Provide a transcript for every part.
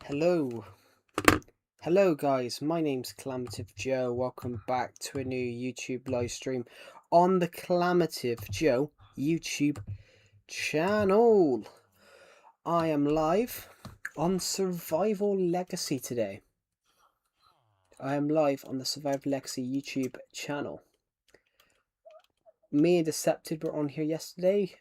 Hello. Hello guys, my name's Calamative Joe. Welcome back to a new YouTube live stream on the Calamative Joe YouTube channel. I am live on Survival Legacy today. I am live on the Survival Legacy YouTube channel. Me and Decepted were on here yesterday.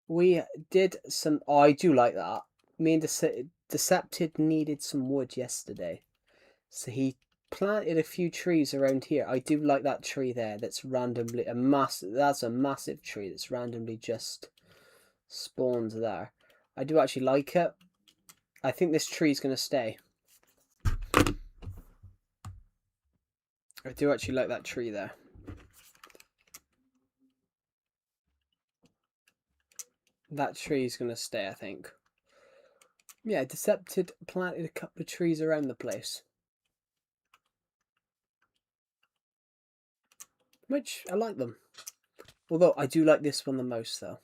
We did some... Oh, I do like that. Me and Decepted needed some wood yesterday. So he planted a few trees around here. I do like that tree there. That's randomly that's a massive tree that's randomly just spawned there. I do actually like it. I think this tree's going to stay. I do actually like that tree there. That tree's going to stay, I think. Yeah, Decepted planted a couple of trees around the place. Which, I like them. Although, I do like this one the most, though.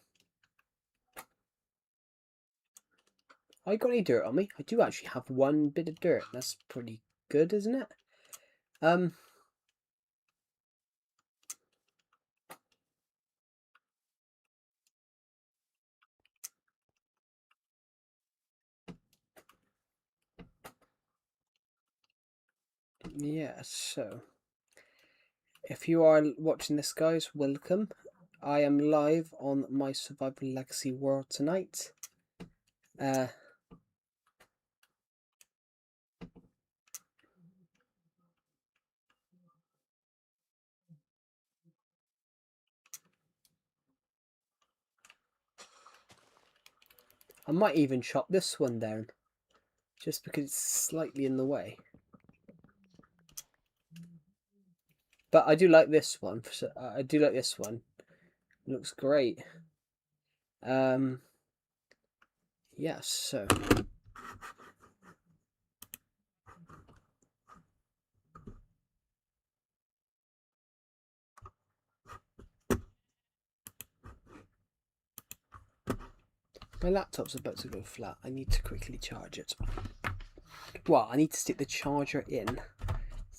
I got any dirt on me? I do actually have one bit of dirt. That's pretty good, isn't it? Yeah, so if you are watching this, guys, welcome. I am live on my Survival Legacy world tonight. I might even chop this one down, just because it's slightly in the way. But I do like this one. I do like this one. It looks great. Yes, so... My laptop's about to go flat. I need to quickly charge it. Well, I need to stick the charger in.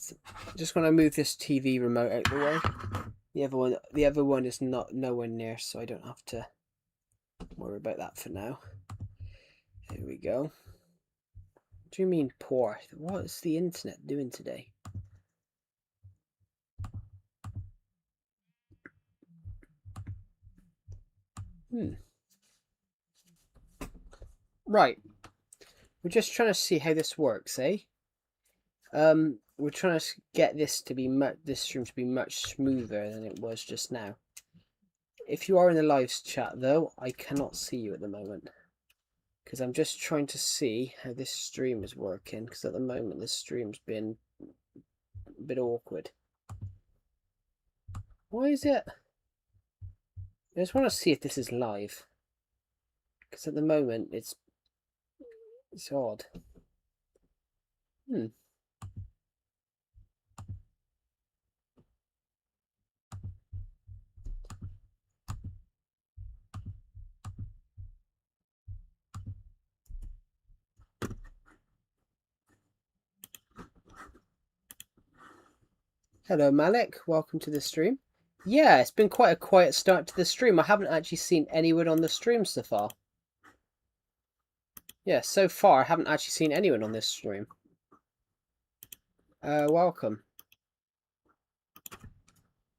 So just want to move this TV remote out the way. The other one is nowhere near, so I don't have to worry about that for now. Here we go. What do you mean poor? What is the internet doing today? Right. We're just trying to see how this works, eh? We're trying to get this stream to be much smoother than it was just now. If you are in the live chat, though, I cannot see you at the moment. Because I'm just trying to see how this stream is working. Because at the moment, this stream's been a bit awkward. Why is it? I just want to see if this is live. Because at the moment, it's odd. Hello, Malik. Welcome to the stream. Yeah, it's been quite a quiet start to the stream. I haven't actually seen anyone on the stream so far. Yeah, so far I haven't actually seen anyone on this stream. Welcome.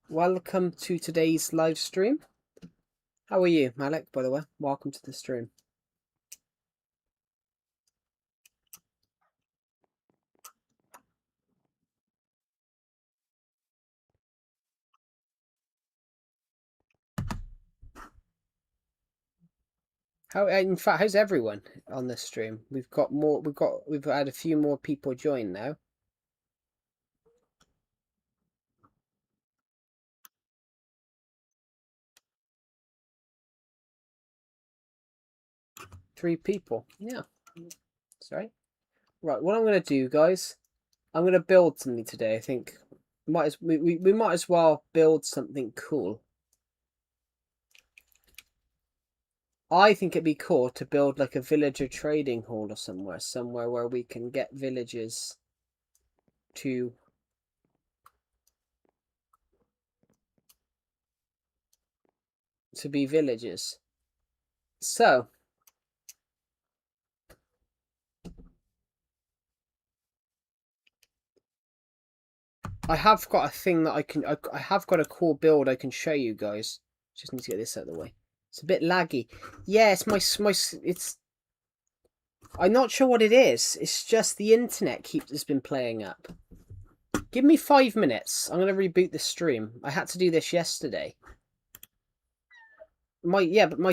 Welcome to today's live stream. How are you, Malik, by the way? Welcome to the stream. In fact, how's everyone on this stream? We've had a few more people join now. Three people. Yeah. Sorry. Right, what I'm going to do, guys, I'm going to build something today. I think we might as well build something cool. I think it'd be cool to build like a villager trading hall or somewhere where we can get villagers to be villagers. So I have got a thing that I have got a cool build I can show you guys. Just need to get this out of the way. It's a bit laggy. Yeah, it's I'm not sure what it is. It's just the internet has been playing up. Give me 5 minutes. I'm gonna reboot the stream. I had to do this yesterday. But my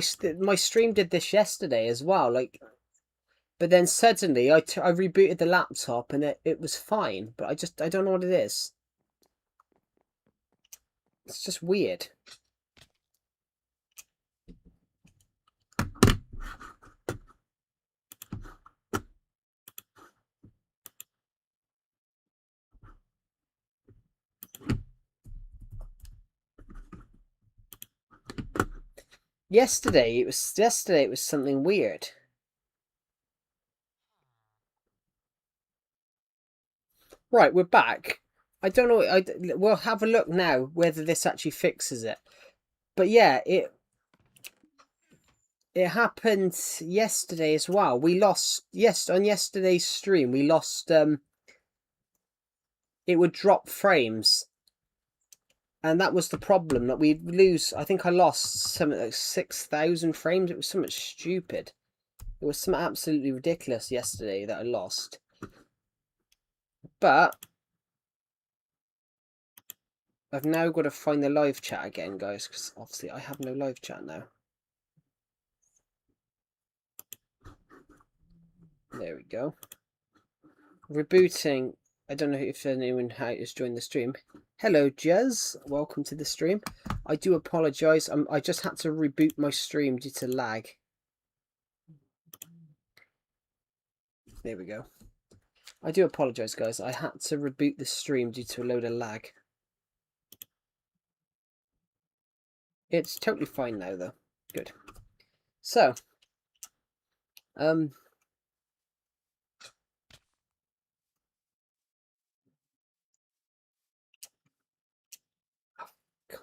stream did this yesterday as well. Like, but then suddenly I rebooted the laptop and it was fine. But I don't know what it is. It's just weird. Yesterday it was something weird. Right, we're back. I don't know. We'll have a look now whether this actually fixes it. But yeah, it happened yesterday as well. We lost on yesterday's stream. We lost it would drop frames, and that was the problem, that we'd lose. I think I lost something like 6,000 frames. It was something stupid. It was something absolutely ridiculous yesterday that I lost. But I've now got to find the live chat again, guys, because obviously I have no live chat now. There we go. Rebooting. I don't know if anyone has joined the stream. Hello, Jez. Welcome to the stream. I do apologise. I just had to reboot my stream due to lag. There we go. I do apologise, guys. I had to reboot the stream due to a load of lag. It's totally fine now, though. Good. So,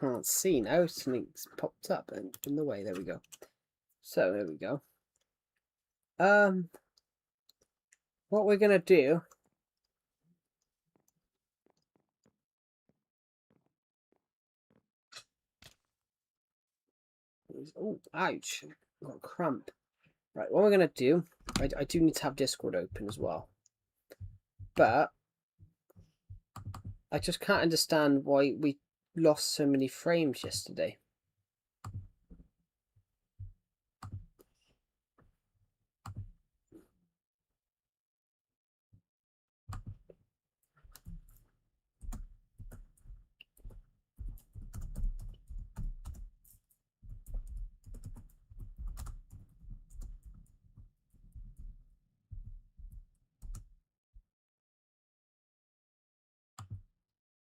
can't see now. Something's popped up in the way. There we go. So there we go. What we're gonna do. Oh, ouch! I got a cramp. Right, what we're gonna do. I do need to have Discord open as well, but I just can't understand why we lost so many frames yesterday.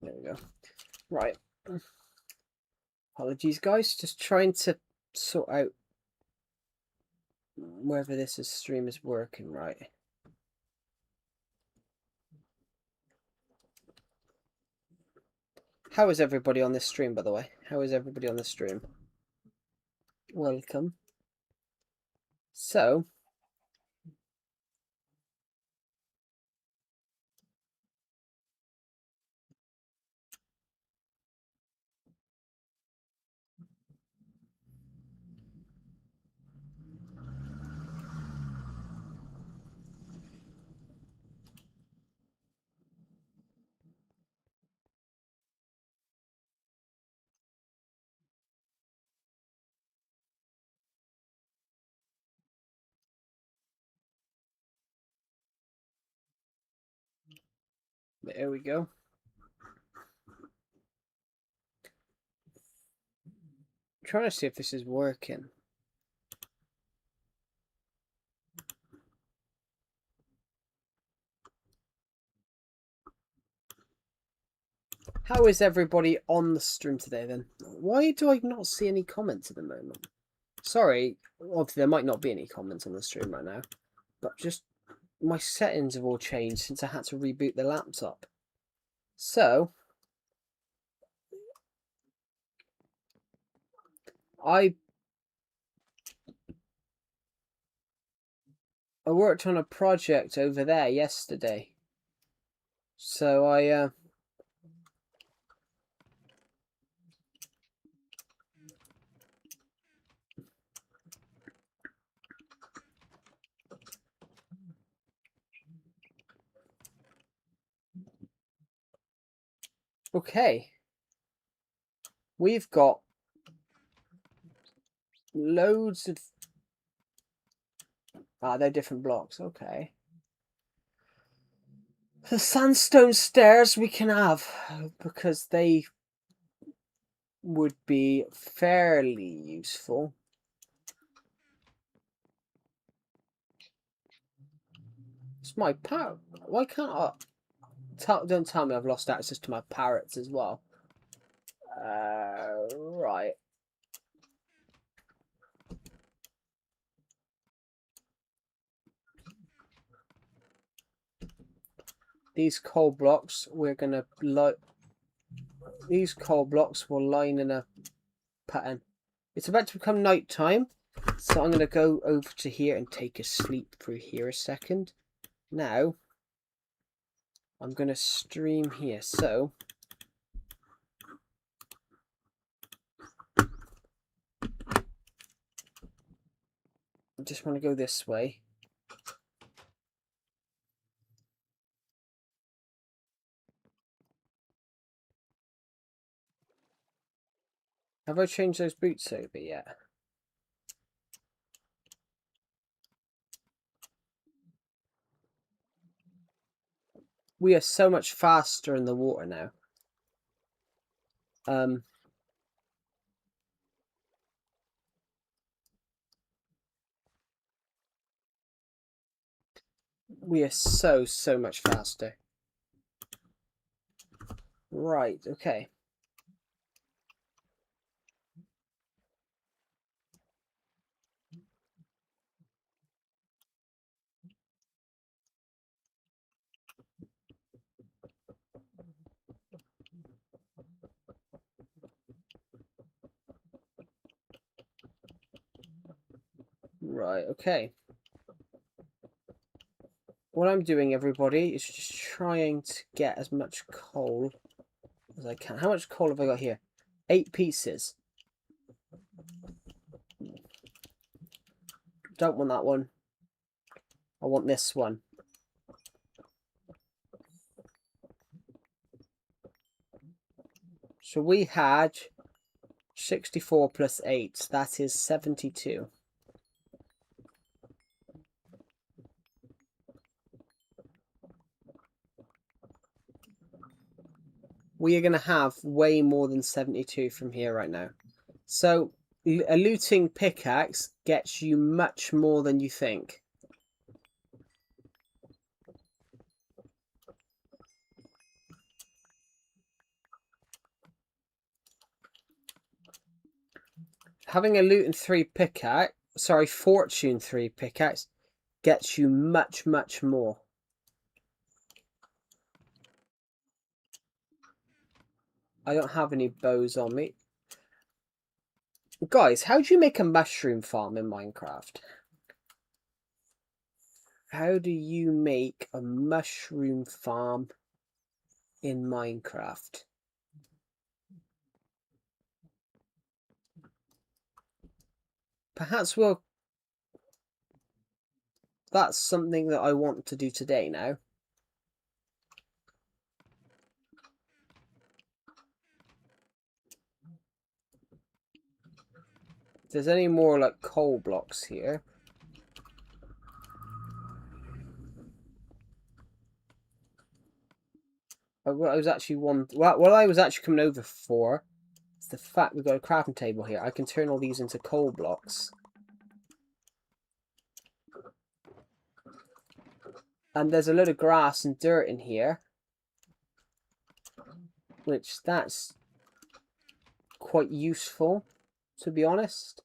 There we go. Right. Apologies, guys. Just trying to sort out whether this stream is working right. How is everybody on this stream, by the way? How is everybody on this stream? Welcome. So, there we go. I'm trying to see if this is working. How is everybody on the stream today then? Why do I not see any comments at the moment? Sorry, obviously there might not be any comments on the stream right now, but just my settings have all changed since I had to reboot the laptop. So I worked on a project over there yesterday. So I okay. We've got loads of... Ah, they're different blocks. Okay. The sandstone stairs we can have, because they would be fairly useful. It's my parrot. Why can't I... Don't tell me I've lost access to my parrots as well. Right. These coal blocks, we're gonna these coal blocks will line in a pattern. It's about to become night time, so I'm gonna go over to here and take a sleep through here a second. Now, I'm gonna stream here, so I just want to go this way. Have I changed those boots over yet? We are so much faster in the water now. We are so much faster. Right, okay. Right, okay. What I'm doing, everybody, is just trying to get as much coal as I can. How much coal have I got here? 8 pieces. Don't want that one. I want this one. So we had 64 plus 8. That is 72. We are going to have way more than 72 from here right now. So a looting pickaxe gets you much more than you think. Having a loot and 3 pickaxe, sorry, fortune 3 pickaxe gets you much more. I don't have any bows on me. Guys, how do you make a mushroom farm in Minecraft? How do you make a mushroom farm in Minecraft? Perhaps we'll... That's something that I want to do today now. If there's any more like coal blocks here. What I was actually what I was actually coming over for is the fact we've got a crafting table here. I can turn all these into coal blocks. And there's a load of grass and dirt in here, which that's quite useful, to be honest.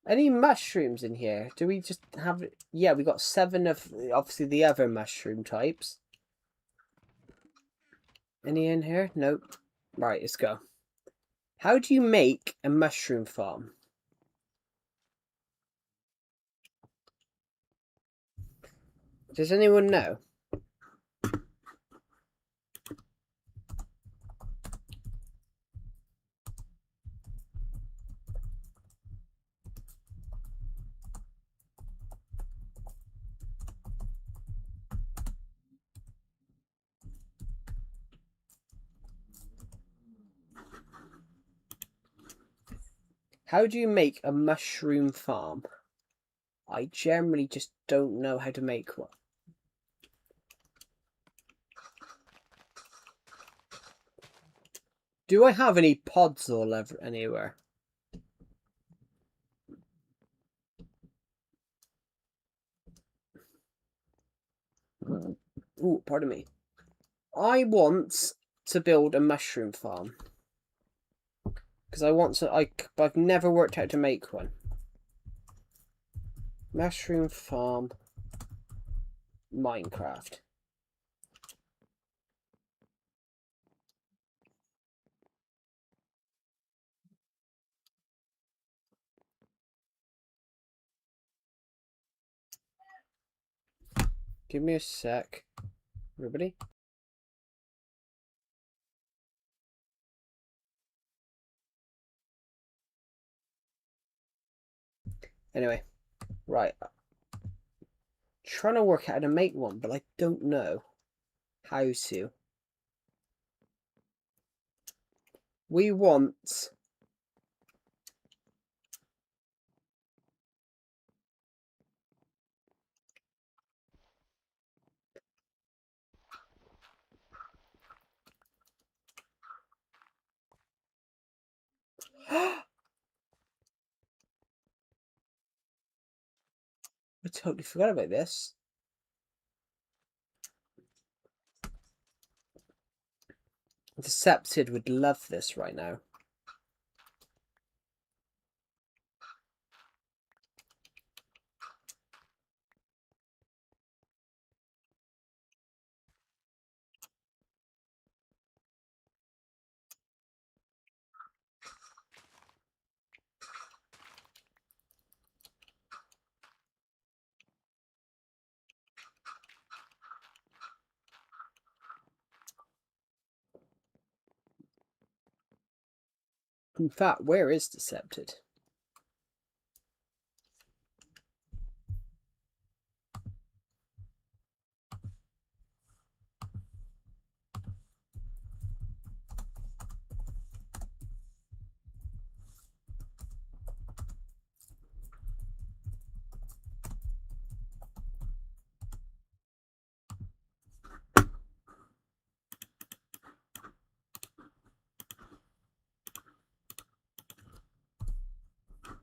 Any mushrooms in here? Do we just have... Yeah, we got 7 of, obviously, the other mushroom types. Any in here? Nope. Right, let's go. How do you make a mushroom farm? Does anyone know? How do you make a mushroom farm? I generally just don't know how to make one. Do I have any pods or anywhere? Ooh, pardon me. I want to build a mushroom farm. Because I want to... I've never worked out to make one. Mushroom farm. Minecraft. Give me a sec, everybody. Anyway, right. Trying to work out how to make one, but I don't know how to. We want... I totally forgot about this. Decepted would love this right now. In fact, where is Decepted?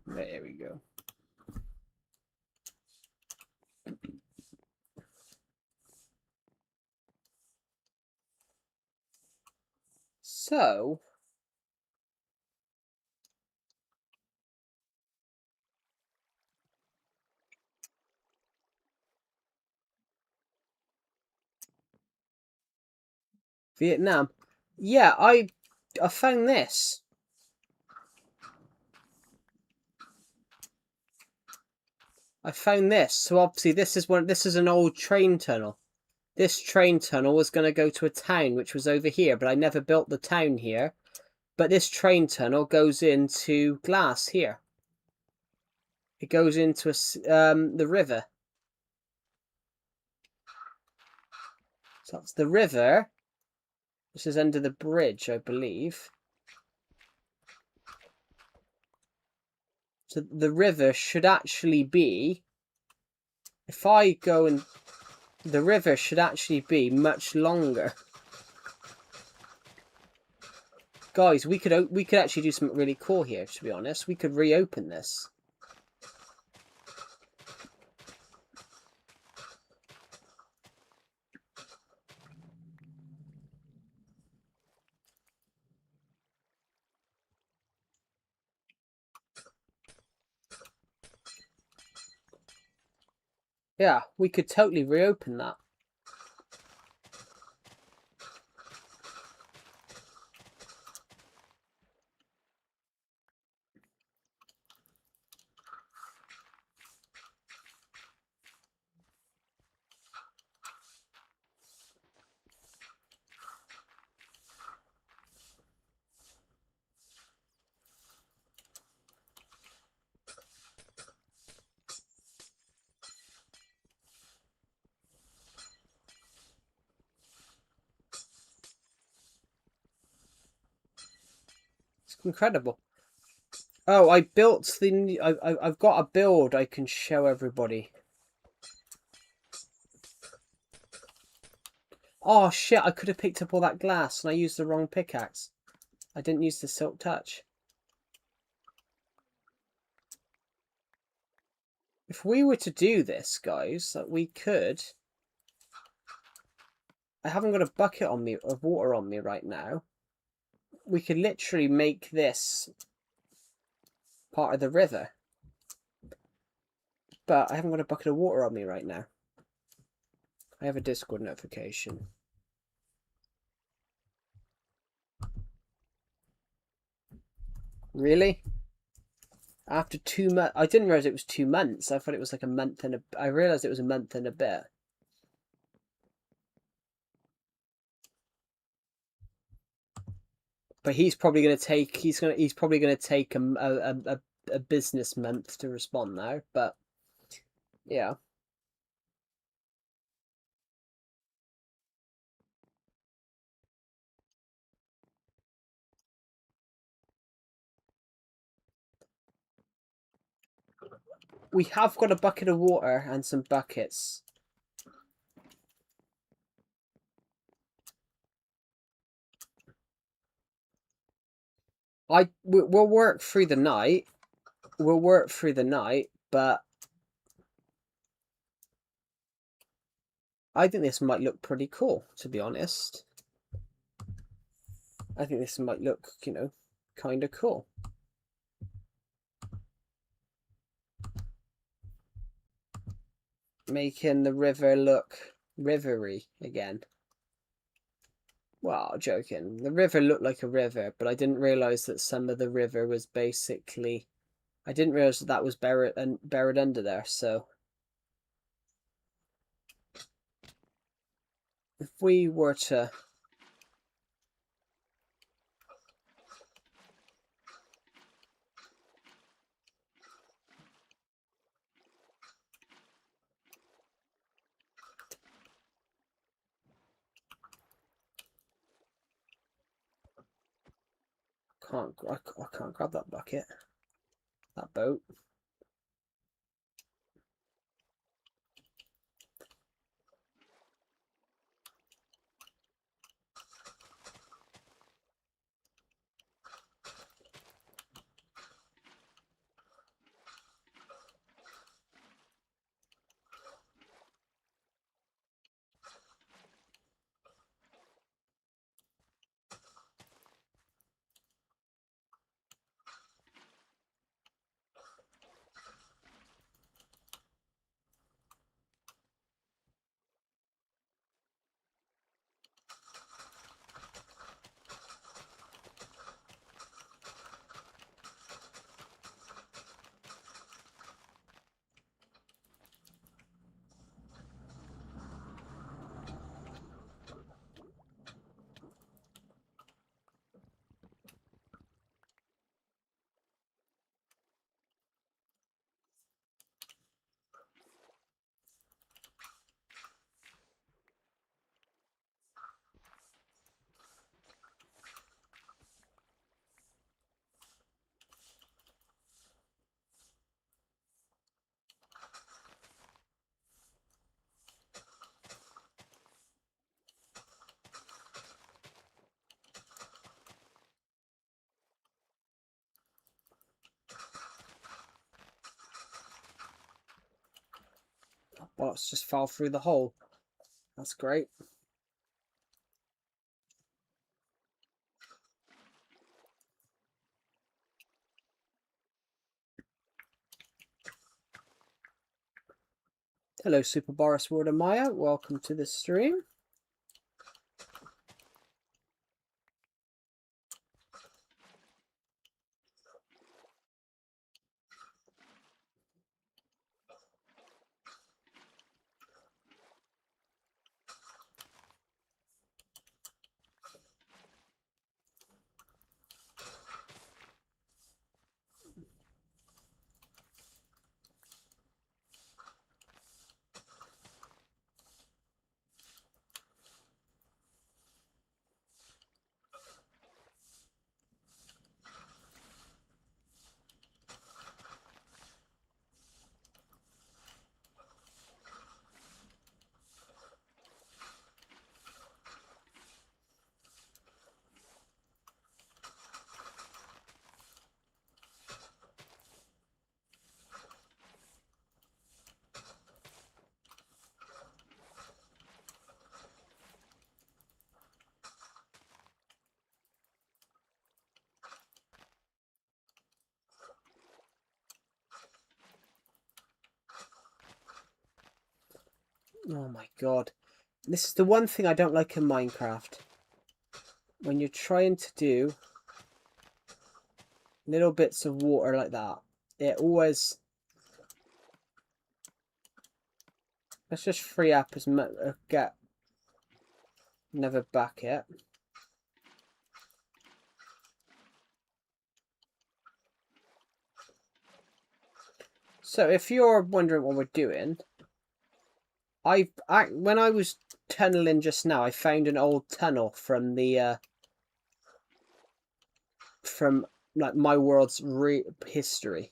There we go. So... Vietnam. Yeah, I found this. I found this. So obviously this is an old train tunnel. This train tunnel was going to go to a town which was over here, but I never built the town here. But this train tunnel goes into glass here. It goes into the river. So that's the river. This is under the bridge, I believe. So the river should actually be... If I go and... The river should actually be much longer. Guys, we could actually do something really cool here, to be honest. We could reopen this. Yeah, we could totally reopen that. It's incredible. Oh, I built the... I've got a build I can show everybody. Oh, shit, I could have picked up all that glass and I used the wrong pickaxe. I didn't use the silk touch. If we were to do this, guys, we could... I haven't got a bucket on me, of water on me right now. We could literally make this part of the river. But I haven't got a bucket of water on me right now. I have a Discord notification. Really? After 2 months? I didn't realize it was 2 months. I thought it was like a month and a... I realized it was a month and a bit. But he's probably going to take... He's probably going to take a business month to respond now. But, yeah. We have got a bucket of water and some buckets. We'll work through the night. We'll work through the night, but I think this might look pretty cool, to be honest. I think this might look, you know, kind of cool. Making the river look rivery again. Well, joking. The river looked like a river, but I didn't realise that some of the river was basically... I didn't realise that that was buried under there, so... If we were to... I can't grab that bucket. That boat. Well, it's just fell through the hole. That's great. Hello, Super Boris Ward and Maya. Welcome to the stream. Oh my god. This is the one thing I don't like in Minecraft. When you're trying to do little bits of water like that, it always... Let's just free up as much... get... Never back it. So if you're wondering what we're doing... when I was tunneling just now, I found an old tunnel from the... from like my world's history,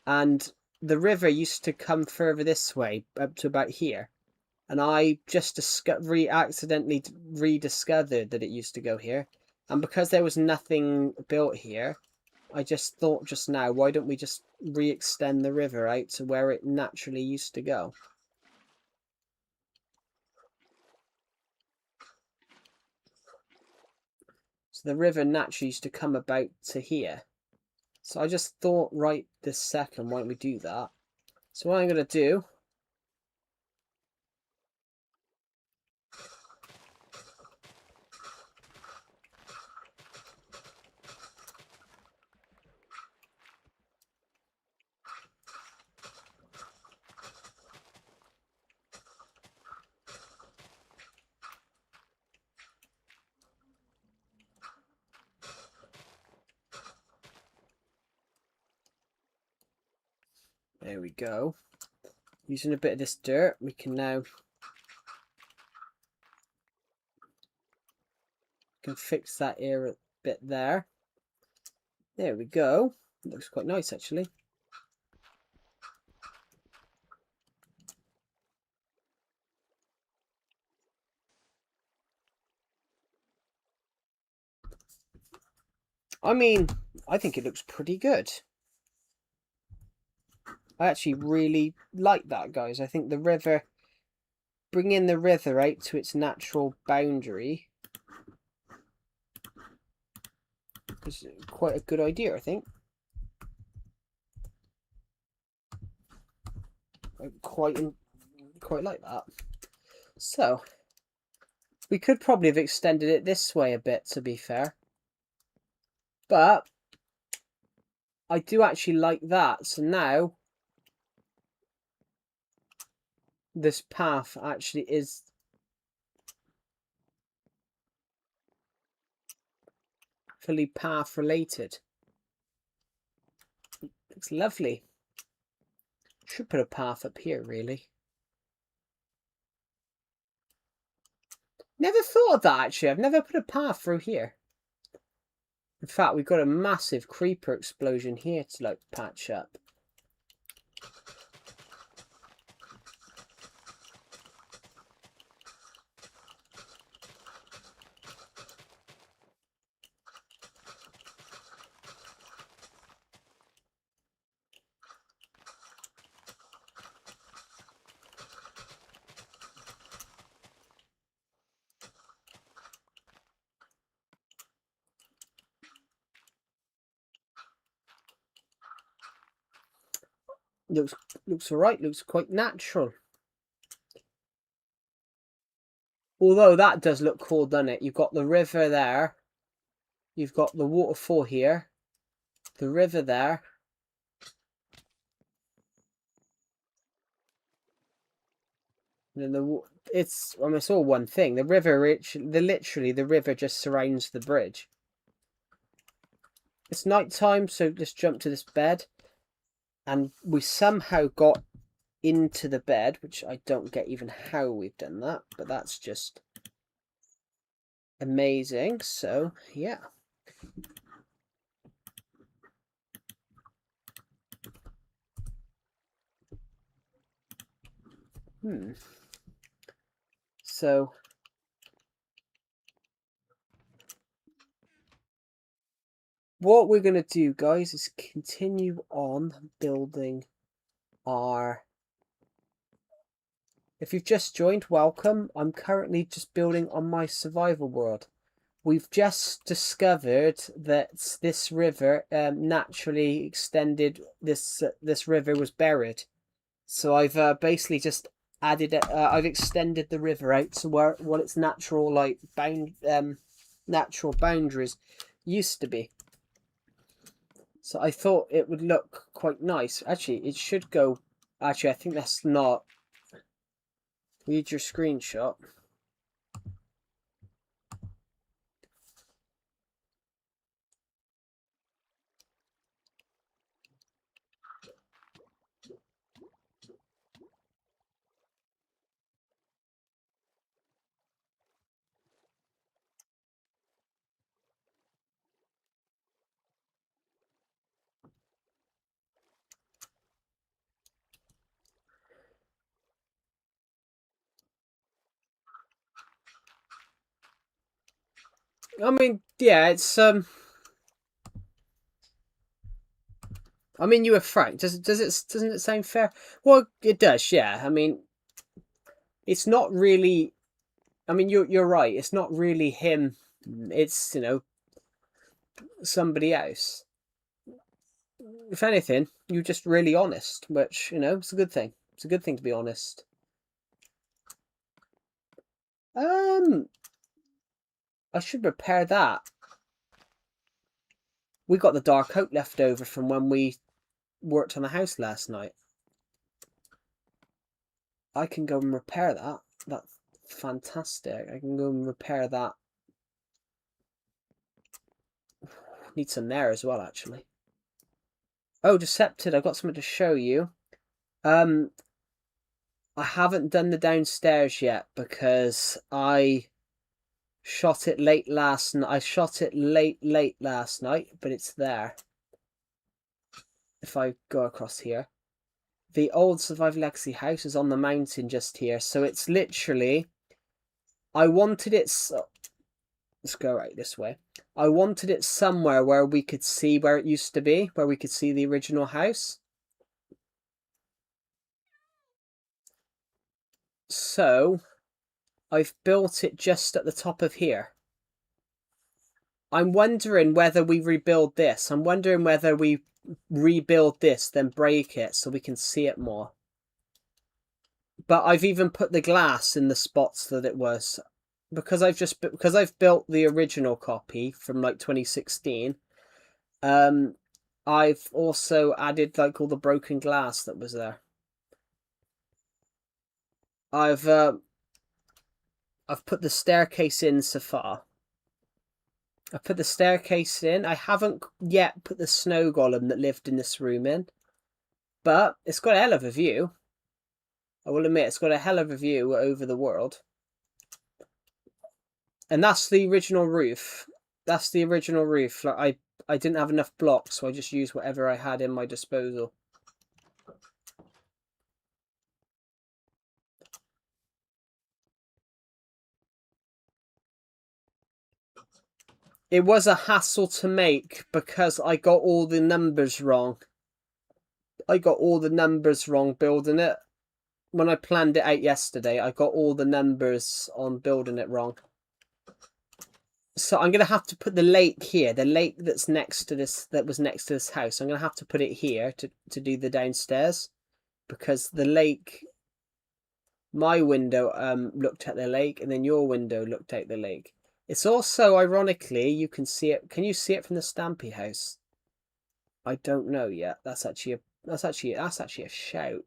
and the river used to come further this way up to about here, and I just accidentally rediscovered that it used to go here, and because there was nothing built here, I just thought just now, why don't we just re-extend the river out to where it naturally used to go. So the river naturally used to come about to here. So I just thought right this second, why don't we do that? So what I'm going to do... There we go. Using a bit of this dirt, we can now fix that area bit there. There we go. Looks quite nice actually. I mean, I think it looks pretty good. I actually really like that, guys. I think the river, bringing the river out to its natural boundary is quite a good idea, I think. I quite like that. So, we could probably have extended it this way a bit, to be fair. But I do actually like that. So now this path actually is fully path related. Looks lovely. Should put a path up here, really. Never thought of that, actually. I've never put a path through here. In fact, we've got a massive creeper explosion here to, like, patch up. Looks looks alright. Looks quite natural. Although that does look cool, doesn't it? You've got the river there. You've got the waterfall here. The river there. And then it's all one thing. The river, literally the river just surrounds the bridge. It's night time, so just jump to this bed. And we somehow got into the bed, which I don't get even how we've done that, but that's just amazing. So yeah. So what we're going to do, guys, is continue on building our... If you've just joined, welcome. I'm currently just building on my survival world. We've just discovered that this river naturally extended. This river was buried, so I've basically just added it. I've extended the river out to where what its natural natural boundaries used to be. So I thought it would look quite nice. Actually, it should go. Actually, I think that's not. Read your screenshot. I mean, yeah, it's I mean, you were frank. Doesn't it sound fair? Well, it does. Yeah. I mean, it's not really. I mean, you're right. It's not really him. It's somebody else. If anything, you're just really honest, which it's a good thing. It's a good thing to be honest. I should repair that. We got the dark oak left over from when we worked on the house last night. I can go and repair that. That's fantastic. I can go and repair that. Need some there as well, actually. Oh, Decepted, I've got something to show you. I haven't done the downstairs yet because I shot it late last night. I shot it late last night, but it's there. If I go across here. The old Survival Legacy house is on the mountain just here. So it's literally... I wanted it... Let's go right this way. I wanted it somewhere where we could see where it used to be. Where we could see the original house. So... I've built it just at the top of here. I'm wondering whether we rebuild this. I'm wondering whether we rebuild this, then break it so we can see it more. But I've even put the glass in the spots that it was. Because I've built the original copy from like 2016. I've also added like all the broken glass that was there. I've put the staircase in so far. I've put the staircase in. I haven't yet put the snow golem that lived in this room in. But it's got a hell of a view. I will admit, it's got a hell of a view over the world. And that's the original roof. That's the original roof. Like I didn't have enough blocks, so I just used whatever I had in my disposal. It was a hassle to make because I got all the numbers wrong. I got all the numbers wrong building it. When I planned it out yesterday, I got all the numbers on building it wrong. So I'm going to have to put the lake here. The lake that's next to this, that was next to this house. I'm going to have to put it here to do the downstairs. because the lake, my window looked at the lake, and then your window looked at the lake. It's also, ironically, you can see it. Can you see it from the Stampy house? I don't know yet. That's actually a shout.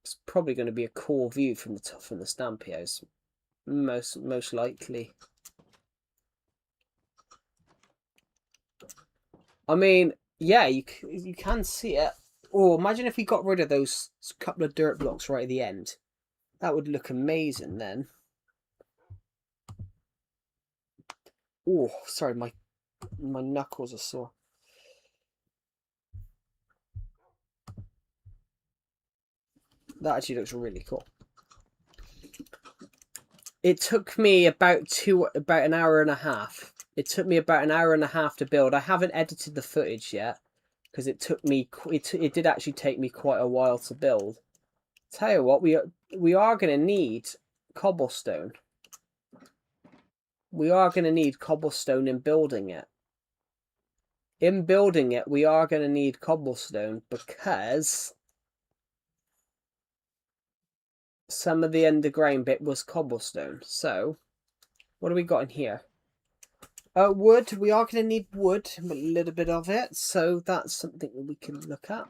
It's probably going to be a cool view from the Stampy house. Most likely. I mean, yeah, you can see it. Oh, imagine if we got rid of those couple of dirt blocks right at the end. That would look amazing then. Oh, sorry, my knuckles are sore. That actually looks really cool. It took me about an hour and a half. It took me about an hour and a half to build. I haven't edited the footage yet because it took me. It did actually take me quite a while to build. Tell you what, we are going to need cobblestone. We are going to need cobblestone in building it. In building it, we are going to need cobblestone because some of the underground bit was cobblestone. So, what do we got in here? Wood. We are going to need wood, a little bit of it. So that's something that we can look at.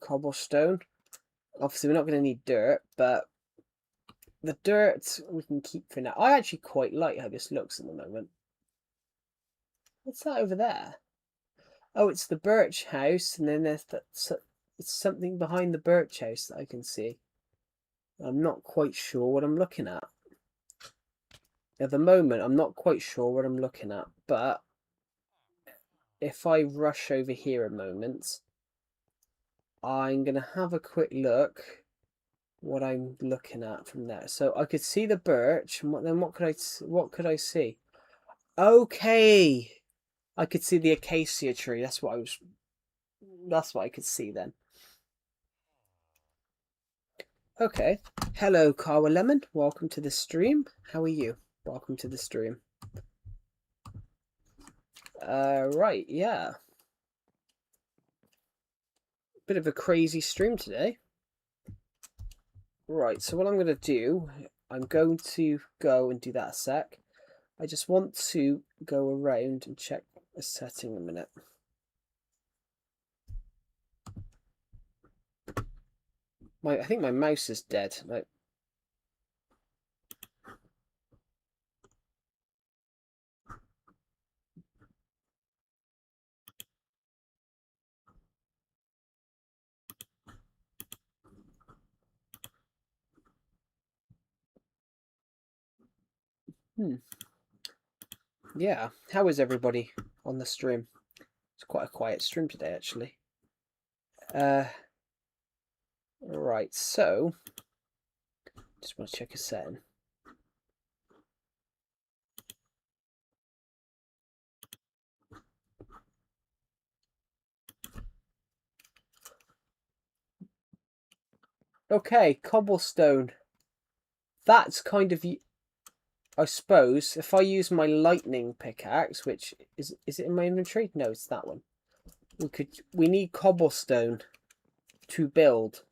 Cobblestone. Obviously, we're not going to need dirt, but the dirt we can keep for now. I actually quite like how this looks at the moment. What's that over there? Oh, it's the birch house, and then there's it's something behind the birch house that I can see. I'm not quite sure what I'm looking at. At the moment, I'm not quite sure what I'm looking at, but if I rush over here a moment, I'm going to have a quick look what I'm looking at from there. So I could see the birch, and then what could I see? Okay, I could see the acacia tree. That's what I could see then. Okay. Hello, Kawa Lemon. Welcome to the stream. How are you? Welcome to the stream. Right, yeah. Bit of a crazy stream today. Right, so what I'm going to do, I'm going to go and do that a sec. I just want to go around and check a setting a minute. I think my mouse is dead. Yeah, how is everybody on the stream? It's quite a quiet stream today, actually. Right, so just want to check a setting. Okay, cobblestone. That's kind of, I suppose, if I use my lightning pickaxe, which is it in my inventory? No, it's that one. We need cobblestone to build.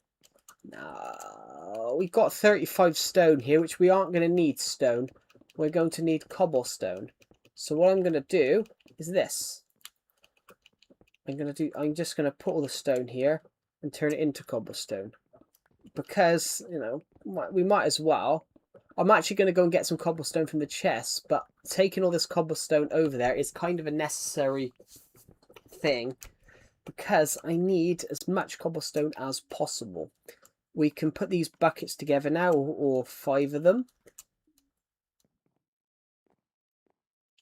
No, we've got 35 stone here, which we aren't going to need stone. We're going to need cobblestone. So what I'm going to do is this. I'm just going to put all the stone here and turn it into cobblestone. Because, you know, we might as well. I'm actually going to go and get some cobblestone from the chest, but taking all this cobblestone over there is kind of a necessary thing because I need as much cobblestone as possible. We can put these buckets together now, or 5 of them.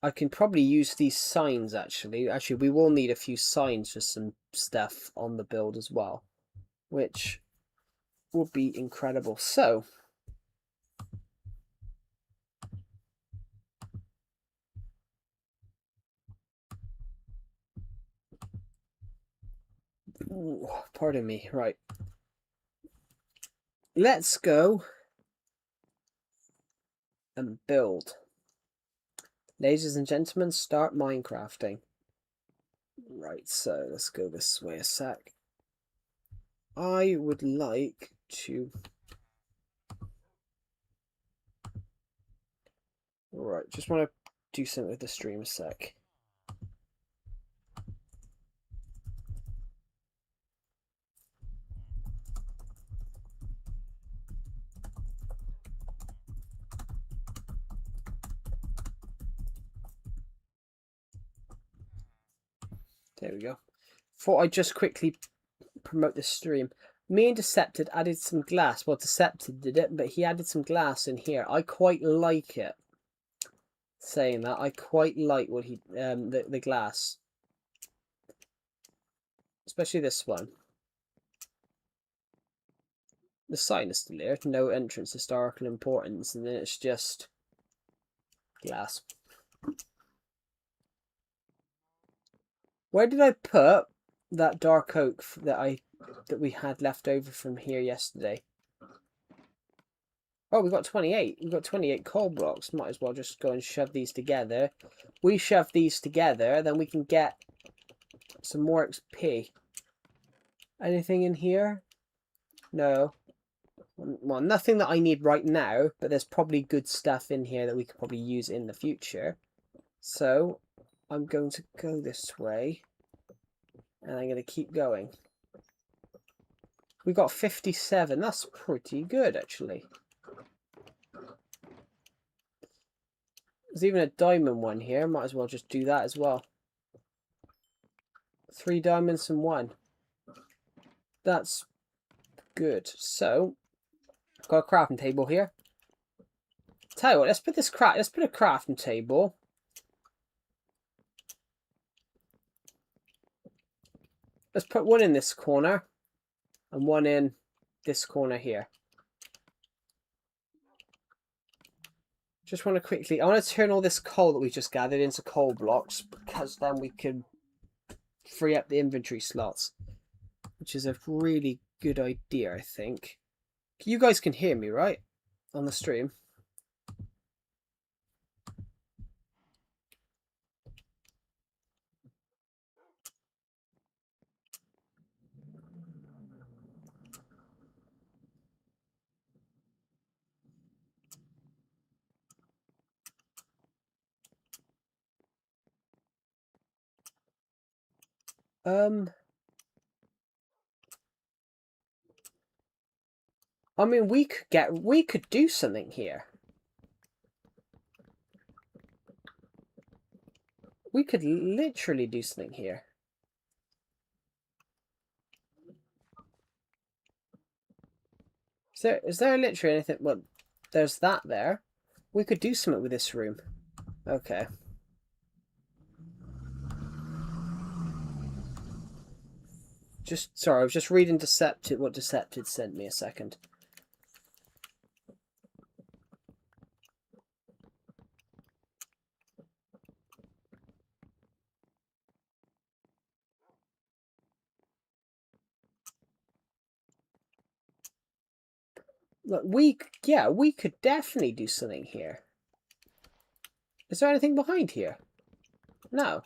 I can probably use these signs, actually. Actually, we will need a few signs for some stuff on the build as well, which would be incredible. So, ooh, pardon me, right. Let's go and build. Ladies and gentlemen, start Minecrafting. Right, so let's go this way a sec. I would like to... Right, just want to do something with the stream a sec. There we go. Thought I'd just quickly promote the stream. Me and Decepted added some glass. Well, Decepted did it, but he added some glass in here. I quite like it. Saying that, I quite like what he the glass, especially this one. The sign is still here. No entrance, historical importance, and then it's just glass. Where did I put that dark oak that we had left over from here yesterday? Oh, we've got 28. We've got 28 coal blocks. Might as well just go and shove these together. We shove these together, then we can get some more XP. Anything in here? No. Well, nothing that I need right now, but there's probably good stuff in here that we could probably use in the future. So, I'm going to go this way, and I'm going to keep going. We got 57. That's pretty good, actually. There's even a diamond one here. Might as well just do that as well. 3 diamonds and 1. That's good. So, got a crafting table here. Tell you what, let's put a crafting table. Let's put one in this corner and one in this corner here. Just want to quickly, I want to turn all this coal that we just gathered into coal blocks, because then we can free up the inventory slots, which is a really good idea, I think. You guys can hear me, right? On the stream. I mean, we could do something here. We could literally do something here. Is there literally anything? Well, there's that there. We could do something with this room. Okay. Sorry, I was just reading what Decepted sent me a second. Look, we could definitely do something here. Is there anything behind here? No.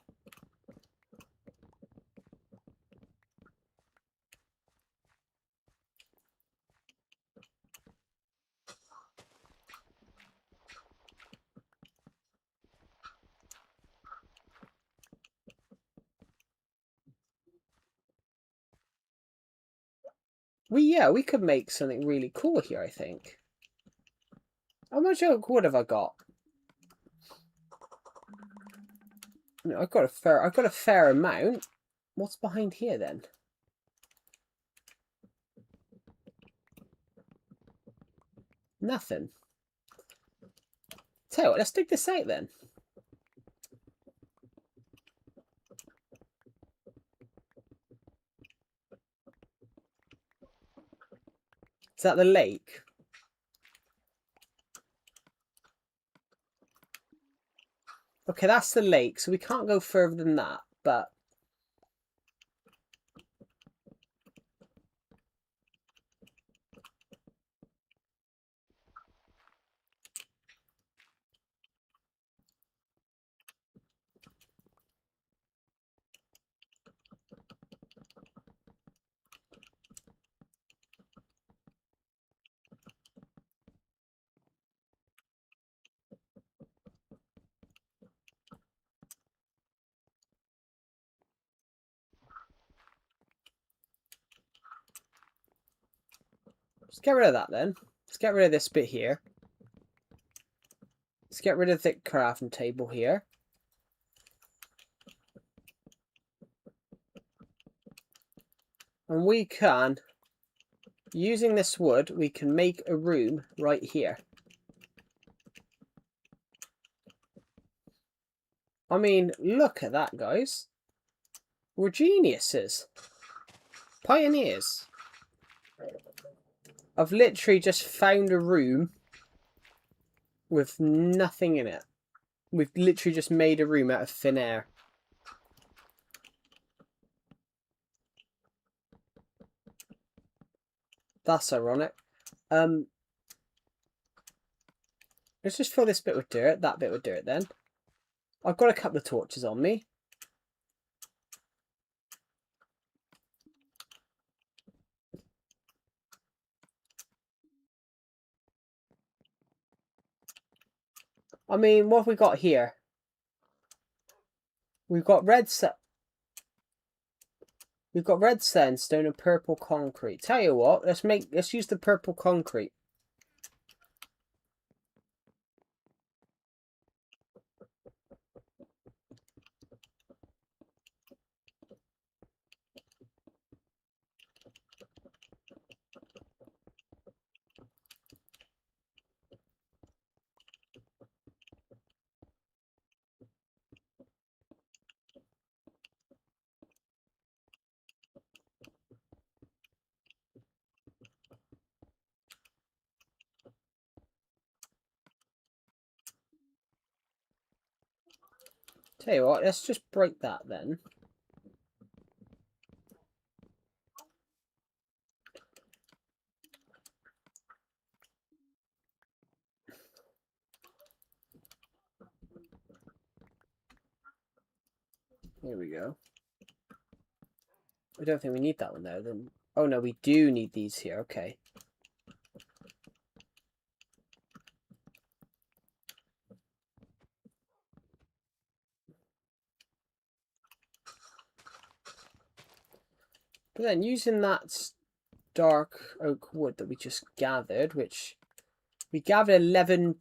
We could make something really cool here, I think. How much oak wood have I got? No, I've got a fair amount. What's behind here then? Nothing. Tell you what, let's dig this out then. Is that the lake? Okay, that's the lake, so we can't go further than that, but... Let's get rid of that then. Let's get rid of this bit here. Let's get rid of the crafting table here. And we can, using this wood, we can make a room right here. I mean, look at that, guys. We're geniuses. Pioneers. I've literally just found a room with nothing in it. We've literally just made a room out of thin air. That's ironic. Let's just fill this bit with dirt, that bit with dirt then. I've got a couple of torches on me. I mean, what have we got here? We've got red sandstone and purple concrete. Tell you what, let's use the purple concrete. Tell you what, let's just break that then. Here we go. I don't think we need that one there. Then, oh no, we do need these here. Okay. But then using that dark oak wood that we just gathered, which we gathered 11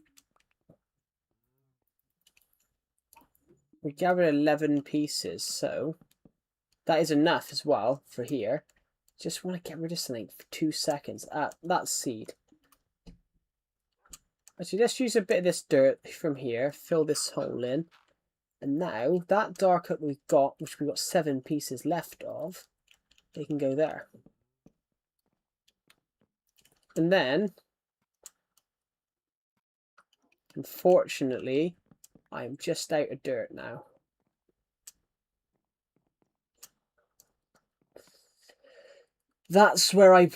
pieces, so that is enough as well for here. Just want to get rid of something for 2 seconds. That seed. Actually, let's use a bit of this dirt from here, fill this hole in. And now, that dark oak we've got, which we've got 7 pieces left of, they can go there. And then, unfortunately, I'm just out of dirt now. That's where I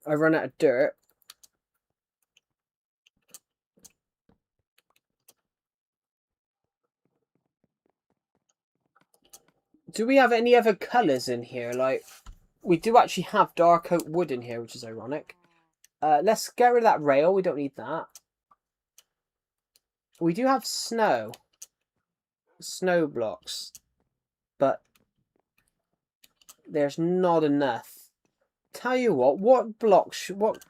run out of dirt. Do we have any other colours in here? Like, we do actually have dark oak wood in here, which is ironic. Let's get rid of that rail. We don't need that. We do have snow blocks, but there's not enough. Tell you what blocks, what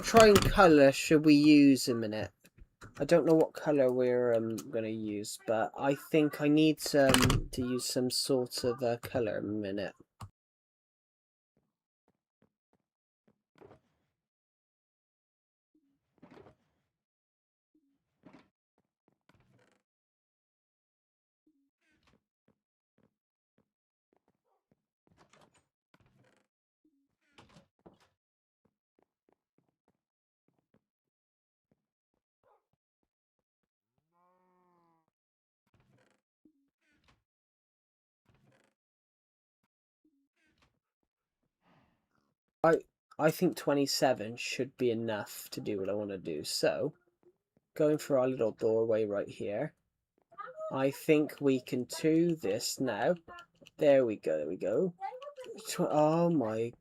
trying colour should we use a minute? I don't know what colour we're gonna use, but I think I need to use some sort of colour a minute. I think 27 should be enough to do what I want to do. So, going for our little doorway right here, I think we can do this now. There we go, there we go. Oh my.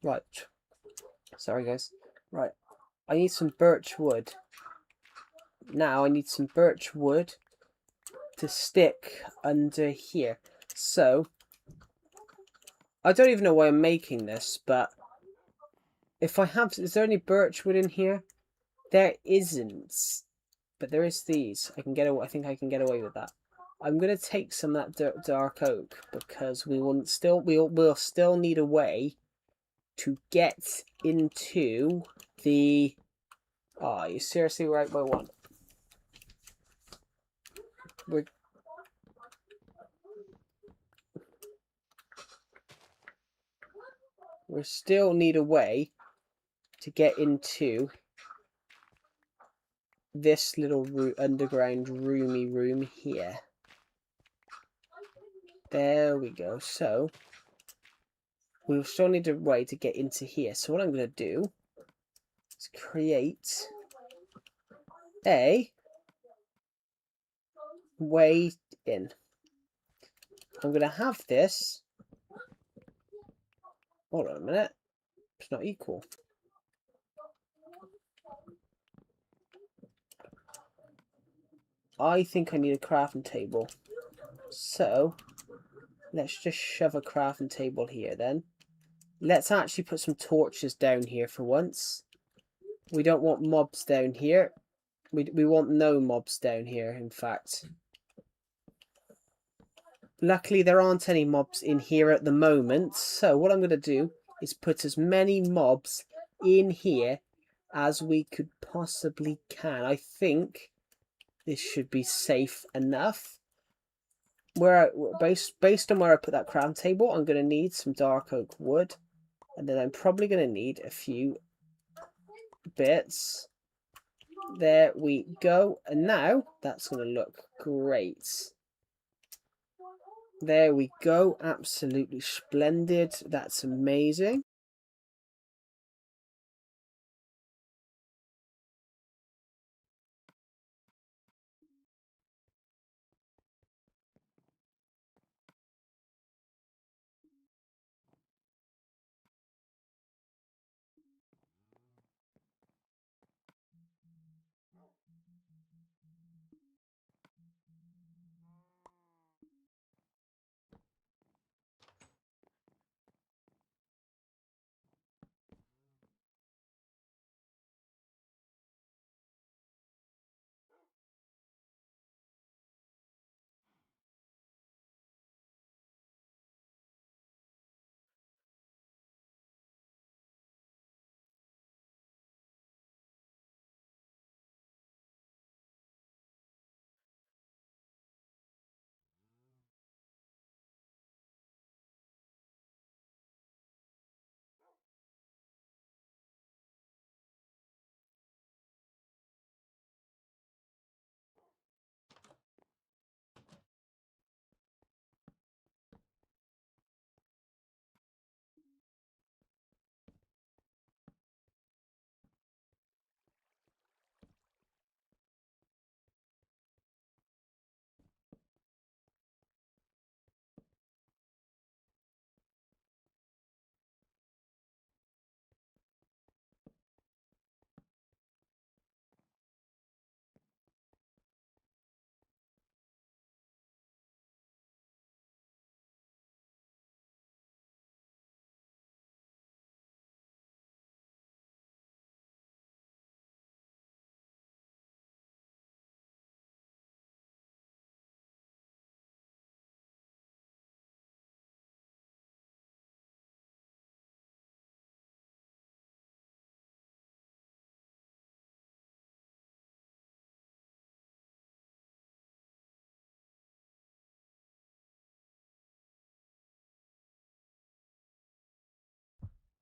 Right. Sorry, guys. Right. I need some birch wood. Now I need some birch wood to stick under here. So, I don't even know why I'm making this, but if I have... Is there any birch wood in here? There isn't. But there is these. I think I can get away with that. I'm going to take some of that dark oak because we'll still need a way to get into the... Oh, you seriously right by one. We still need a way to get into this little underground roomy room here. There we go. So we'll still need a way to get into here. So what I'm going to do is create a way in. I'm going to have this. Hold on a minute. It's not equal. I think I need a crafting table. So let's just shove a crafting table here then. Let's actually put some torches down here for once. We don't want mobs down here. We want no mobs down here, in fact. Luckily, there aren't any mobs in here at the moment. So what I'm going to do is put as many mobs in here as we could possibly can. I think this should be safe enough. Based on where I put that crown table, I'm going to need some dark oak wood. And then I'm probably going to need a few bits. There we go. And now that's going to look great. There we go. Absolutely splendid. That's amazing.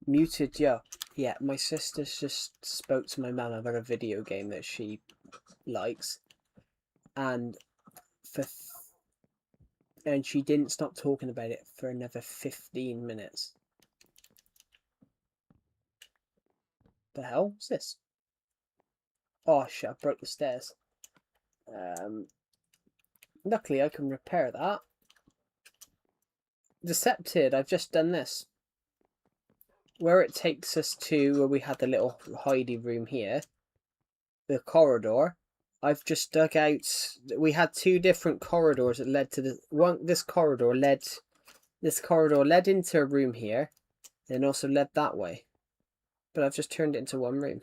Muted, yeah. Yeah, my sister's just spoke to my mum about a video game that she likes. And and she didn't stop talking about it for another 15 minutes. The hell is this? Oh shit, I broke the stairs. Luckily I can repair that. Decepted, I've just done this. where it takes us to where we had the little hidey room here, the corridor, I've just dug out. We had two different corridors that led to the one. This corridor led into a room here, and also led that way. But I've just turned it into one room.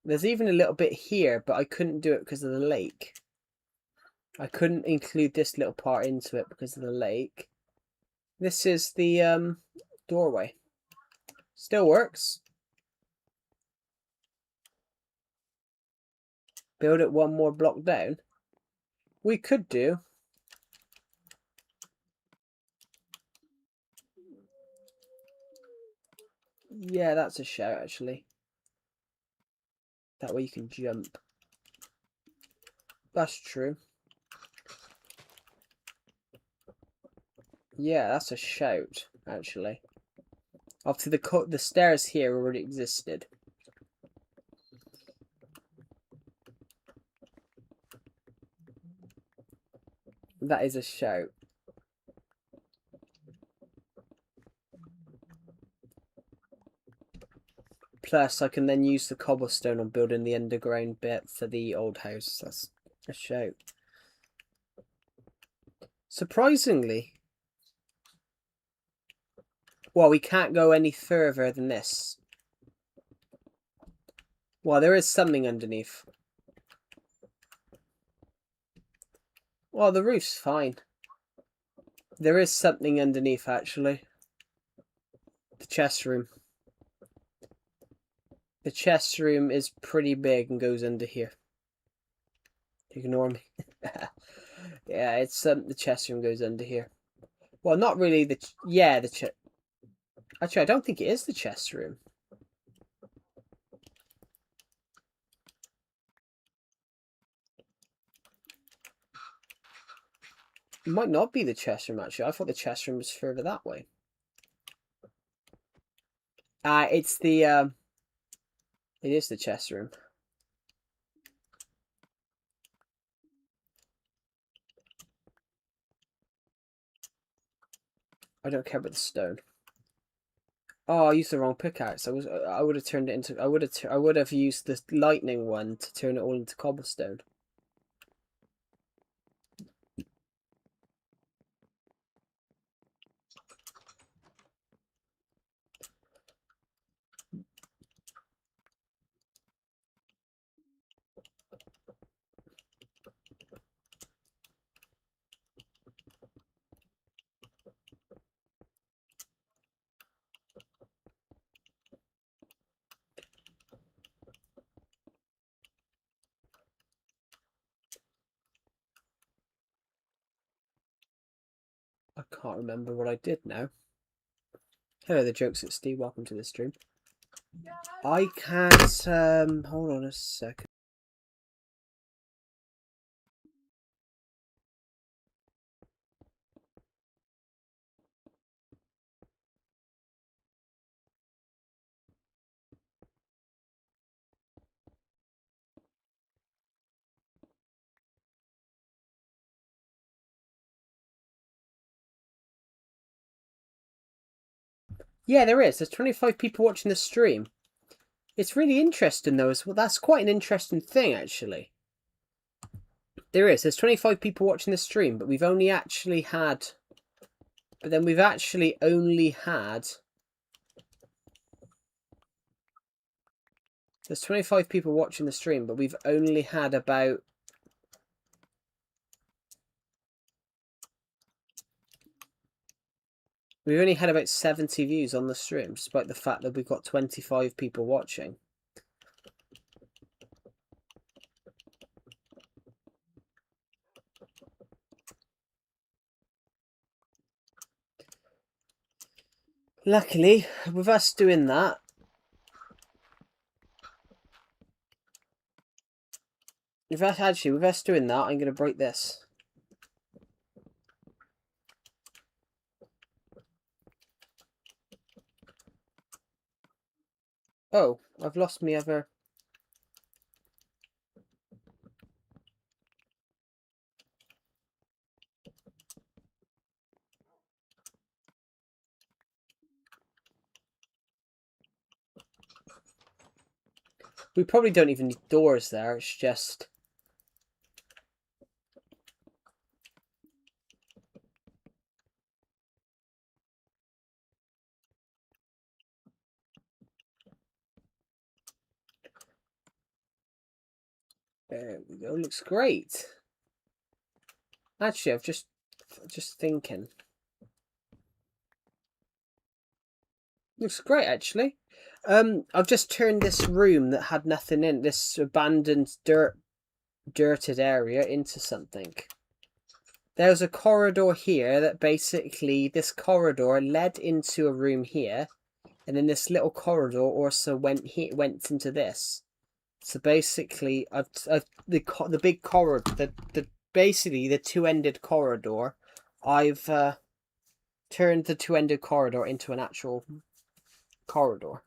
There's even a little bit here, but I couldn't do it because of the lake. I couldn't include this little part into it because of the lake. This is the doorway. Still works. Build it one more block down. We could do. Yeah, that's a shout, actually. That way you can jump. That's true. Yeah, that's a shout, actually. Obviously, the stairs here already existed. That is a shout. Plus, I can then use the cobblestone on building the underground bit for the old house. That's a shout. Surprisingly, well, we can't go any further than this. Well, there is something underneath. Well, the roof's fine. There is something underneath, actually. The chest room. The chest room is pretty big and goes under here. Ignore me. Yeah, it's the chest room goes under here. Well, not really the chest. Actually, I don't think it is the chest room. It might not be the chest room, actually. I thought the chest room was further that way. It's the it is the chest room. I don't care about the stone. Oh, I used the wrong pickaxe. I would have turned it into. I would have used the lightning one to turn it all into cobblestone. I can't remember what I did now. Hello, the jokes at Steve. Welcome to the stream. I can't. Hold on a second. Yeah, there is. There's 25 people watching the stream. It's really interesting, though. As well. That's quite an interesting thing, actually. There is. There's 25 people watching the stream, but we've only actually had. But then we've actually only had. There's 25 people watching the stream, but we've only had about. We've only had about 70 views on the stream, despite the fact that we've got 25 people watching. Luckily, with us doing that, with us doing that, I'm going to break this. Oh, I've lost me other. We probably don't even need doors there. It's just... There we go. Looks great. Actually, I've just thinking. Looks great, actually. I've just turned this room that had nothing in, this abandoned dirted area, into something. There's a corridor here that basically, this corridor led into a room here, and then this little corridor also went into this. So basically, the big corridor, basically the two-ended corridor, I've turned the two-ended corridor into an actual corridor.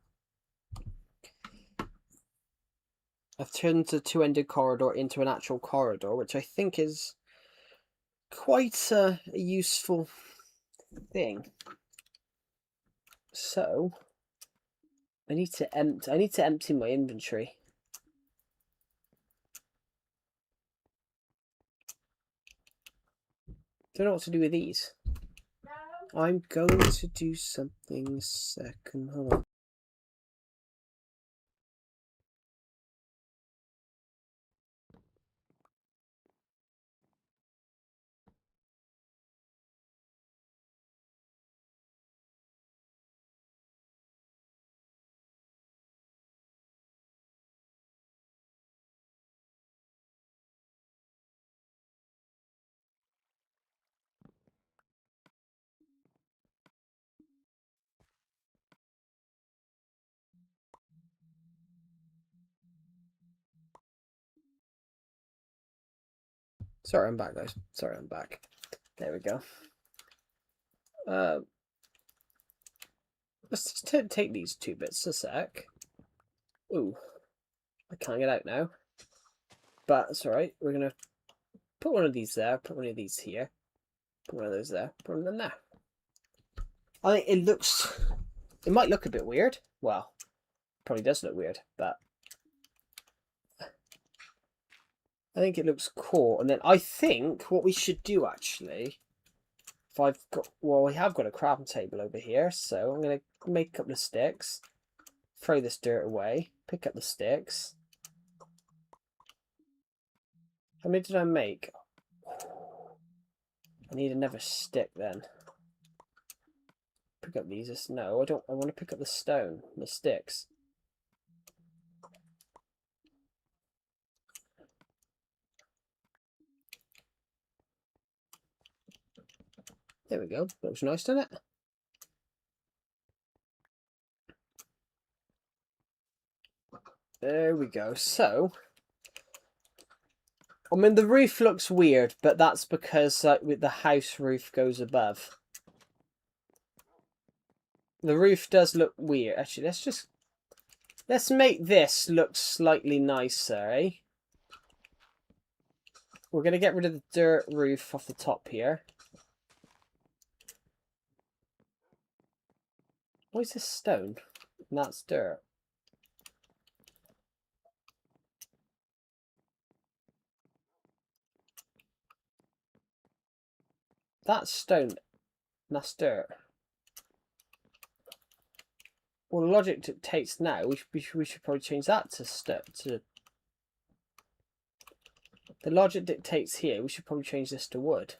I've turned the two-ended corridor into an actual corridor, which I think is quite a useful thing. So I need to empty my inventory. Don't know what to do with these. I'm going to do something second. Hold on. Sorry, I'm back, guys. Sorry, I'm back. There we go. Let's just take these two bits a sec. Ooh, I can't get out now. But it's alright. We're going to put one of these there, put one of these here, put one of those there, put one of them there. I think it looks... It might look a bit weird. Well, probably does look weird, but... I think it looks cool. And then I think what we should do, actually... If I've got... Well, we have got a crafting table over here, so I'm going to make a couple of sticks. Throw this dirt away. Pick up the sticks. How many did I make? I need another stick then. Pick up these. No, I don't. I want to pick up the stone, the sticks. There we go. Looks nice, doesn't it? There we go. So, I mean, the roof looks weird, but that's because with the house roof goes above. The roof does look weird. Actually, let's make this look slightly nicer, eh? We're going to get rid of the dirt roof off the top here. What is this stone? And that's dirt. That's stone. And that's dirt. Well, the logic dictates now we should probably change that to the logic dictates here we should probably change this to wood.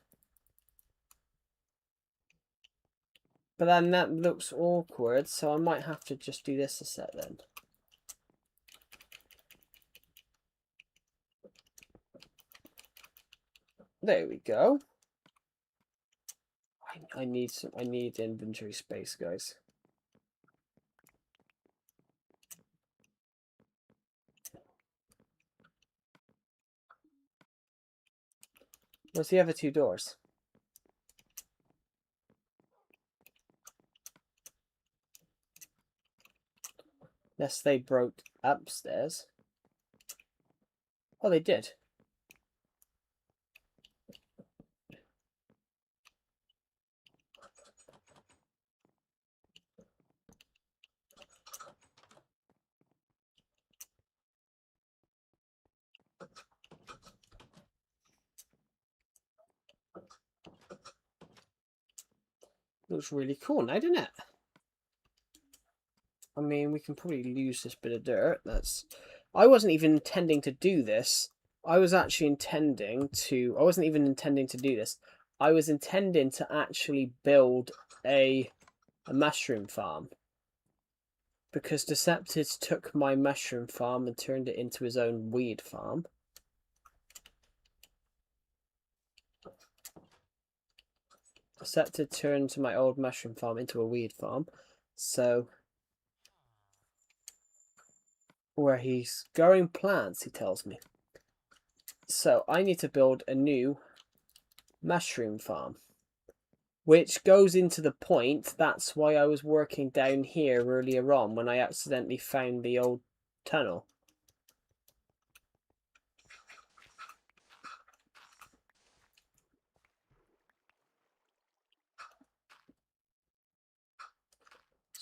But then that looks awkward, so I might have to just do this a set then. There we go. I need inventory space, guys. Where's the other two doors? Unless they broke upstairs. Oh, they did. Looks really cool now, doesn't it? I mean, we can probably use this bit of dirt. I wasn't even intending to do this. I was actually intending to... I wasn't even intending to do this. I was intending to actually build a mushroom farm. Because Decepted took my mushroom farm and turned it into his own weed farm. Decepted turned my old mushroom farm into a weed farm. So... where he's growing plants, he tells me. So I need to build a new mushroom farm. Which goes into the point, that's why I was working down here earlier on when I accidentally found the old tunnel.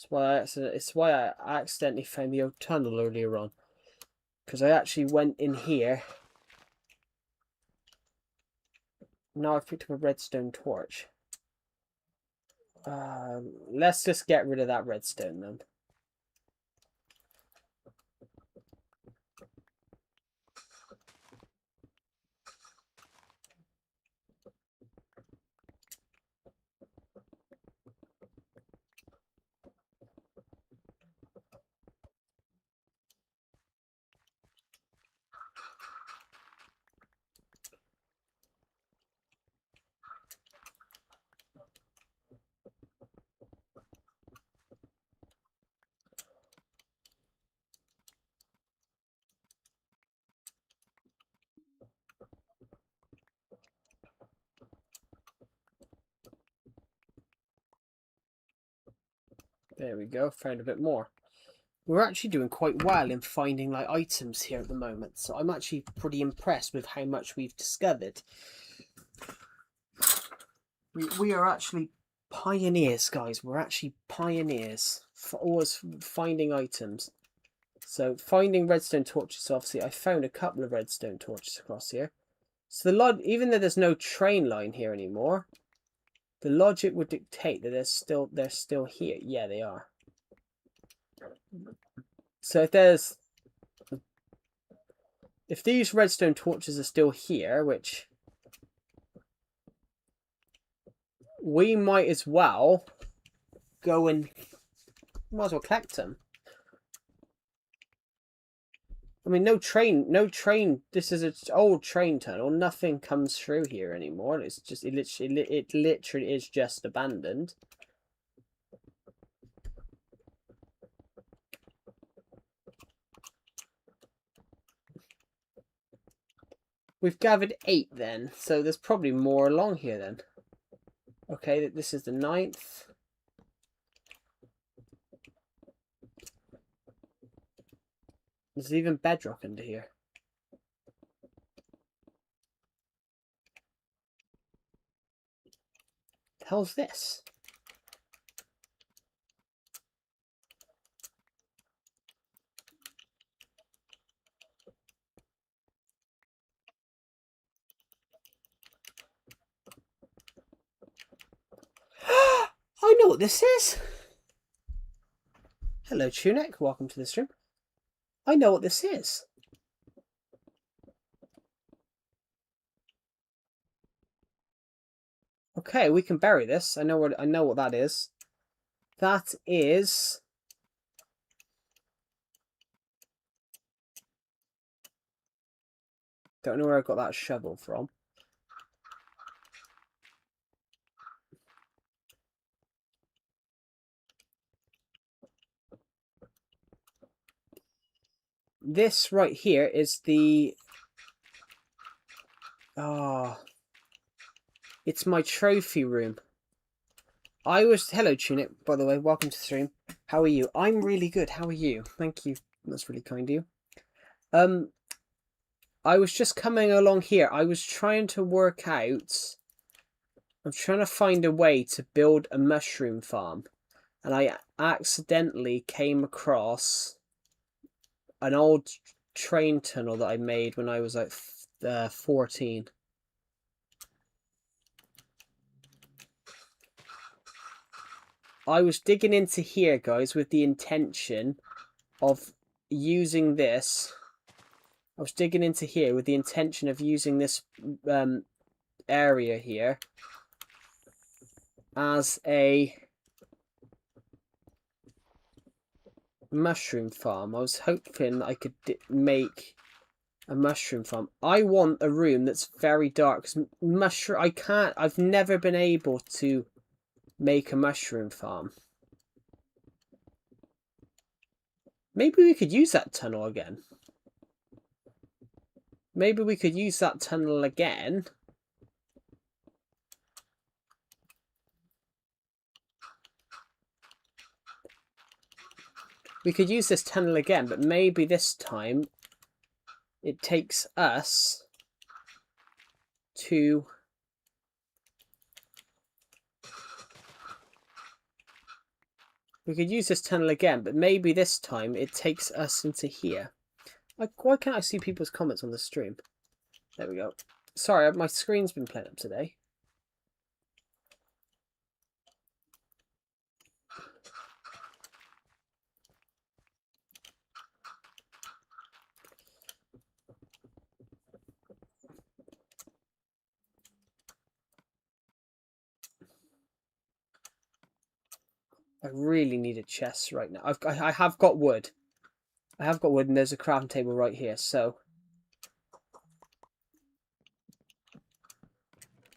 It's why I accidentally found the old tunnel earlier on. Because I actually went in here. Now I've picked up a redstone torch. Let's just get rid of that redstone then. There we go, found a bit more. We're actually doing quite well in finding like items here at the moment, so I'm actually pretty impressed with how much we've discovered. We are actually pioneers, guys. We're actually pioneers for always finding items. So finding redstone torches, obviously I found a couple of redstone torches across here. So even though there's no train line here anymore, the logic would dictate that they're still here. Yeah, they are. So if these redstone torches are still here, which we might as well go and might as well collect them. I mean, no train. This is an old train tunnel. Nothing comes through here anymore. It's just it literally is just abandoned. We've gathered 8 then, so there's probably more along here then. Okay, this is the 9th. There's even bedrock under here. The hell's this? I know what this is. Hello, Tunic. Welcome to the stream. I know what this is. Okay, we can bury this. I know what that is. That is... don't know where I got that shovel from. This right here is the... oh, it's my trophy room. Hello, Tunic, by the way. Welcome to the stream. How are you? I'm really good. How are you? Thank you. That's really kind of you. I was just coming along here. I was trying to work out... I'm trying to find a way to build a mushroom farm. And I accidentally came across an old train tunnel that I made when I was like 14. I was digging into here, guys, with the intention of using this. I was digging into here with the intention of using this area here as a mushroom farm. I was hoping I could make a mushroom farm. I want a room that's very dark, because I've never been able to make a mushroom farm. Maybe we could use that tunnel again. Maybe we could use that tunnel again. We could use this tunnel again, but maybe this time it takes us to... We could use this tunnel again, but maybe this time it takes us into here. Like, why can't I see people's comments on the stream? There we go. Sorry, my screen's been playing up today. I really need a chest right now. I have got wood. I have got wood, and there's a crafting table right here, so...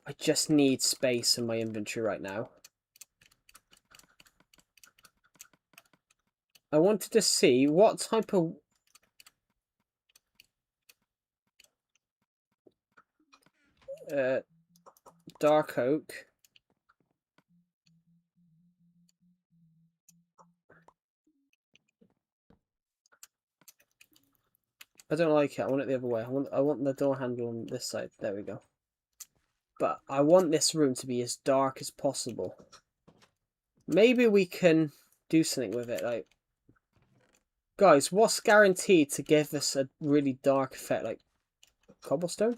I just need space in my inventory right now. I wanted to see what type of... dark oak. I don't like it. I want it the other way. I want the door handle on this side. There we go. But I want this room to be as dark as possible. Maybe we can do something with it. Like, guys, what's guaranteed to give us a really dark effect? Like cobblestone?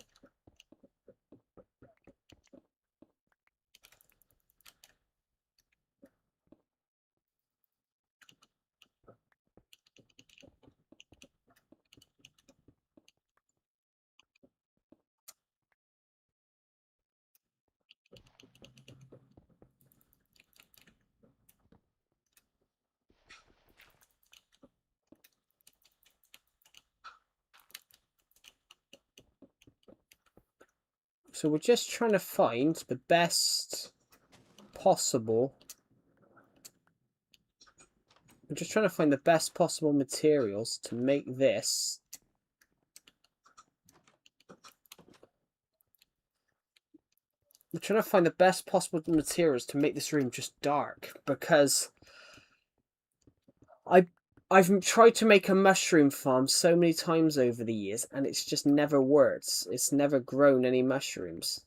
So we're just trying to find the best possible... We're just trying to find the best possible materials to make this. We're trying to find the best possible materials to make this room just dark, because I've tried to make a mushroom farm so many times over the years, and it's just never worked. It's never grown any mushrooms.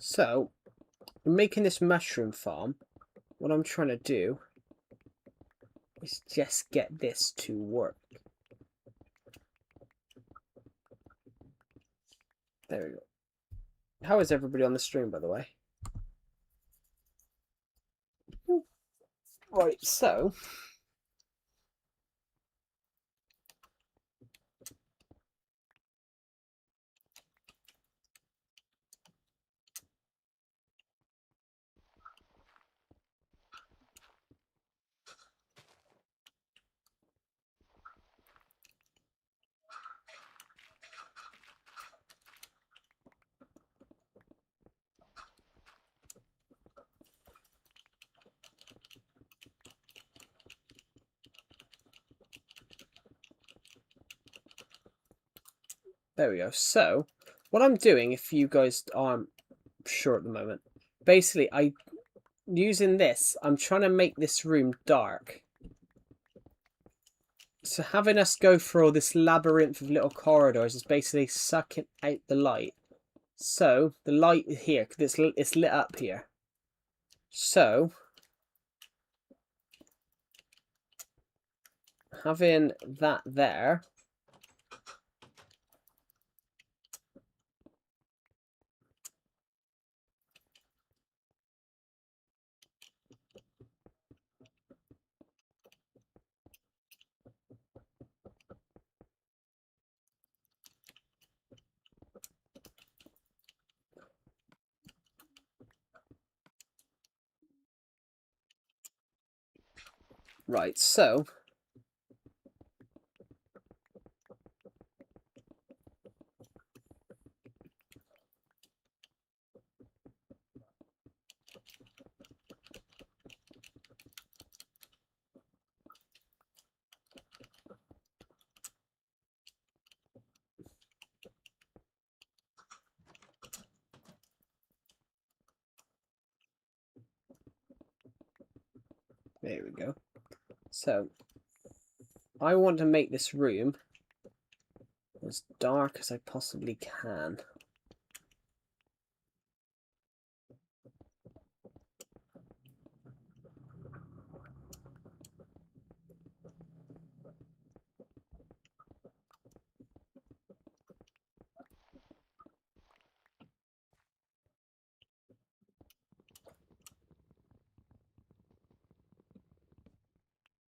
So, in making this mushroom farm, what I'm trying to do is just get this to work. There we go. How is everybody on the stream, by the way? Right, so... There we go. So, what I'm doing, if you guys aren't sure at the moment, basically, using this, I'm trying to make this room dark. So having us go through all this labyrinth of little corridors is basically sucking out the light. So, the light here, because it's lit up here. So, having that there... Right, so... There we go. So, I want to make this room as dark as I possibly can.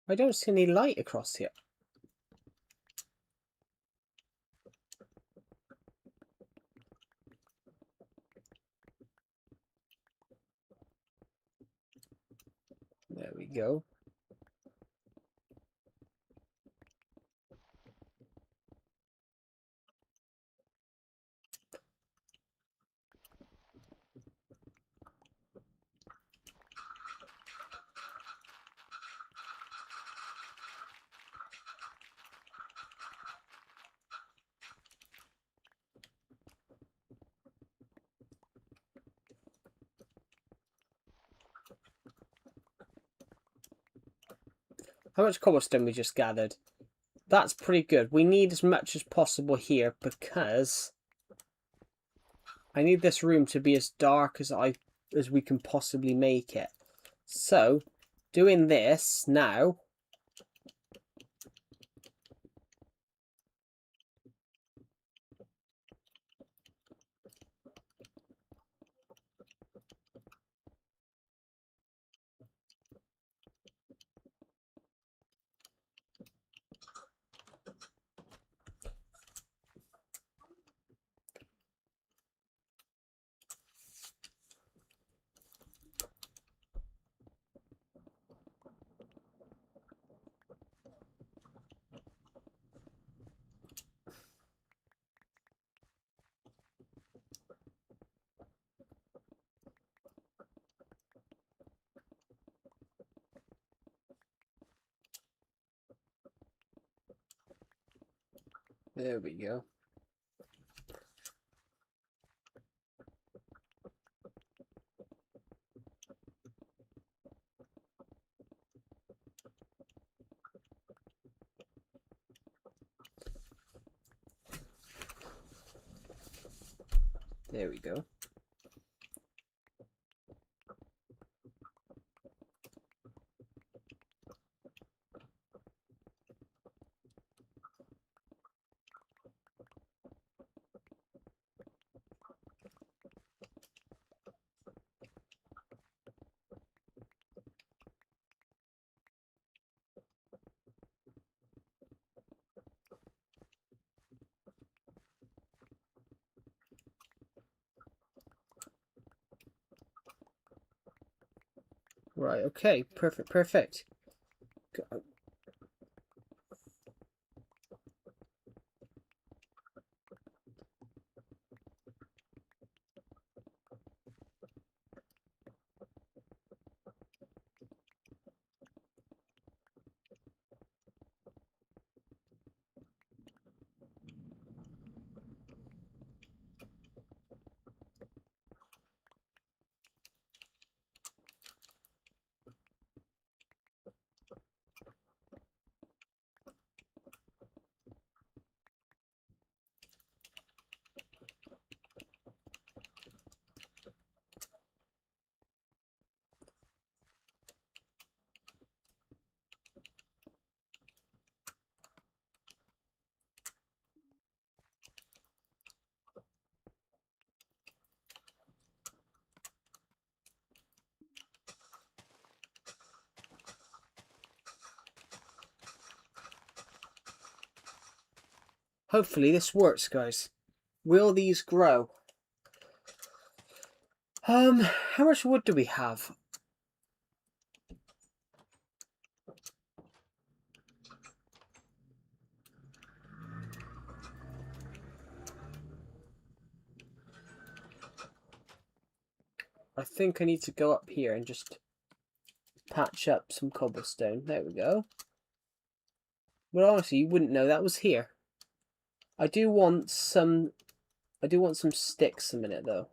I don't see any light across here. There we go. How much cobblestone we just gathered? That's pretty good. We need as much as possible here because I need this room to be as dark as we can possibly make it. So, doing this now. There we go. There we go. Right, okay, perfect. Hopefully this works, guys. Will these grow? How much wood do we have? I think I need to go up here and just patch up some cobblestone. There we go. Well, honestly, you wouldn't know that was here. I do want some sticks a minute though.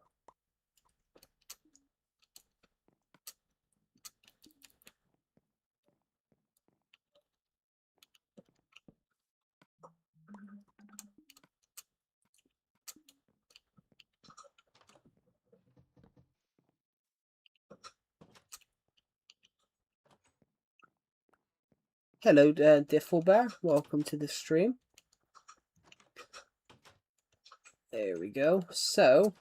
Hello, Difflebear. Welcome to the stream. There we go. So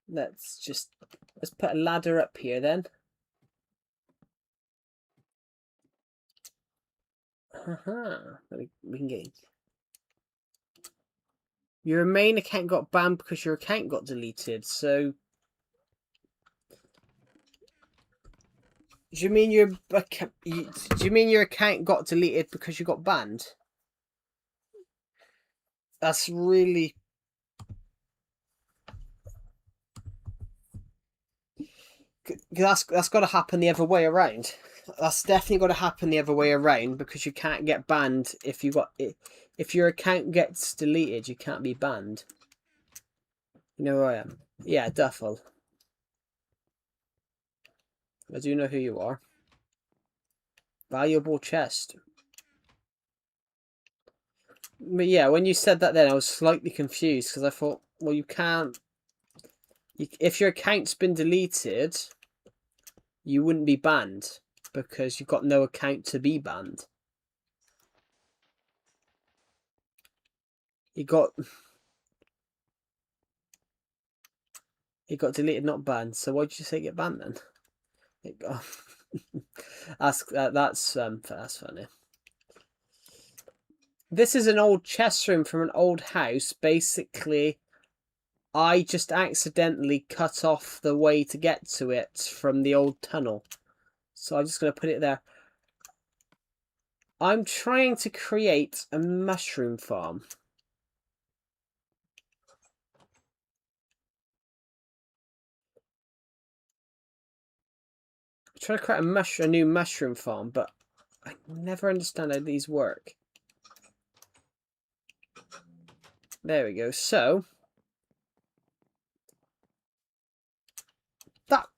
let's put a ladder up here then. Haha. We can get your main account got banned because your account got deleted. So do you mean your account got deleted because you got banned? That's really... That's got to happen the other way around. That's definitely got to happen the other way around, because you can't get banned if if your account gets deleted, you can't be banned. You know who I am? Yeah, Duffel. I do know who you are. Valuable chest. But yeah, when you said that then, I was slightly confused, because I thought, well, you can't... if your account's been deleted, you wouldn't be banned, because you've got no account to be banned. It got deleted, not banned. So why did you say get banned then? That's funny. This is an old chest room from an old house. Basically, I just accidentally cut off the way to get to it from the old tunnel. So I'm just going to put it there. I'm trying to create a mushroom farm. I'm trying to create a new mushroom farm, but I never understand how these work. There we go. So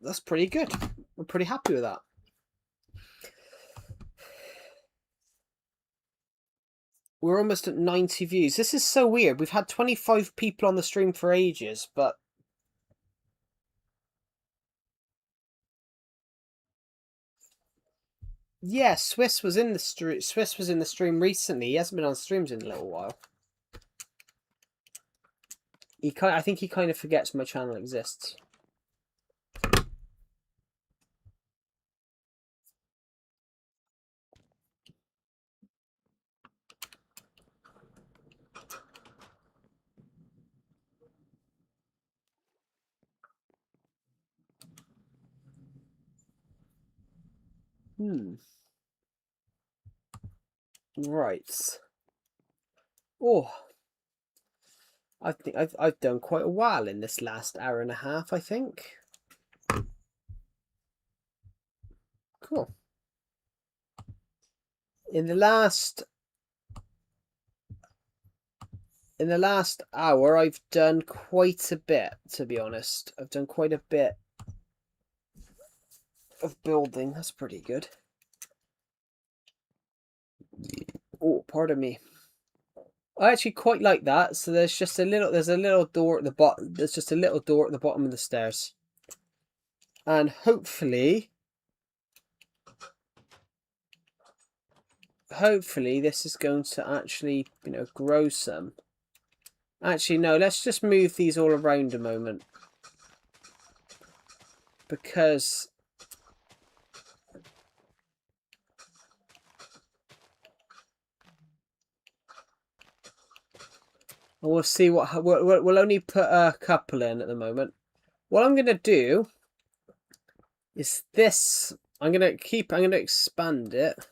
that's pretty good. I'm pretty happy with that. We're almost at 90 views. This is so weird. We've had 25 people on the stream for ages, but yeah, Swiss was in the stream recently. He hasn't been on streams in a little while. I think he kind of forgets my channel exists. Right. Oh, I think I've done quite a while in this last hour and a half, I think. Cool. In the last hour, I've done quite a bit, to be honest. I've done quite a bit of building. That's pretty good. Oh, pardon me. I actually quite like that. So there's a little door at the bottom. There's just a little door at the bottom of the stairs. And hopefully this is going to actually, grow some. Actually, no, let's just move these all around a moment. Because And we'll see what... We'll only put a couple in at the moment. What I'm going to do is this. I'm going to expand it.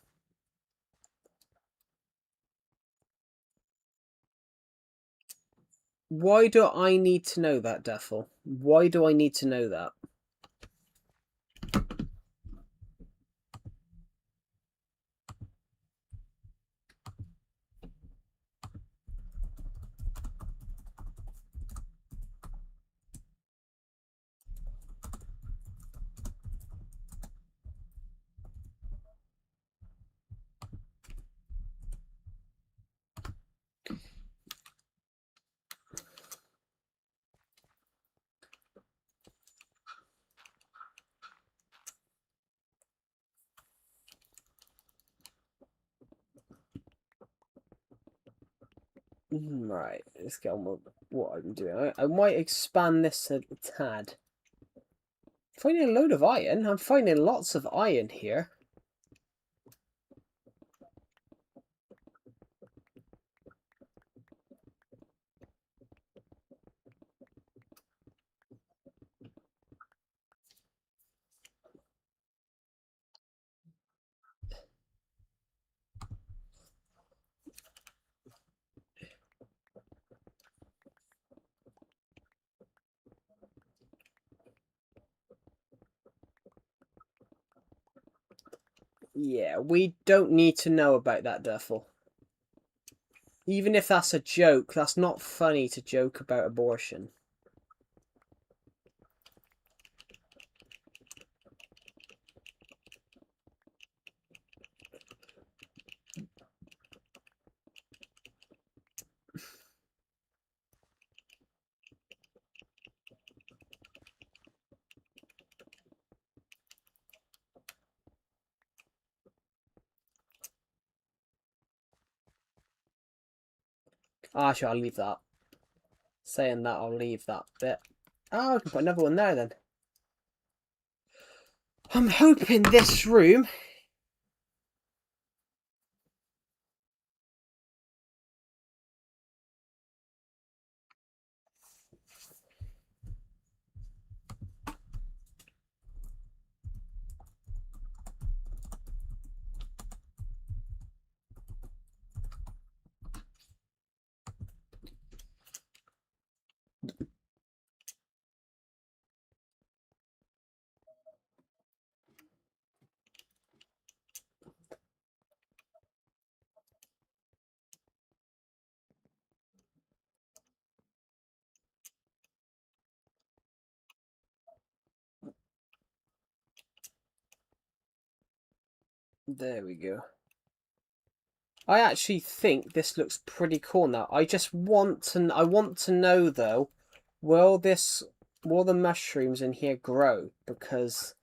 Why do I need to know that, Deffel? Why do I need to know that? Right, let's get on with what I'm doing. I might expand this a tad. Finding a load of iron. I'm finding lots of iron here. Yeah, we don't need to know about that, Duffel. Even if that's a joke, that's not funny to joke about abortion. Actually, I'll leave that. Saying that, I'll leave that bit. Oh, I can put another one there then. I'm hoping this room... There we go. I actually think this looks pretty cool now. I want to know though, will the mushrooms in here grow? Because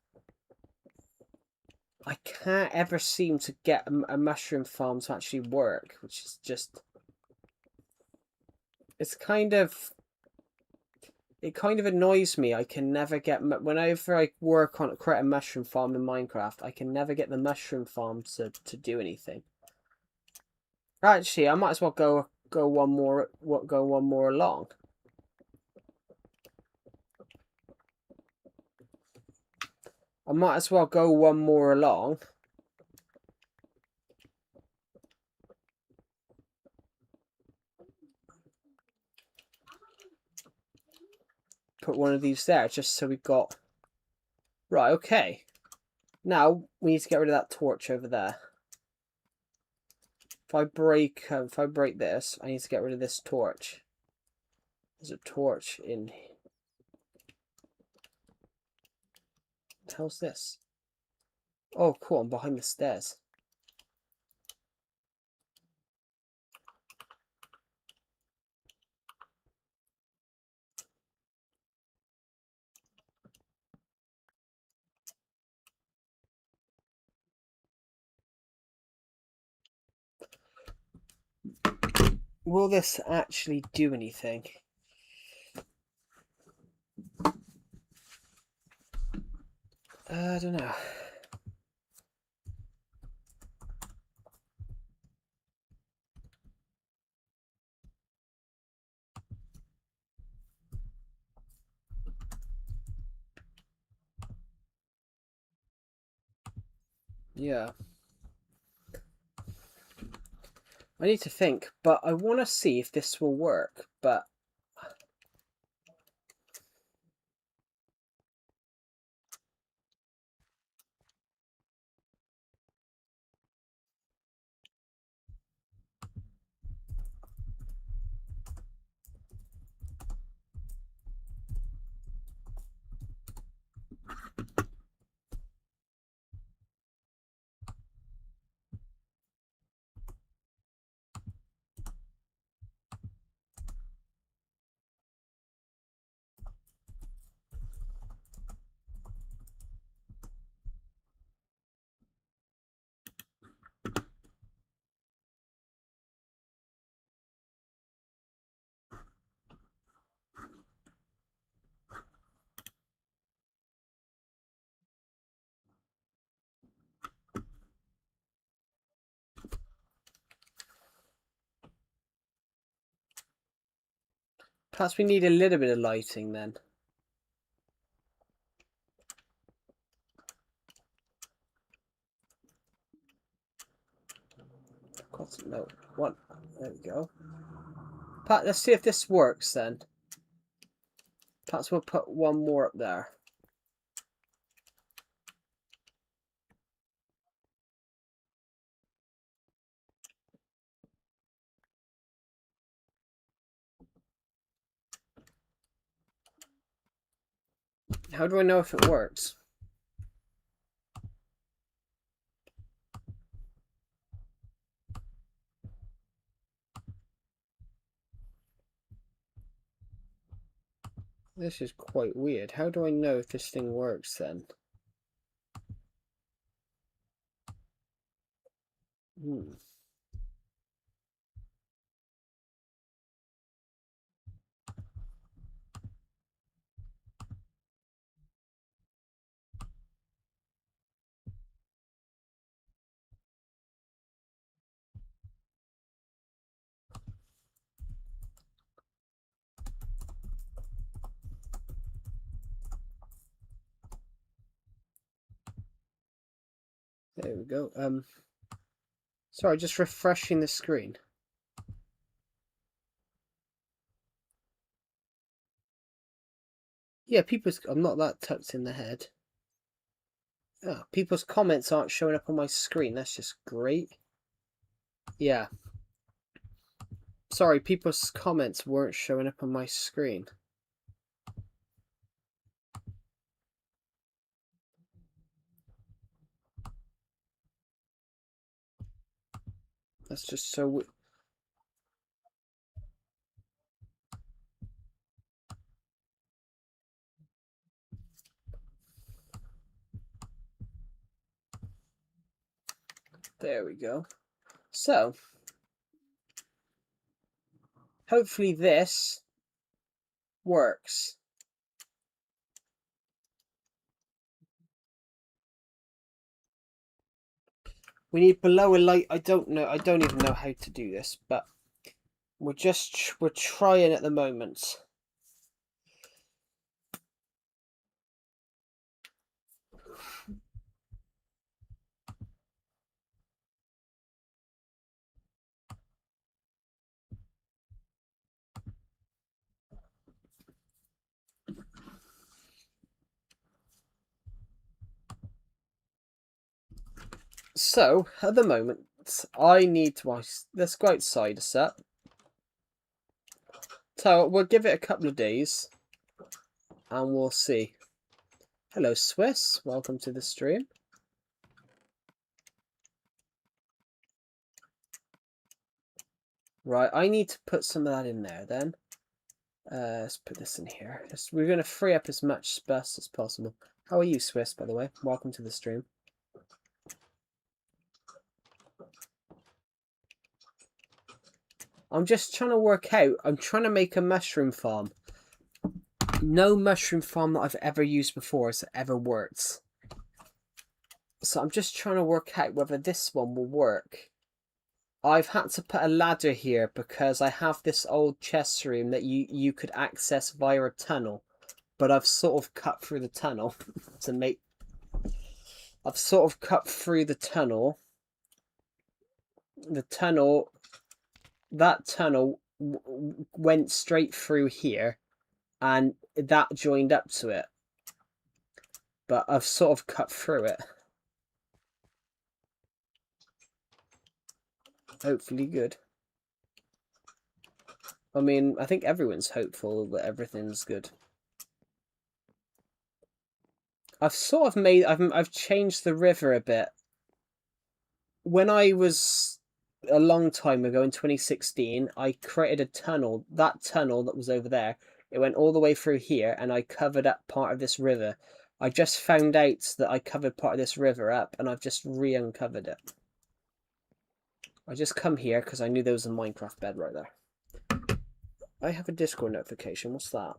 I can't ever seem to get a mushroom farm to actually work, which is just... It kind of annoys me. I can never get... Whenever I work on create a mushroom farm in Minecraft, I can never get the mushroom farm to do anything. Actually, I might as well go one more along. I might as well go one more along. Put one of these there, just so we've got... Right, okay. Now, we need to get rid of that torch over there. If I break this, I need to get rid of this torch. There's a torch in here. What the hell's this? Oh, cool, I'm behind the stairs. Will this actually do anything? I don't know. Yeah. I need to think, but I want to see if this will work, but... Perhaps we need a little bit of lighting then. No, one. There we go. Let's see if this works then. Perhaps we'll put one more up there. How do I know if it works? This is quite weird. How do I know if this thing works then? There we go. Sorry, just refreshing the screen. Yeah, I'm not that tucked in the head. Oh, people's comments aren't showing up on my screen. That's just great. Yeah. Sorry, people's comments weren't showing up on my screen. That's just so weird. There we go. So, hopefully this works. We need below a light. I don't know. I don't even know how to do this, but we're trying at the moment. So, at the moment, I need to... Let's go outside a sec. So, we'll give it a couple of days. And we'll see. Hello, Swiss. Welcome to the stream. Right, I need to put some of that in there then. Let's put this in here. We're going to free up as much space as possible. How are you, Swiss, by the way? Welcome to the stream. I'm just trying to work out. I'm trying to make a mushroom farm. No mushroom farm that I've ever used before has ever worked. So I'm just trying to work out whether this one will work. I've had to put a ladder here because I have this old chest room that you could access via a tunnel. But I've sort of cut through the tunnel to make... I've sort of cut through the tunnel. That tunnel went straight through here, and that joined up to it. But I've sort of cut through it. Hopefully good. I mean, I think everyone's hopeful that everything's good. I've changed the river a bit. When I was a long time ago in 2016, I created a tunnel. That tunnel that was over there, it went all the way through here, and I covered up part of this river. I just found out that I covered part of this river up, and I've just re-uncovered it. I just come here because I knew there was a Minecraft bed right there. I have a Discord notification. What's that?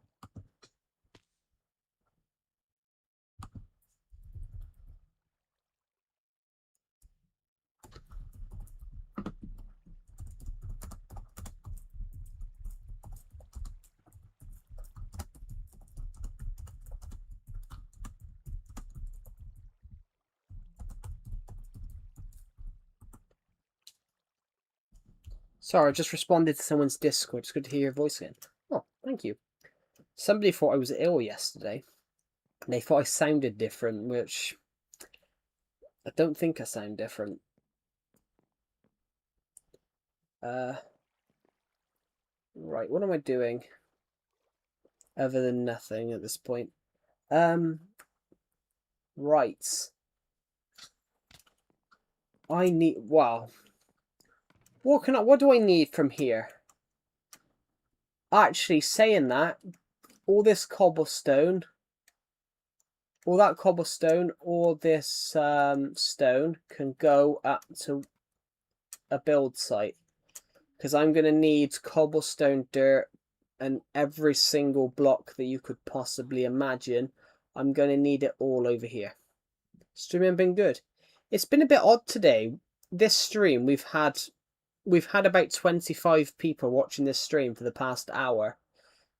Sorry, I just responded to someone's Discord. It's good to hear your voice again. Oh, thank you. Somebody thought I was ill yesterday. They thought I sounded different, which I don't think I sound different. Right, what am I doing? Other than nothing at this point. Right. I need, wow. What do I need from here? Actually, saying that, all this cobblestone, all that cobblestone, all this stone can go up to a build site. Because I'm going to need cobblestone, dirt, and every single block that you could possibly imagine. I'm going to need it all over here. Streaming been good. It's been a bit odd today. This stream, we've had about 25 people watching this stream for the past hour.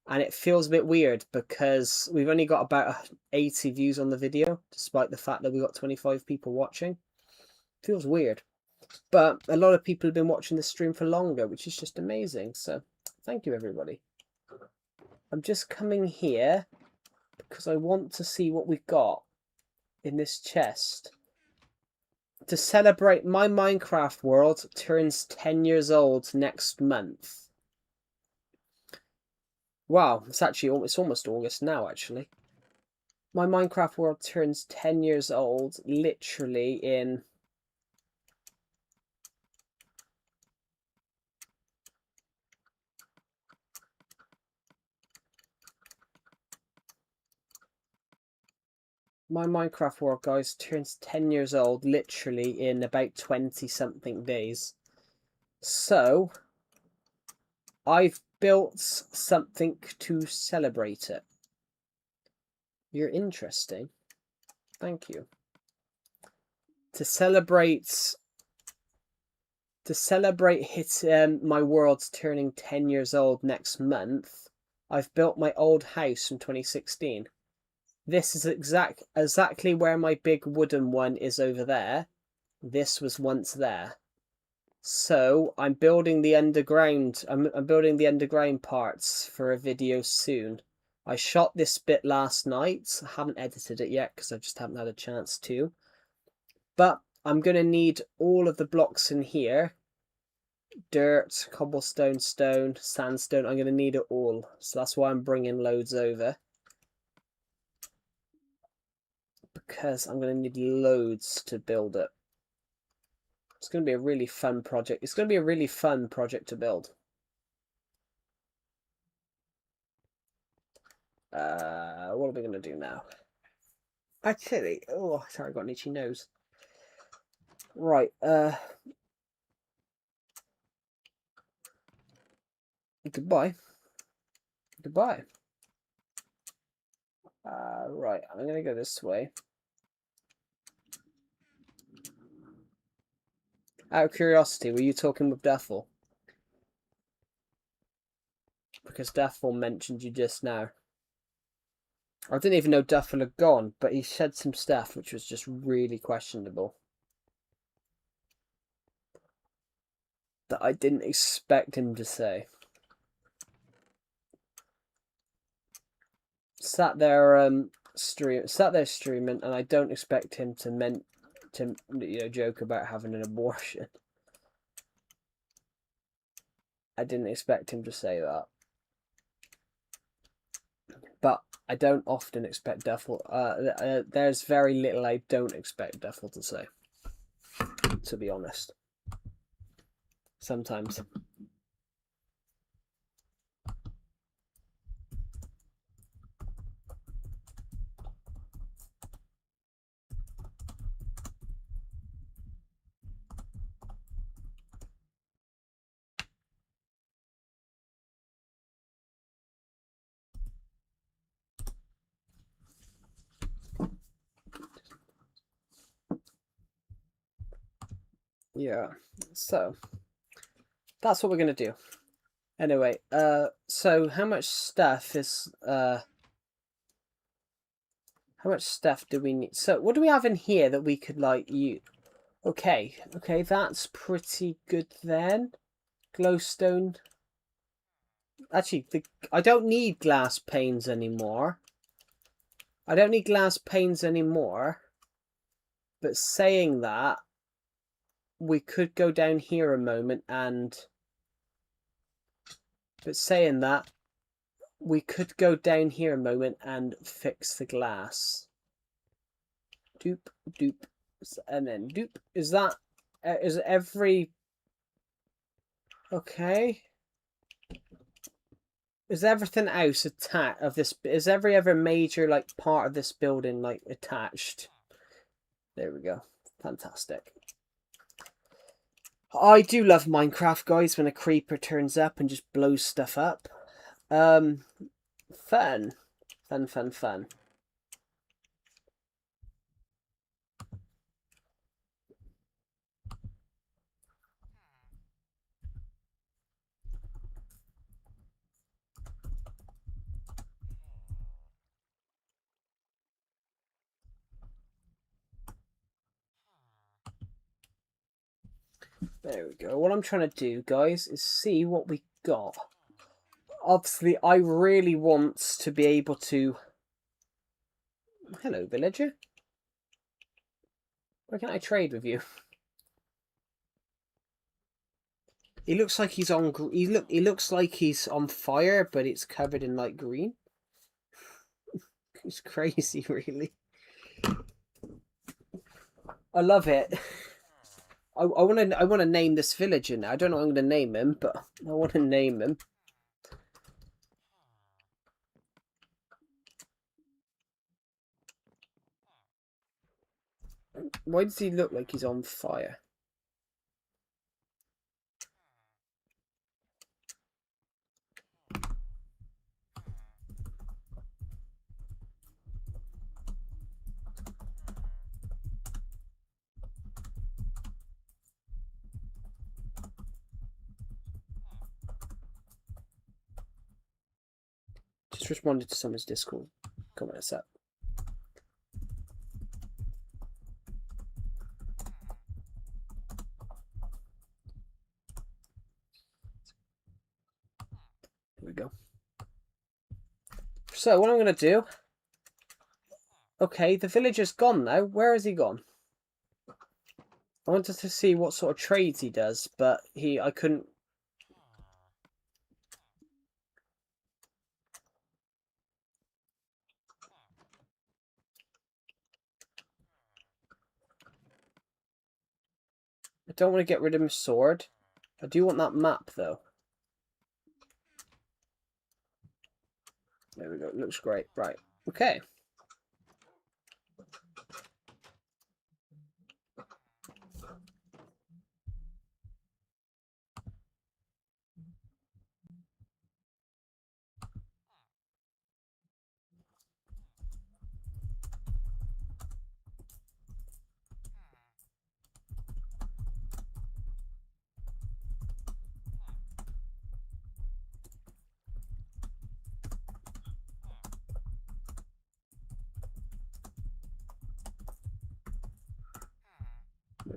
And it feels a bit weird because we've only got about 80 views on the video, despite the fact that we got 25 people watching. Feels weird. But a lot of people have been watching the stream for longer, which is just amazing. So thank you, everybody. I'm just coming here because I want to see what we've got in this chest. To celebrate, my Minecraft world turns 10 years old next month. Wow, it's almost August now, actually. My Minecraft world turns 10 years old literally in... My Minecraft world, guys, turns 10 years old literally in about 20-something days. So, I've built something to celebrate it. You're interesting. Thank you. To celebrate my world's turning 10 years old next month, I've built my old house from 2016. This is exactly where my big wooden one is over there. This was once there. So I'm building the underground. I'm building the underground parts for a video soon. I shot this bit last night. I haven't edited it yet because I just haven't had a chance to. But I'm going to need all of the blocks in here. Dirt, cobblestone, stone, sandstone. I'm going to need it all. So that's why I'm bringing loads over. Because I'm going to need loads to build it. It's going to be a really fun project. It's going to be a really fun project to build. What are we going to do now? Actually, oh, sorry, I got an itchy nose. Right, goodbye. Goodbye. Right, I'm going to go this way. Out of curiosity, were you talking with Deathful? Because Deathful mentioned you just now. I didn't even know Duffel had gone, but he said some stuff which was just really questionable. That I didn't expect him to say. Sat there streaming, and I don't expect him to joke about having an abortion. I didn't expect him to say that. But I don't often expect Duffel. There's very little I don't expect Duffel to say, to be honest. Sometimes. Yeah. So that's what we're gonna do. Anyway, so how much stuff do we need? So what do we have in here that we could like use? Okay, that's pretty good then. Glowstone. Actually, I don't need glass panes anymore. But saying that, we could go down here a moment and... we could go down here a moment and fix the glass. Doop, doop, and then doop. Is that... is every... Okay. Is everything else attached of this? Is every other major like part of this building like attached? There we go. Fantastic. I do love Minecraft, guys, when a creeper turns up and just blows stuff up. Fun. There we go. What I'm trying to do, guys, is see what we got. Obviously, I really want to be able to... Hello, villager. Where can I trade with you? He looks like he's on... He looks like he's on fire, but it's covered in like green. It's crazy, really. I love it. I want to name this villager now. I don't know what I'm going to name him, but I want to name him. Why does he look like he's on fire? Just responded to someone's Discord comment a sec. Here we go. So what I'm going to do... Okay, the villager's gone now. Where has he gone? I wanted to see what sort of trades he does, but I couldn't... I don't want to get rid of my sword. I do want that map, though. There we go. It looks great. Right. Okay.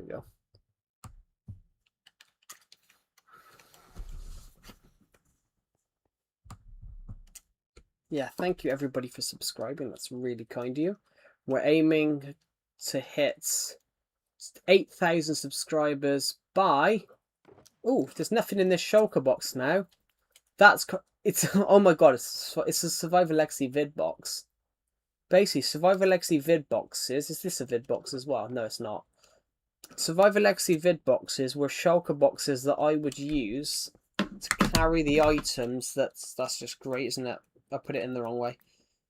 we go. Yeah, thank you everybody for subscribing. That's really kind of you. We're aiming to hit 8,000 subscribers by... Oh, there's nothing in this shulker box now. It's oh my god, it's a Survivor Legacy vid box. Basically, Survivor Legacy vid boxes. Is this a vid box as well? No, it's not. Survivor Legacy vid boxes were shulker boxes that I would use to carry the items. That's just great, isn't it? I put it in the wrong way.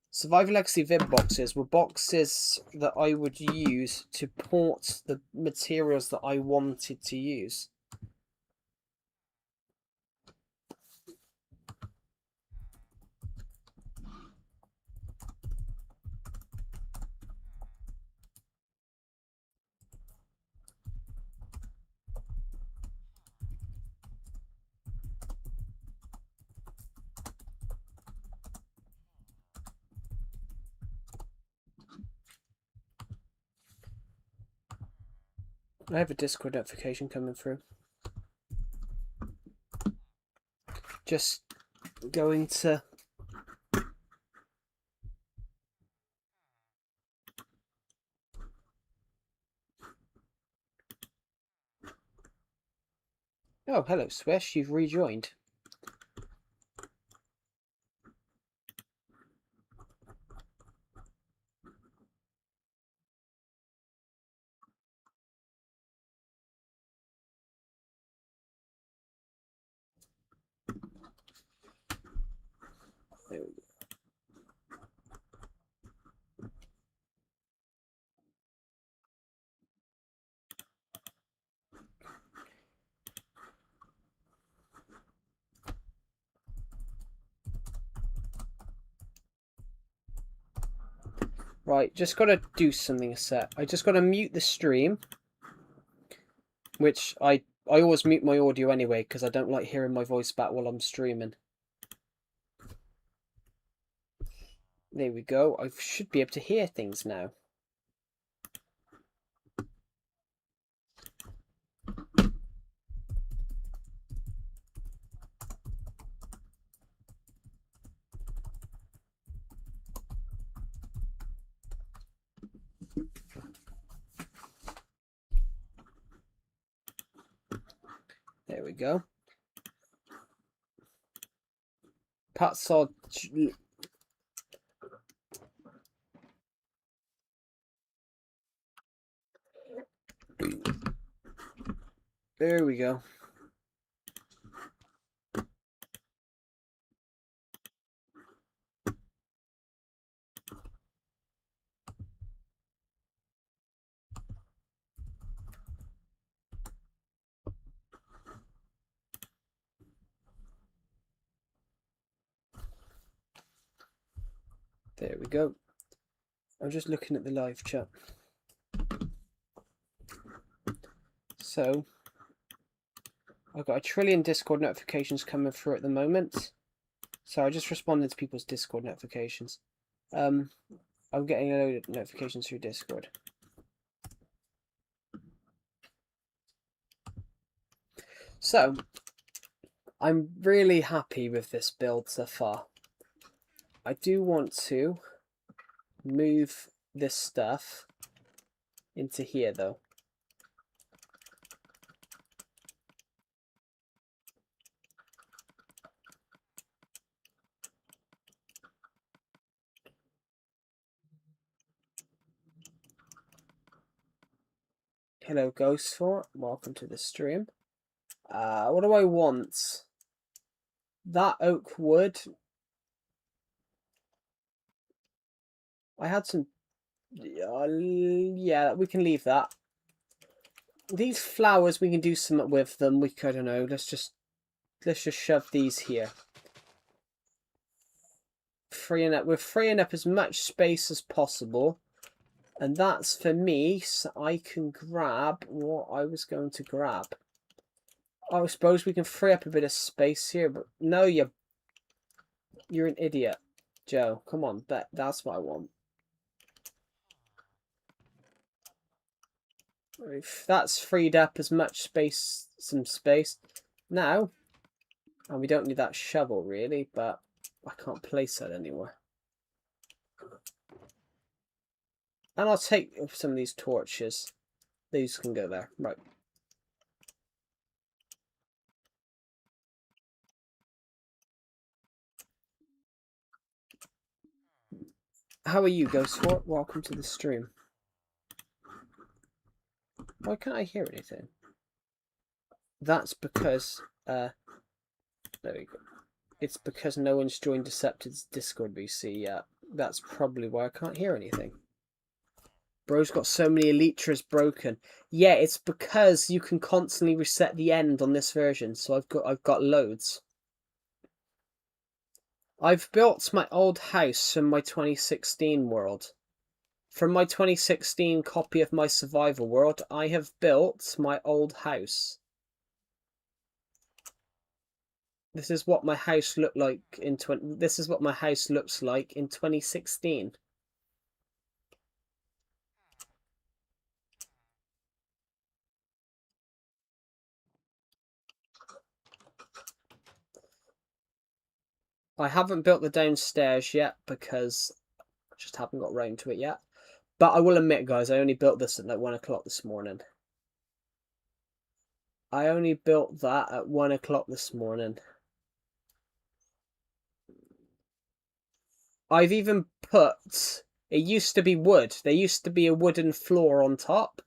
Survivor Legacy vid boxes were boxes that I would use to port the materials that I wanted to use. I have a Discord notification coming through. Just going to... Oh, hello, Swish. You've rejoined. There we go. Right, just got to do something a sec. I just got to mute the stream, which I always mute my audio anyway because I don't like hearing my voice back while I'm streaming. There we go. I should be able to hear things now. There we go. Patsod. There we go. There we go. I'm just looking at the live chat. So, I've got a trillion Discord notifications coming through at the moment. So I just responded to people's Discord notifications. I'm getting a load of notifications through Discord. So, I'm really happy with this build so far. I do want to move this stuff into here though. Hello Ghostfort, welcome to the stream. What do I want? That oak wood. I had some... yeah, we can leave that. These flowers, we can do something with them. I don't know, let's just shove these here. We're freeing up as much space as possible. And that's for me, so I can grab what I was going to grab. I suppose we can free up a bit of space here, but no, you're an idiot, Joe. Come on, that's what I want. That's freed up as much space, some space. Now, and we don't need that shovel really, but I can't place that anymore. And I'll take some of these torches. These can go there. Right. How are you, Ghostfort? Welcome to the stream. Why can't I hear anything? That's because, there we go. It's because no one's joined Decepted's Discord VC yet. That's probably why I can't hear anything. Bro's got so many elytras broken. Yeah, it's because you can constantly reset the end on this version, so I've got loads. I've built my old house from my 2016 world. From my 2016 copy of my survival world, I have built my old house. This is what my house looked like in this is what my house looks like in 2016. I haven't built the downstairs yet because I just haven't got round to it yet. But I will admit, guys, I only built this at like 1 o'clock this morning. I only built that at 1 o'clock this morning. I've even put... It used to be wood. There used to be a wooden floor on top.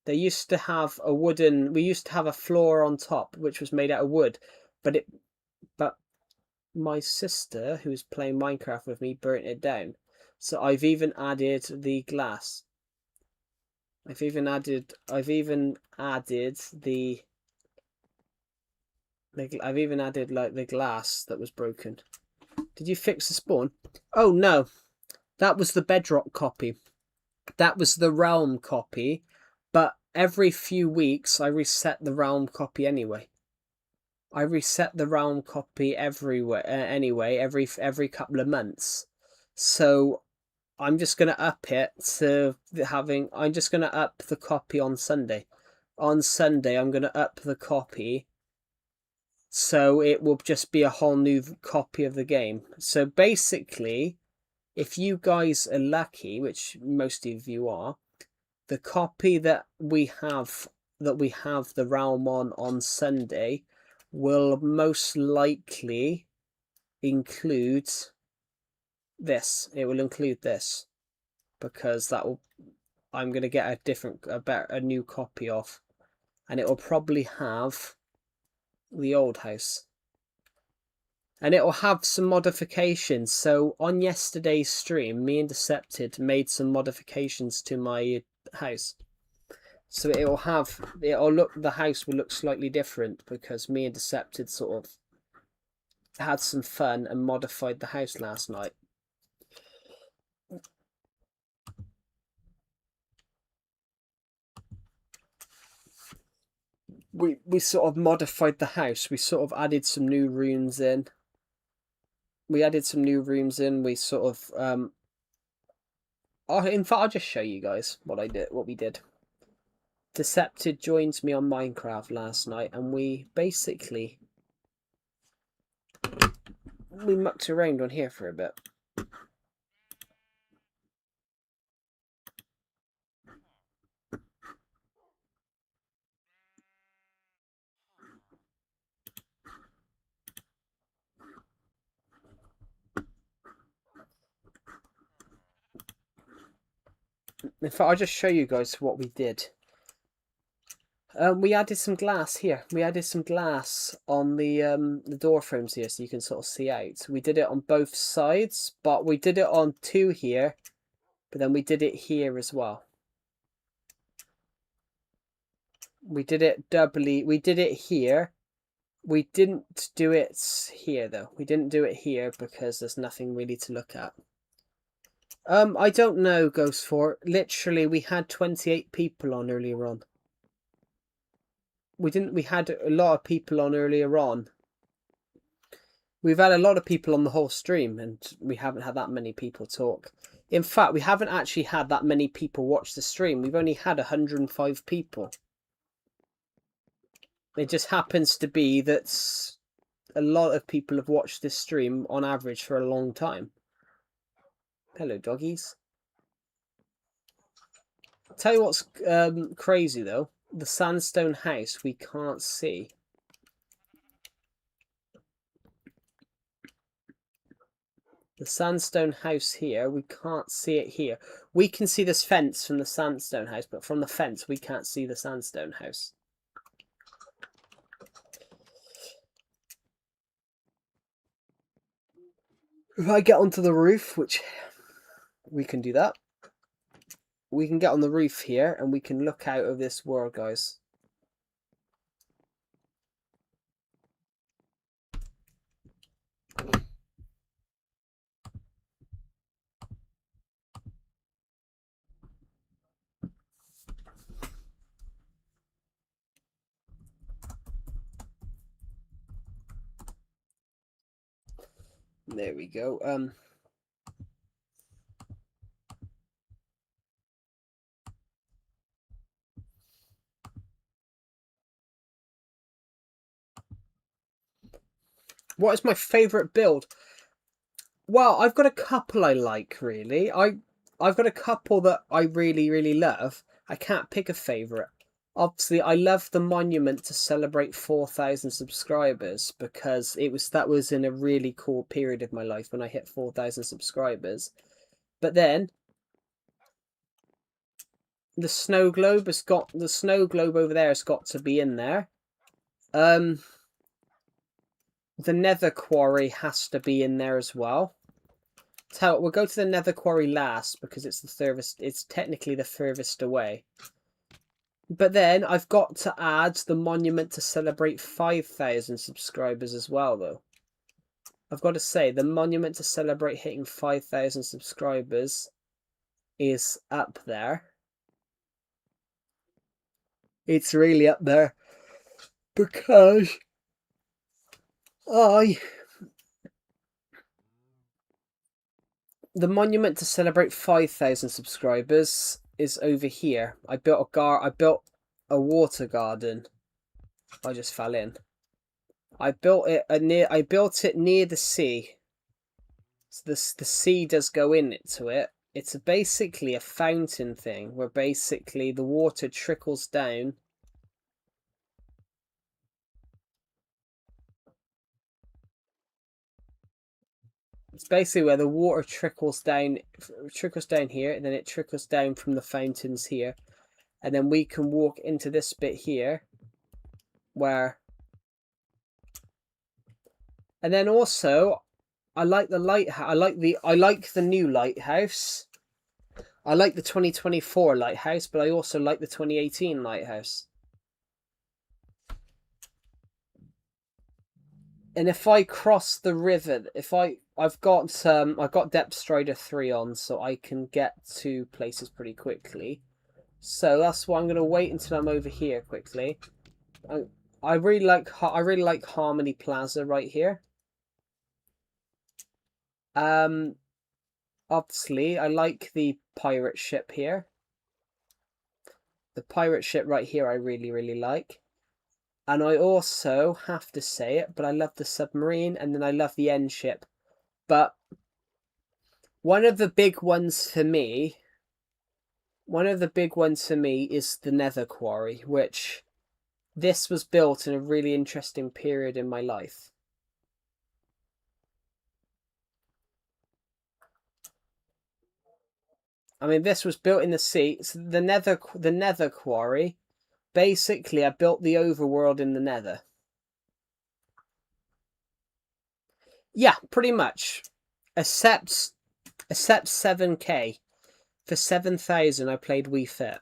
They used to have a wooden... We used to have a floor on top, which was made out of wood. But my sister, who was playing Minecraft with me, burnt it down. So I've even added the glass. I've even added the I've even added like the glass that was broken. Did you fix the spawn? Oh no, that was the Bedrock copy. That was the Realm copy, but every few weeks I reset the Realm copy anyway. I reset the Realm copy everywhere anyway, every couple of months. So I'm just gonna up it to having. I'm just gonna up the copy on Sunday. On Sunday, I'm gonna up the copy, so it will just be a whole new copy of the game. So basically, if you guys are lucky, which most of you are, the copy that we have the Realm on Sunday will most likely include this. It will include this because that will. I'm gonna get a new copy of, and it will probably have the old house, and it will have some modifications. So on yesterday's stream, me and Decepted made some modifications to my house. So the house will look slightly different because me and Decepted sort of had some fun and modified the house last night. We sort of modified the house. We sort of added some new rooms in. We sort of in fact, I'll just show you guys what we did. Decepted joined me on Minecraft last night, and we basically mucked around on here for a bit. In fact, I'll just show you guys what we did. We added some glass here. We added some glass on the door frames here, so you can sort of see out. We did it on both sides, but we did it on two here, but then we did it here as well. We did it doubly. We did it here. We didn't do it here though. We didn't do it here because there's nothing really to look at. I don't know, Ghost4. Literally, we had 28 people on earlier on. We had a lot of people on earlier on. We've had a lot of people on the whole stream, and we haven't had that many people talk. In fact, we haven't actually had that many people watch the stream. We've only had 105 people. It just happens to be that a lot of people have watched this stream on average for a long time. Hello, doggies. Tell you what's crazy, though. The sandstone house we can't see. The sandstone house here, we can't see it here. We can see this fence from the sandstone house, but from the fence we can't see the sandstone house. If I get onto the roof, which we can do that, we can get on the roof here and we can look out of this world, guys. There we go. What is my favourite build? Well, I've got a couple I like, really. I've got a couple that I really, really love. I can't pick a favourite. Obviously, I love the monument to celebrate 4,000 subscribers because that was in a really cool period of my life when I hit 4,000 subscribers. But then the snow globe over there has got to be in there. The nether quarry has to be in there as well. We'll go to the nether quarry last because it's the furthest. It's technically the furthest away. But then I've got to add the monument to celebrate 5,000 subscribers as well, though. I've got to say, the monument to celebrate hitting 5,000 subscribers is up there. It's really up there because the monument to celebrate 5,000 subscribers is over here. I built a water garden. I just fell in. I built it near the sea. So the sea does go into it. It's basically a fountain thing where basically the water trickles down. It's basically where the water trickles down here, and then it trickles down from the fountains here. And then we can walk into this bit here where... And then also, I like the lighthouse. I like the new lighthouse. I like the 2024 lighthouse, but I also like the 2018 lighthouse. And if I cross the river, I've got Depth Strider 3 on, so I can get to places pretty quickly. So that's why I'm gonna wait until I'm over here quickly. I really like Harmony Plaza right here. Obviously, I like the pirate ship here. The pirate ship right here I really, really like. And I also have to say it, but I love the submarine, and then I love the end ship. But one of the big ones for me is the nether quarry, which this was built in a really interesting period in my life. I mean, this was built in the sea. So the nether quarry, basically, I built the overworld in the nether. Yeah, pretty much. Except 7k. For 7,000, I played Wii Fit.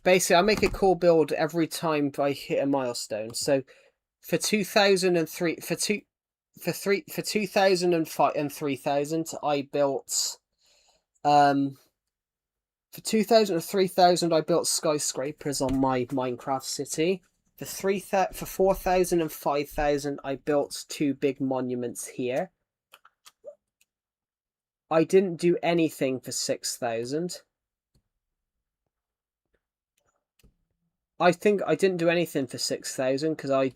Basically, I make a cool build every time I hit a milestone. So, for 2003, for 2005 and 3,000, I built for 2,000 and 3,000, I built skyscrapers on my Minecraft city. For 4,000 and 5,000, I built 2 big monuments here. I didn't do anything for 6,000. I think I didn't do anything for 6,000 because I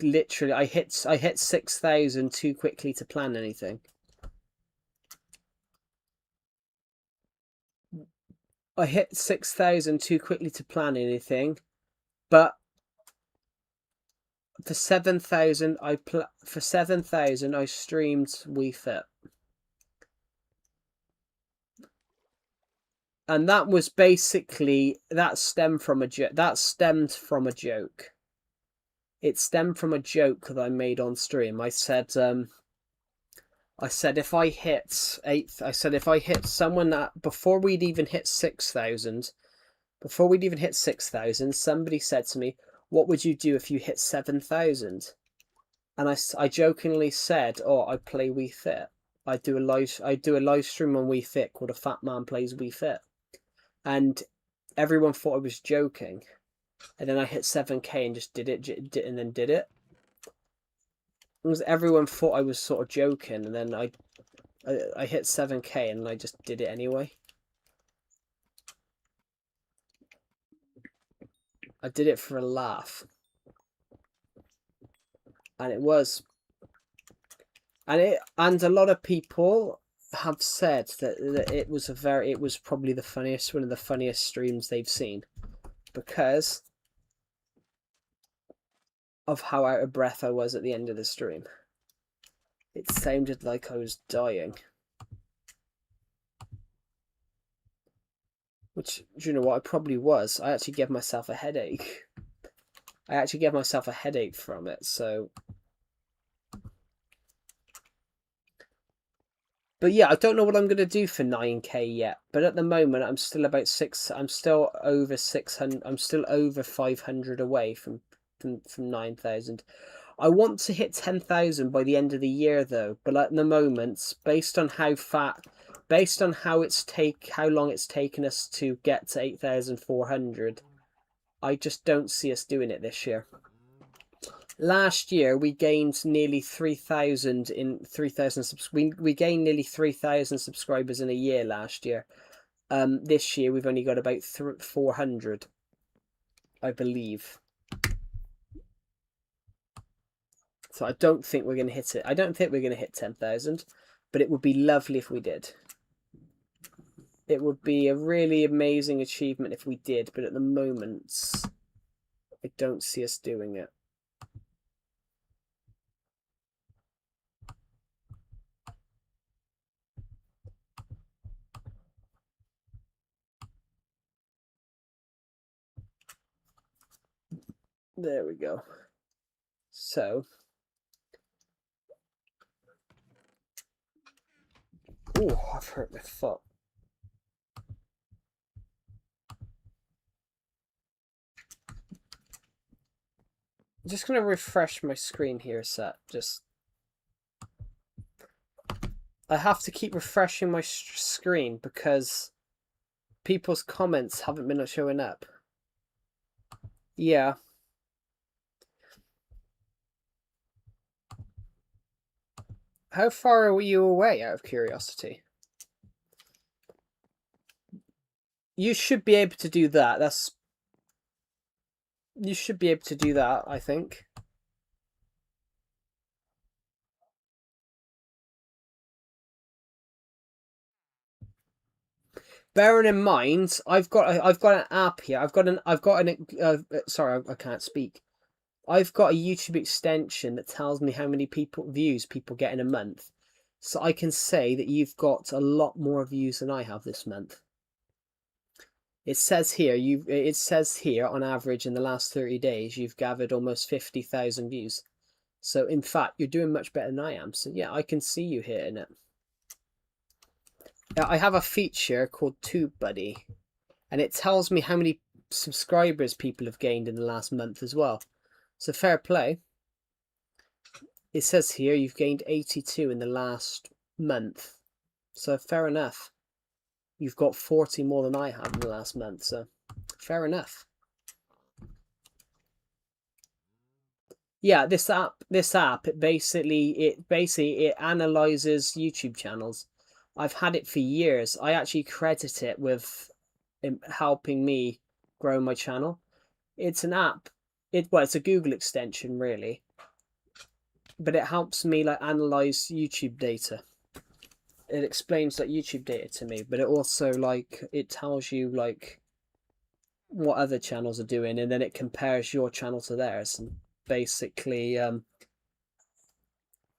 hit 6,000 too quickly to plan anything. I hit 6,000 too quickly to plan anything, but for 7,000 I streamed Wii Fit. And that was basically, that stemmed from a joke. It stemmed from a joke that I made on stream. I said if I hit someone that before we'd even hit 6,000, somebody said to me, "What would you do if you hit 7,000?" And I jokingly said, "Oh, I play Wii Fit. I do a live stream on Wii Fit called A Fat Man Plays Wii Fit." And everyone thought I was joking. And then I hit 7k and just did it. Because everyone thought I was sort of joking, and then I hit 7k and I just did it anyway. I did it for a laugh. And it was. And a lot of people have said that it was probably one of the funniest streams they've seen, because of how out of breath I was at the end of the stream. It sounded like I was dying. Which, do you know what, I probably was. I actually gave myself a headache. From it, so... But yeah, I don't know what I'm going to do for 9k yet. But at the moment, I'm still over 600. I'm still over 500 away from 9,000. I want to hit 10,000 by the end of the year, though. But at the moment, based on how long it's taken us to get to 8,400, I just don't see us doing it this year. Last year we gained nearly 3,000 we gained nearly 3,000 subscribers in a year last year. This year we've only got about 400, I believe. So I don't think we're going to hit it. I don't think we're going to hit 10,000, but it would be lovely if we did. It would be a really amazing achievement if we did, but at the moment I don't see us doing it. There we go. So, oh, I've hurt my foot. I'm just going to refresh my screen here a sec. I have to keep refreshing my screen because people's comments haven't been showing up. Yeah. How far are you away, out of curiosity? You should be able to do that. You should be able to do that, I think. Bearing in mind, I've got an app here. Sorry, I can't speak. I've got a YouTube extension that tells me how many views people get in a month. So I can say that you've got a lot more views than I have this month. It says here on average in the last 30 days you've gathered almost 50,000 views. So in fact, you're doing much better than I am. So yeah, I can see you hitting it. I have a feature called TubeBuddy, and it tells me how many subscribers people have gained in the last month as well. So fair play. It says here you've gained 82 in the last month. So fair enough. You've got 40 more than I have in the last month, so fair enough. Yeah, this app, it basically analyzes YouTube channels. I've had it for years. I actually credit it with helping me grow my channel. It's an app. It's a Google extension really, but it helps me like analyze YouTube data. It explains like YouTube data to me, but it also like it tells you like what other channels are doing, and then it compares your channel to theirs, and basically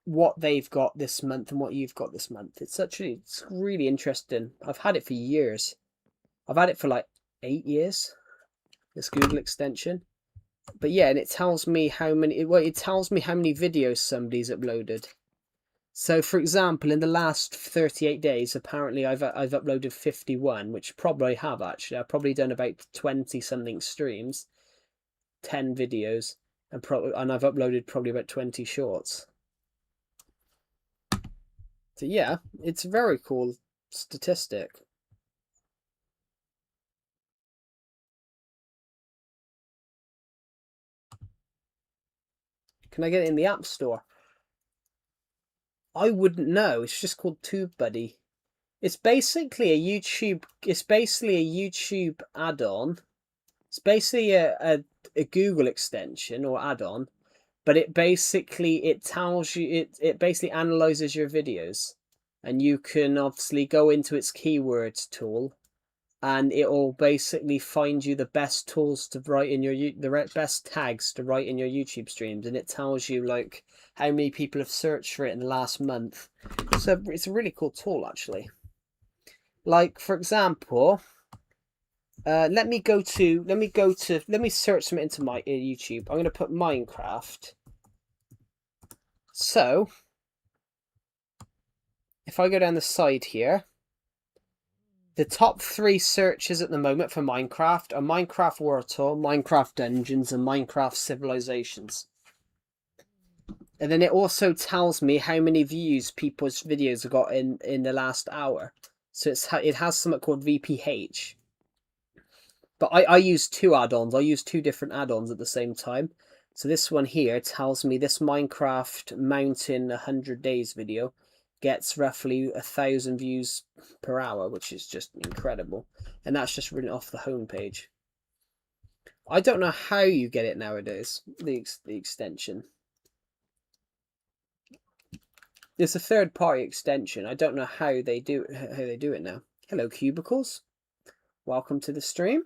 what they've got this month and what you've got this month. It's really interesting. I've had it for years. I've had it for like 8 years. This Google extension. But yeah, and it tells me how many. Well, it tells me how many videos somebody's uploaded. So, for example, in the last 38 days, apparently I've uploaded 51, which probably have actually. I've probably done about 20 something streams, 10 videos, and I've uploaded probably about 20 shorts. So yeah, it's a very cool statistic. Can I get it in the App Store? I wouldn't know. It's just called TubeBuddy. It's basically a YouTube. It's basically a YouTube add-on. It's basically a Google extension or add-on, but it tells you it basically analyzes your videos, and you can obviously go into its keywords tool, and it will basically find you the best tools to write in the best tags to write in your YouTube streams, and it tells you like how many people have searched for it in the last month. So it's a really cool tool actually. Like for example, let me search something into my YouTube. I'm going to put Minecraft. So if I go down the side here, the top 3 searches at the moment for Minecraft are Minecraft World Tour, Minecraft Dungeons, and Minecraft Civilizations. And then it also tells me how many views people's videos have got in the last hour. So it has something called VPH. But I use 2 add-ons. I use 2 different add-ons at the same time. So this one here tells me this Minecraft Mountain 100 Days video gets roughly 1,000 views per hour, which is just incredible. And that's just written off the homepage. I don't know how you get it nowadays, the extension. It's a third-party extension. I don't know how they do it now. Hello, Cubicles. Welcome to the stream.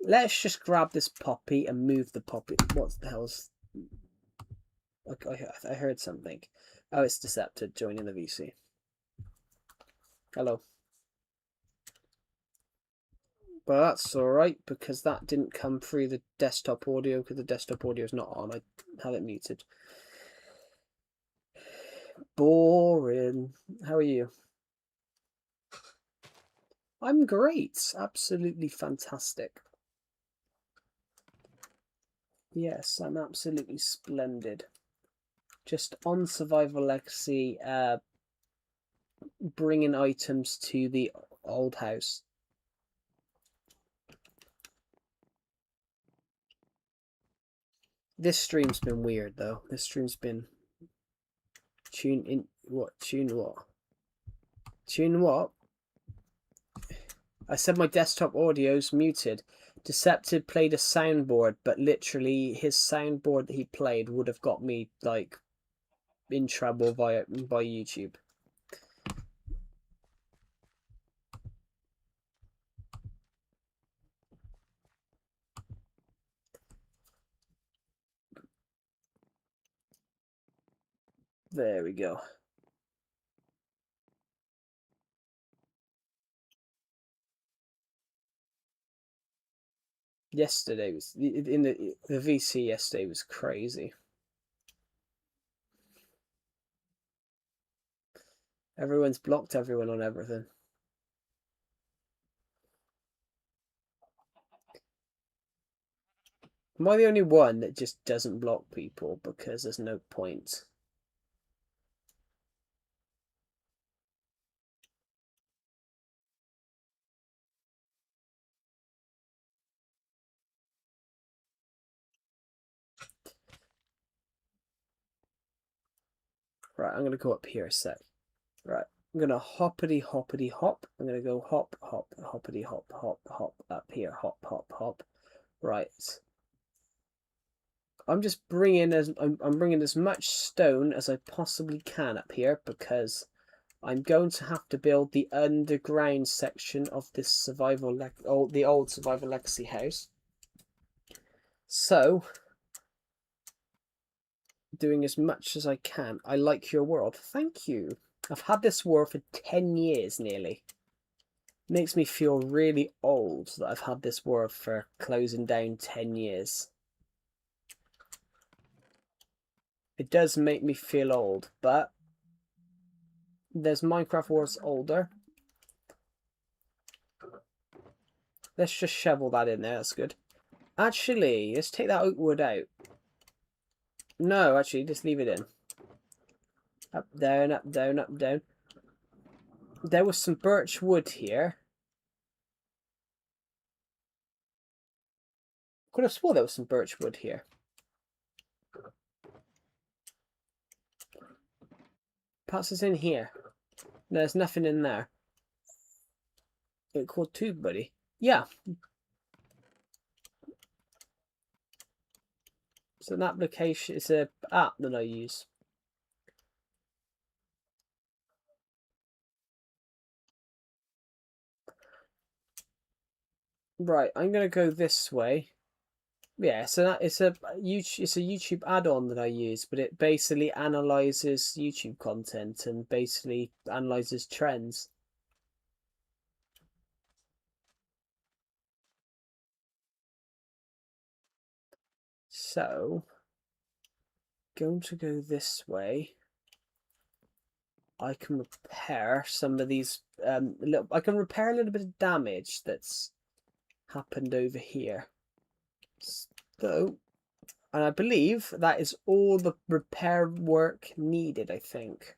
Let's just grab this poppy and move the poppy. What the hell's... I heard something. Oh, it's Decepted joining the VC. Hello. But that's alright, because that didn't come through the desktop audio, because the desktop audio is not on. I have it muted. Boring. How are you? I'm great. Absolutely fantastic. Yes, I'm absolutely splendid. Just on Survival Legacy, bringing items to the old house. This stream's been weird though. This stream's been Tune what? I said my desktop audio's muted. Decepted played a soundboard, but literally his soundboard that he played would have got me like in trouble by YouTube. There we go. Yesterday was in the VC. Yesterday was crazy. Everyone's blocked everyone on everything. Am I the only one that just doesn't block people because there's no point? Right, I'm going to go up here a sec. Right, I'm going to hoppity hoppity hop. I'm going to go hop, hop, hoppity hop, hop, hop, up here, hop, hop, hop. Right. I'm just bringing I'm bringing as much stone as I possibly can up here because I'm going to have to build the underground section of this the old survival legacy house. So, doing as much as I can. I like your world. Thank you. I've had this world for 10 years nearly. Makes me feel really old that I've had this world for closing down 10 years. It does make me feel old, but there's Minecraft worlds older. Let's just shovel that in there, that's good. Actually, let's take that oak wood out. No, actually, just leave it in. Up, down, up, down, up, down. There was some birch wood here. Could have swore there was some birch wood here. Perhaps it's in here. No, there's nothing in there. It called tube, buddy. Yeah. It's an application. It's an app that I use. Right, I'm gonna go this way. Yeah, so it's a YouTube add-on that I use, but it basically analyzes YouTube content and basically analyzes trends. So, going to go this way. I can repair some of these. I can repair a little bit of damage that's happened over here. So, and I believe that is all the repair work needed. I think.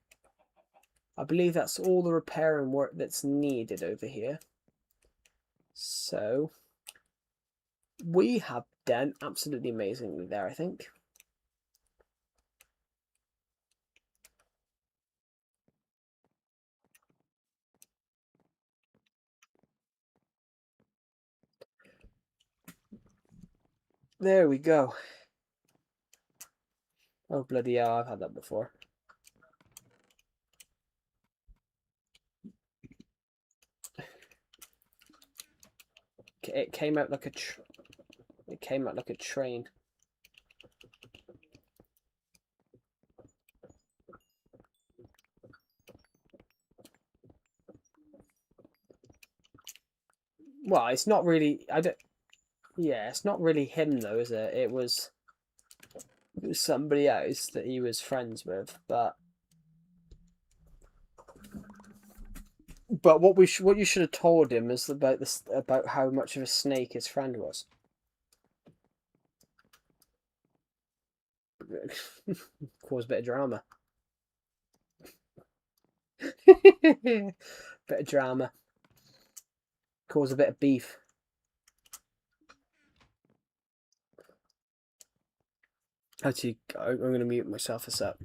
I believe that's all the repair and work that's needed over here. So, we have done absolutely amazingly there, I think. There we go. Oh, bloody hell, I've had that before. It came out like a train. Well, it's not really. Yeah, it's not really him though, is it? It was somebody else that he was friends with, but what you should have told him is about how much of a snake his friend was. Cause a bit of drama. Bit of drama. Cause a bit of beef. Actually, I'm going to mute myself a sec.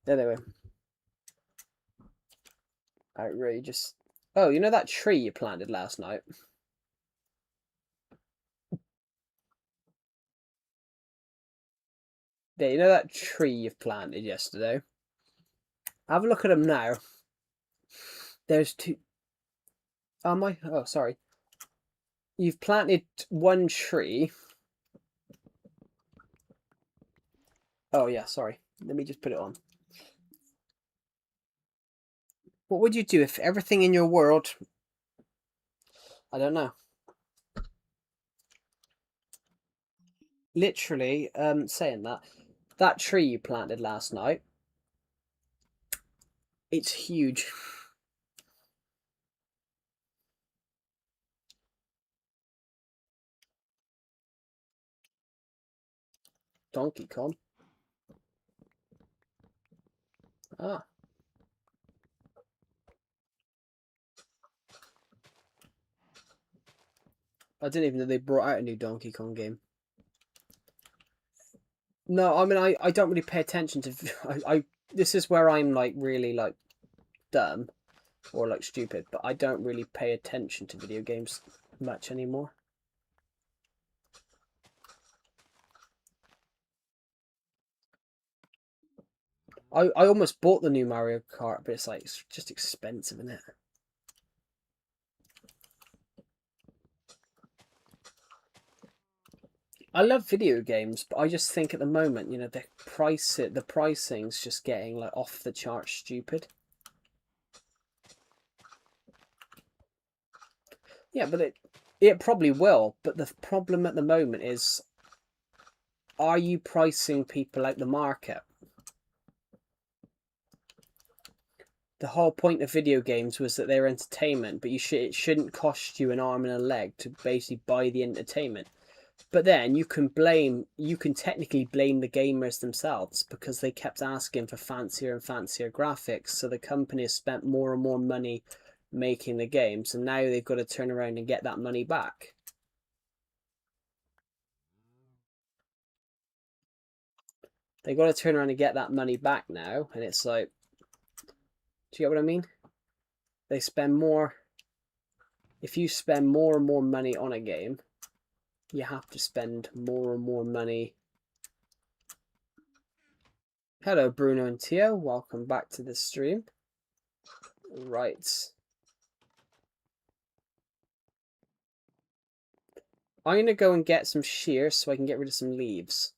Anyway. Outrageous. Oh, you know that tree you planted last night? Yeah, you know that tree you've planted yesterday? Have a look at them now. There's two. Oh, sorry. You've planted one tree. Oh, yeah, sorry. Let me just put it on. What would you do if everything in your world... I don't know. Literally, saying that tree you planted last night, it's huge. Donkey Kong. Ah. I didn't even know they brought out a new Donkey Kong game. No, I mean, I don't really pay attention to... this is where I'm, like, really, like, dumb. Or, like, stupid. But I don't really pay attention to video games much anymore. I almost bought the new Mario Kart, but it's, like, it's just expensive, isn't it? I love video games, but I just think at the moment, you know, the pricing's just getting like off the chart stupid. Yeah, but it probably will. But the problem at the moment is, are you pricing people out the market? The whole point of video games was that they're entertainment, but it shouldn't cost you an arm and a leg to basically buy the entertainment. But then you can technically blame the gamers themselves because they kept asking for fancier and fancier graphics. So the company has spent more and more money making the games, and now they've got to turn around and get that money back. They've got to turn around and get that money back now, and it's like, do you get what I mean? They spend more. If you spend more and more money on a game, you have to spend more and more money. Hello, Bruno and Tio. Welcome back to the stream. Right. I'm going to go and get some shears so I can get rid of some leaves.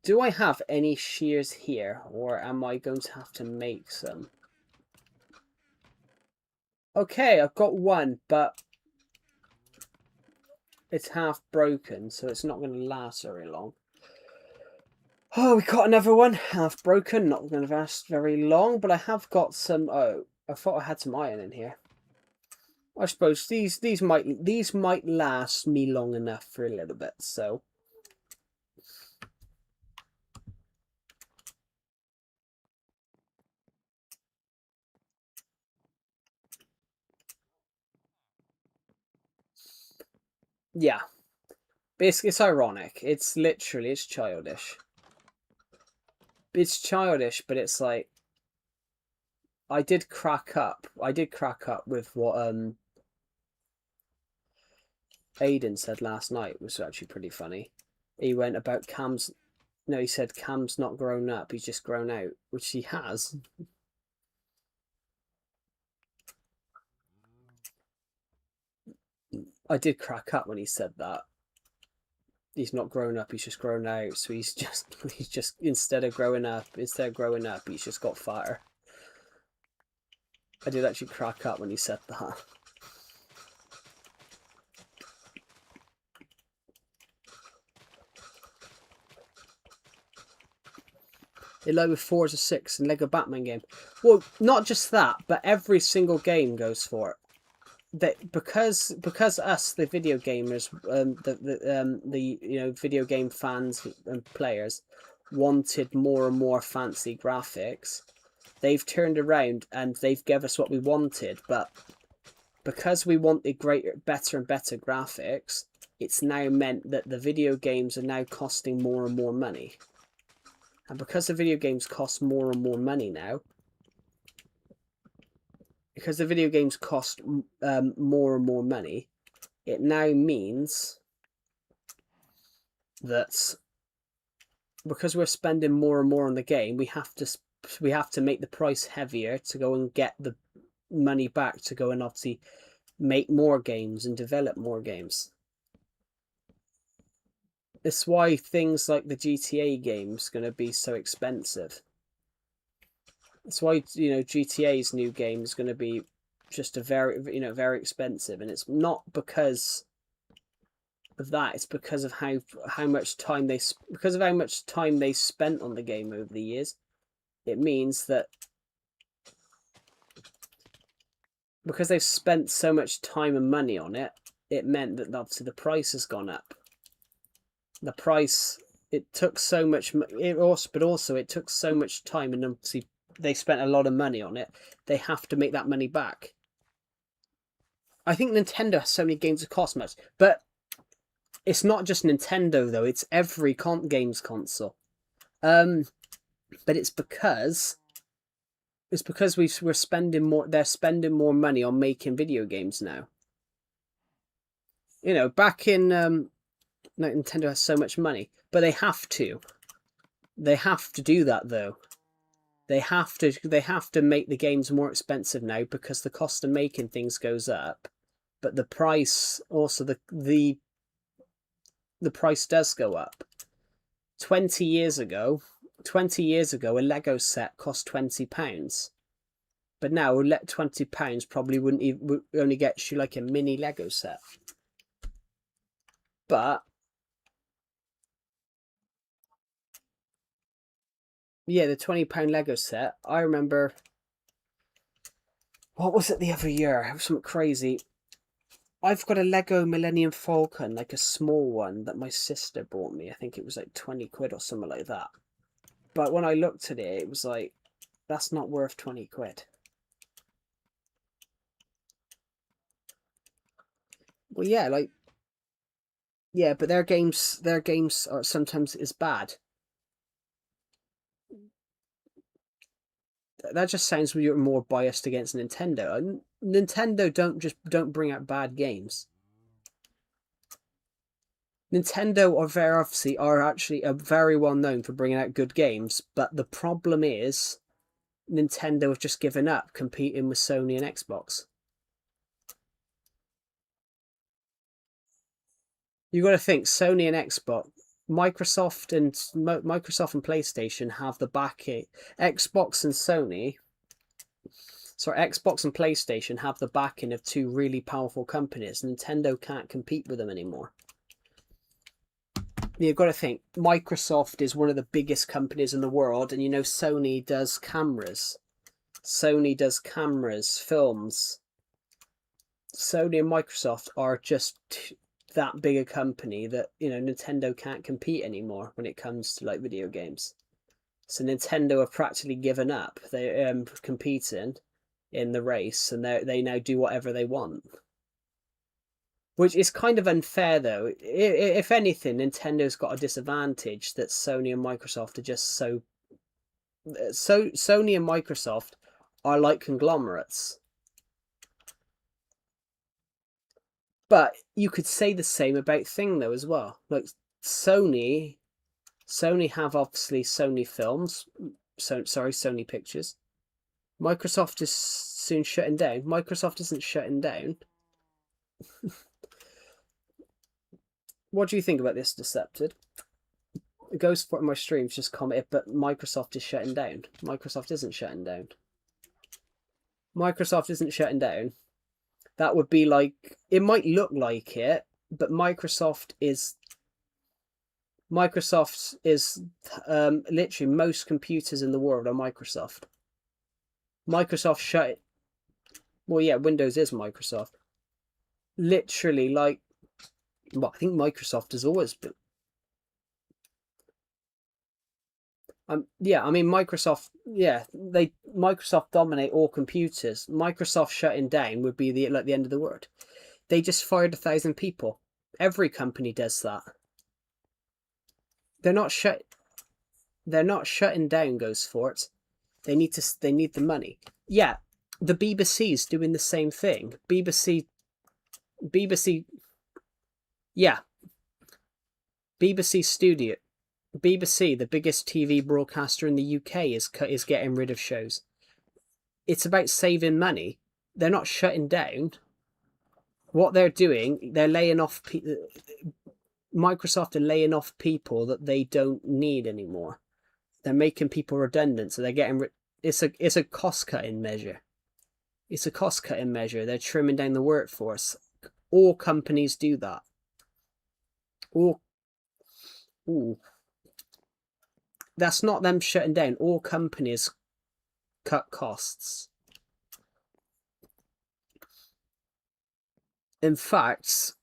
Do I have any shears here, or am I going to have to make some? Okay, I've got one, but it's half broken, so it's not going to last very long. Oh, we got another one, half broken, not going to last very long, but I have got some... Oh, I thought I had some iron in here. I suppose these might last me long enough for a little bit, so... Yeah. It's ironic. It's literally, it's childish. It's childish, but it's like... I did crack up with what Aiden said last night, was actually pretty funny. He went about Cam's... No, he said Cam's not grown up, he's just grown out, which he has. I did crack up when he said that. He's not grown up, he's just grown out, so he's just instead of growing up, he's just got fatter. I did actually crack up when he said that. They load with 4 to 6 in Lego Batman game. Well, not just that, but every single game goes for it. That because us, the video gamers, the you know, video game fans and players wanted more and more fancy graphics, they've turned around and they've given us what we wanted. But because we wanted better and better graphics, it's now meant that the video games are now costing more and more money. And because the video games cost more and more money now, because the video games cost more and more money, it now means that because we're spending more and more on the game, we have to make the price heavier to go and get the money back to go and obviously make more games and develop more games. It's why things like the GTA game's going to be so expensive. That's why, you know, GTA's new game is going to be just a very, you know, very expensive, and it's not because of that. It's because of how much time they spent on the game over the years. It means that because they've spent so much time and money on it, it meant that obviously the price has gone up. The price, it took so much, but also it took so much time, and obviously they spent a lot of money on it. They have to make that money back. I think Nintendo has so many games that cost much, but it's not just Nintendo though. It's every games console. But it's because we're spending more. They're spending more money on making video games now. You know, back in Nintendo has so much money, but they have to. They have to do that though. They have to make the games more expensive now because the cost of making things goes up, but the price also the price does go up. 20 years ago, a Lego set cost £20, but now £20 probably would only get you like a mini Lego set. But yeah, the £20 Lego set. I remember. What was it the other year? It was something crazy. I've got a Lego Millennium Falcon, like a small one that my sister bought me. I think it was like 20 quid or something like that. But when I looked at it, it was like, that's not worth 20 quid. Well, yeah, like, yeah, but their games are sometimes is bad. That just sounds you're more biased against Nintendo. Nintendo don't bring out bad games. Nintendo are actually very well known for bringing out good games, but the problem is Nintendo have just given up competing with Sony and Xbox. You got to think Sony and Xbox, Microsoft and PlayStation have the backing. Xbox and PlayStation have the backing of two really powerful companies. Nintendo can't compete with them anymore. You've got to think Microsoft is one of the biggest companies in the world, and you know Sony does cameras. Films. Sony and Microsoft are just that big a company that, you know, Nintendo can't compete anymore when it comes to like video games. So Nintendo have practically given up. They competing in the race, and they now do whatever they want. Which is kind of unfair, though. If anything, Nintendo's got a disadvantage that Sony and Microsoft are just so. Sony and Microsoft are like conglomerates. But you could say the same about Thing, though, as well. Like Sony have obviously Sony Films. Sony Pictures. Microsoft is soon shutting down. Microsoft isn't shutting down. What do you think about this, Decepted? Ghost for my streams just commented, but Microsoft is shutting down. Microsoft isn't shutting down. Microsoft isn't shutting down. That would be like, it might look like it, but Microsoft is literally most computers in the world are Microsoft. Microsoft shut it. Well, yeah, Windows is Microsoft. Literally, like, well, I think Microsoft has always been. Yeah, I mean Microsoft. Yeah, Microsoft dominate all computers. Microsoft shutting down would be the end of the world. They just fired 1,000 people. Every company does that. They're not shutting down Ghost Fort. They need the money. Yeah, the BBC's doing the same thing. BBC. Yeah. BBC Studio. BBC, the biggest TV broadcaster in the UK, is getting rid of shows. It's about saving money. They're not shutting down. What they're doing, they're laying off. Microsoft are laying off people that they don't need anymore. They're making people redundant, so they're getting rid. it's a cost cutting measure. It's a cost cutting measure. They're trimming down the workforce. All companies do that. All, ooh, that's not them shutting down. All companies cut costs. In fact,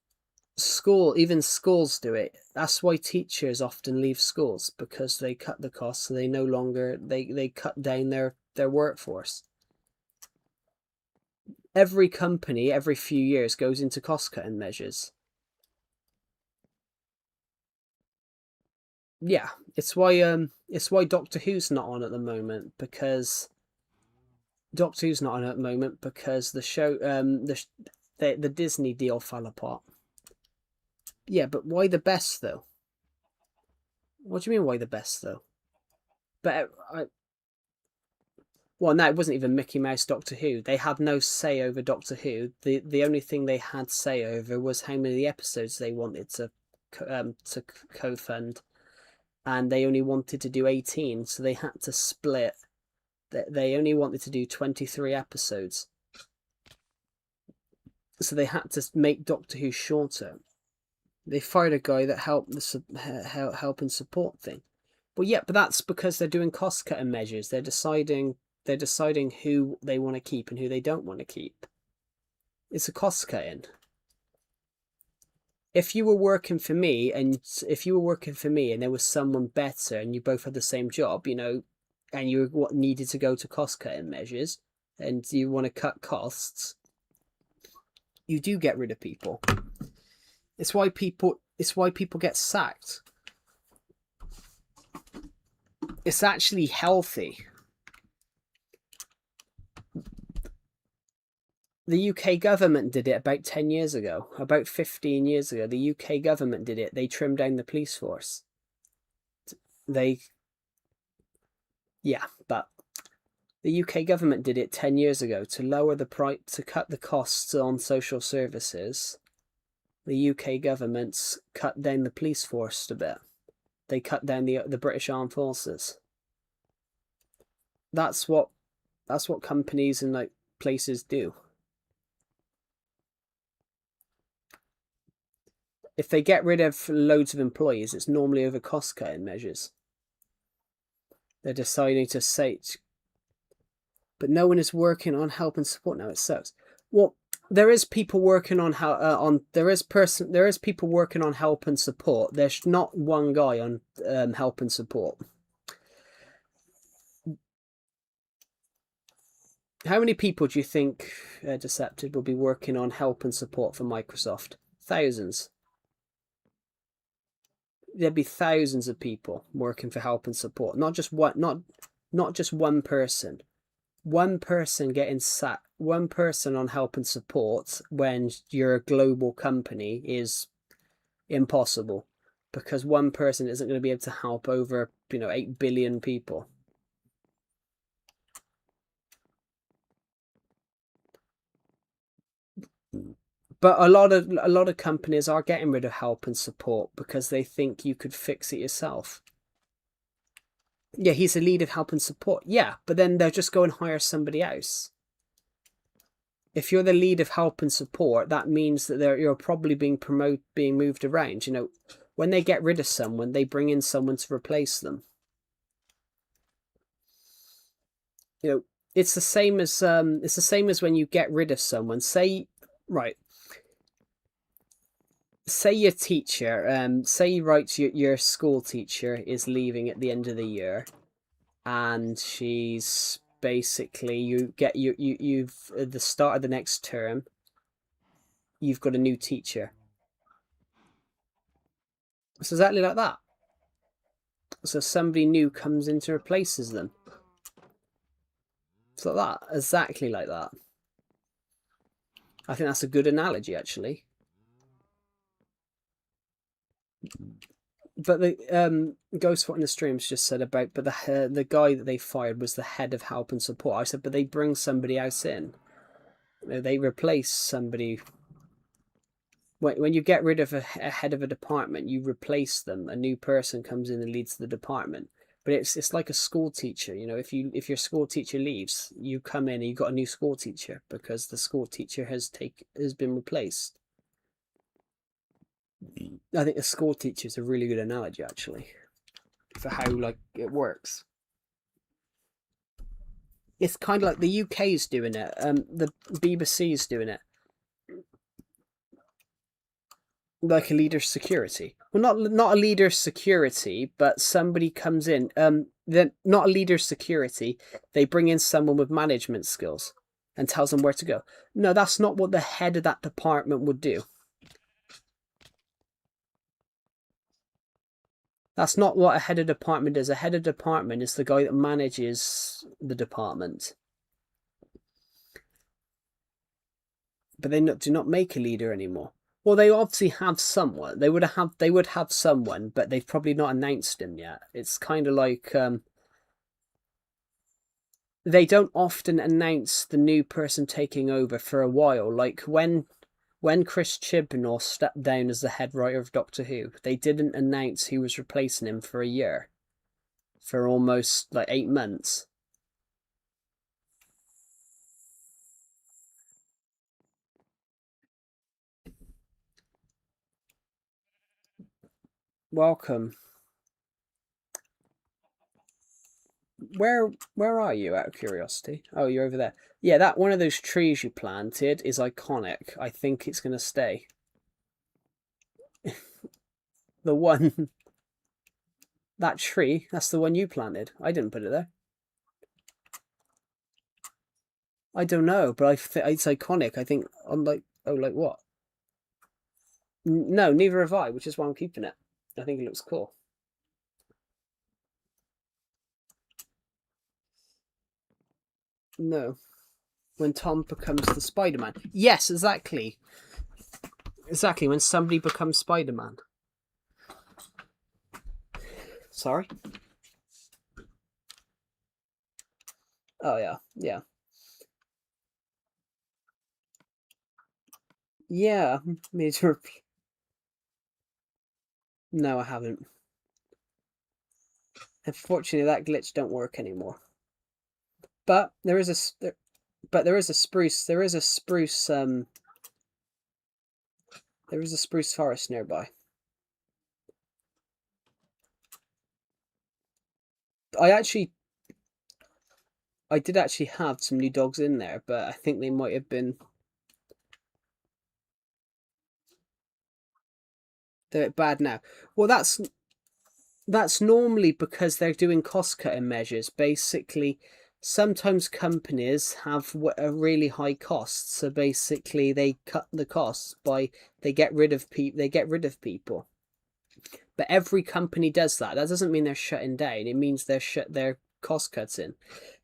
even schools do it. That's why teachers often leave schools, because they cut the costs, so they no longer they cut down their workforce. Every company every few years goes into cost cutting measures. Yeah, it's why Doctor Who's not on at the moment, because the show the Disney deal fell apart. Yeah, but why the best though? What do you mean why the best though? But well, no, it wasn't even Mickey Mouse Doctor Who. They had no say over Doctor Who. The only thing they had say over was how many episodes they wanted to co-fund, and they only wanted to do 18, so they had to split. They only wanted to do 23 episodes, so they had to make Doctor Who shorter. They fired a guy that helped the help and support thing. But yeah, but that's because they're doing cost cutting measures. They're deciding who they want to keep and who they don't want to keep. It's a cost cutting. If you were working for me and there was someone better and you both had the same job, and you needed to go to cost cutting measures and you want to cut costs, you do get rid of people. It's why people get sacked. It's actually healthy. The UK government did it about 10 years ago, about 15 years ago. The UK government did it. They trimmed down the police force. Yeah, but the UK government did it 10 years ago to lower the price, to cut the costs on social services. The UK government's cut down the police force a bit. They cut down the British Armed Forces. That's what companies and places do. If they get rid of loads of employees, it's normally over cost cutting measures. They're deciding to say, but no one is working on help and support now. It sucks. Well, there is people working on people working on help and support. There's not one guy on help and support. How many people do you think, Decepted, will be working on help and support for Microsoft? Thousands. There'd be thousands of people working for help and support. Not just one person. One person getting sacked. One person on help and support when you're a global company is impossible, because one person isn't going to be able to help over 8 billion people. But a lot of companies are getting rid of help and support because they think you could fix it yourself. Yeah, he's the lead of help and support. Yeah, but then they'll just go and hire somebody else. If you're the lead of help and support, that means that you're probably being moved around. When they get rid of someone, they bring in someone to replace them. It's the same as when you get rid of someone. Say your teacher, your school teacher is leaving at the end of the year, and she's basically you've at the start of the next term, you've got a new teacher. It's exactly like that. So somebody new comes in to replaces them. It's like that, exactly like that. I think that's a good analogy, actually. But the Ghostfoot in the streams just said about, but the guy that they fired was the head of help and support. I said, but they bring somebody else in. They replace somebody. When you get rid of a head of a department, you replace them. A new person comes in and leads the department. But it's like a school teacher, you know. If your school teacher leaves, you come in and you got a new school teacher because the school teacher has been replaced. I think the school teacher is a really good analogy actually for how like it works. It's kind of like the UK's doing it. The BBC's doing it. Like a leader's security. Well, not a leader's security, but somebody comes in. Then not a leader's security. They bring in someone with management skills and tells them where to go. No, that's not what the head of that department would do. That's not what a head of department is. A head of department is the guy that manages the department. But they do not make a leader anymore. Well, they obviously have someone. They would have someone, but they've probably not announced him yet. It's kind of like they don't often announce the new person taking over for a while. Like when Chris Chibnall stepped down as the head writer of Doctor Who, they didn't announce who was replacing him for a year, for almost like 8 months. Welcome. Where are you, out of curiosity? Oh, you're over there. Yeah, that one of those trees you planted is iconic. I think it's going to stay. The one... That tree, that's the one you planted. I didn't put it there. I don't know, but it's iconic. I think I'm like, oh, like what? No, neither have I, which is why I'm keeping it. I think it looks cool. No. When Tom becomes the Spider-Man. Yes, exactly. Exactly, when somebody becomes Spider-Man. Sorry? Oh, yeah. Yeah. Yeah. Major... No, I haven't. Unfortunately, that glitch don't work anymore. But there is a spruce. There is a spruce forest nearby. I did actually have some new dogs in there, but I think they might have been... They're bad now. Well, that's normally because they're doing cost-cutting measures. Basically, sometimes companies have a really high cost, so basically they cut the costs by they get rid of people. But every company does that. That doesn't mean they're shutting down. It means they're cost cutting.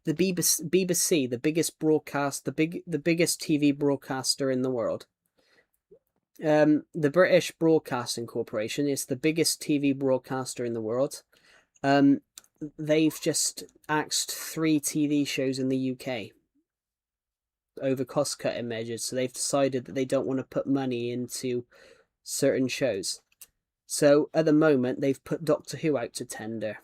The BBC, the biggest the biggest TV broadcaster in the world. The British Broadcasting Corporation is the biggest TV broadcaster in the world. They've just axed 3 TV shows in the UK over cost cutting measures. So they've decided that they don't want to put money into certain shows. So at the moment, they've put Doctor Who out to tender.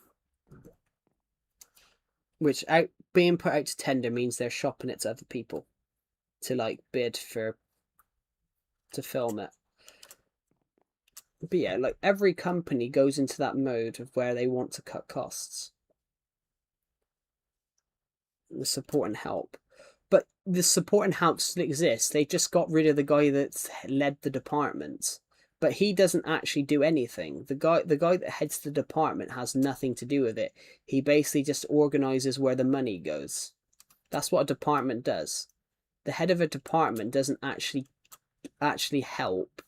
Which being put out to tender means they're shopping it to other people to like bid to film it. But yeah, like every company goes into that mode of where they want to cut costs. The support and help. But the support and help still exists. They just got rid of the guy that led the department. But he doesn't actually do anything. The guy that heads the department has nothing to do with it. He basically just organizes where the money goes. That's what a department does. The head of a department doesn't actually help.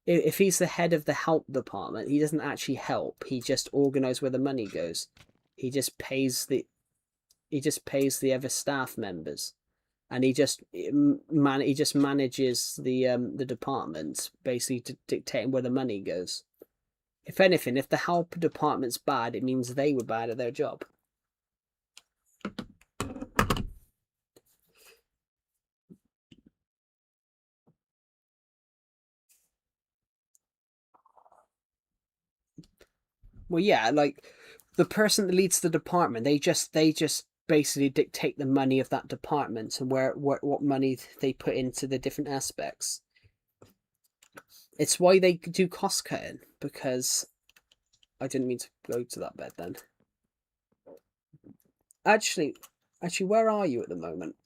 If he's the head of the help department, he doesn't actually help. He just organizes where the money goes. He just pays the other staff members, and he just manages the department, basically dictating where the money goes. If anything, if the help department's bad, it means they were bad at their job. Well, yeah, like the person that leads the department, they just basically dictate the money of that department and what money they put into the different aspects. It's why they do cost cutting, because I didn't mean to go to that bed then. Actually, where are you at the moment?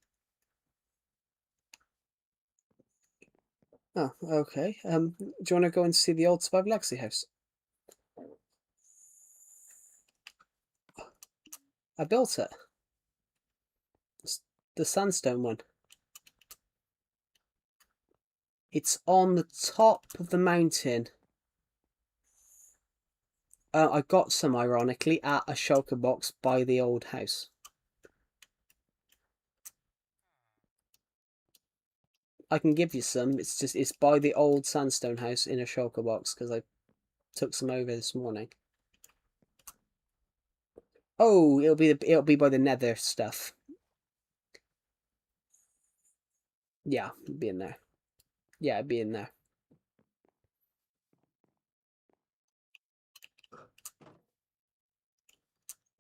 Oh, okay. Do you want to go and see the old Survive Legacy house? I built it. It's the sandstone one. It's on the top of the mountain. I got some, ironically, at a shulker box by the old house. I can give you some. It's by the old sandstone house in a shulker box, because I took some over this morning. Oh, it'll be by the nether stuff. Yeah, it'll be in there. Yeah, it'll be in there.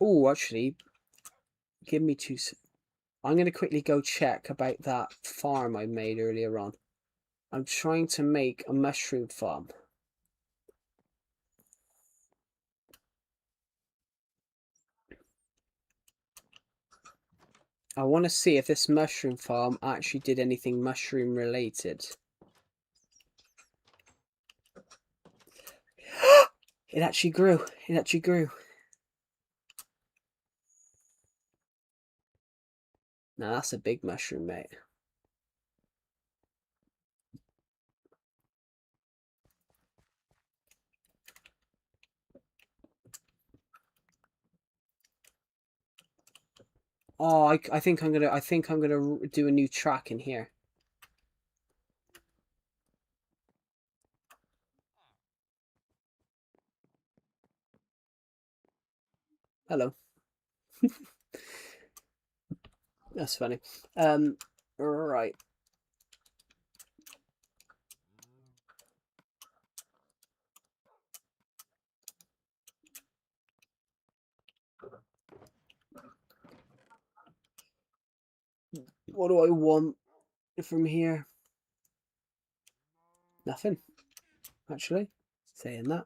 Oh, actually, give me two. I'm going to quickly go check about that farm I made earlier on. I'm trying to make a mushroom farm. I want to see if this mushroom farm actually did anything mushroom related. It actually grew. It actually grew. Now that's a big mushroom, mate. Oh, I think I'm gonna do a new track in here. Hello. That's funny. Right. What do I want from here? Nothing, actually. Saying that.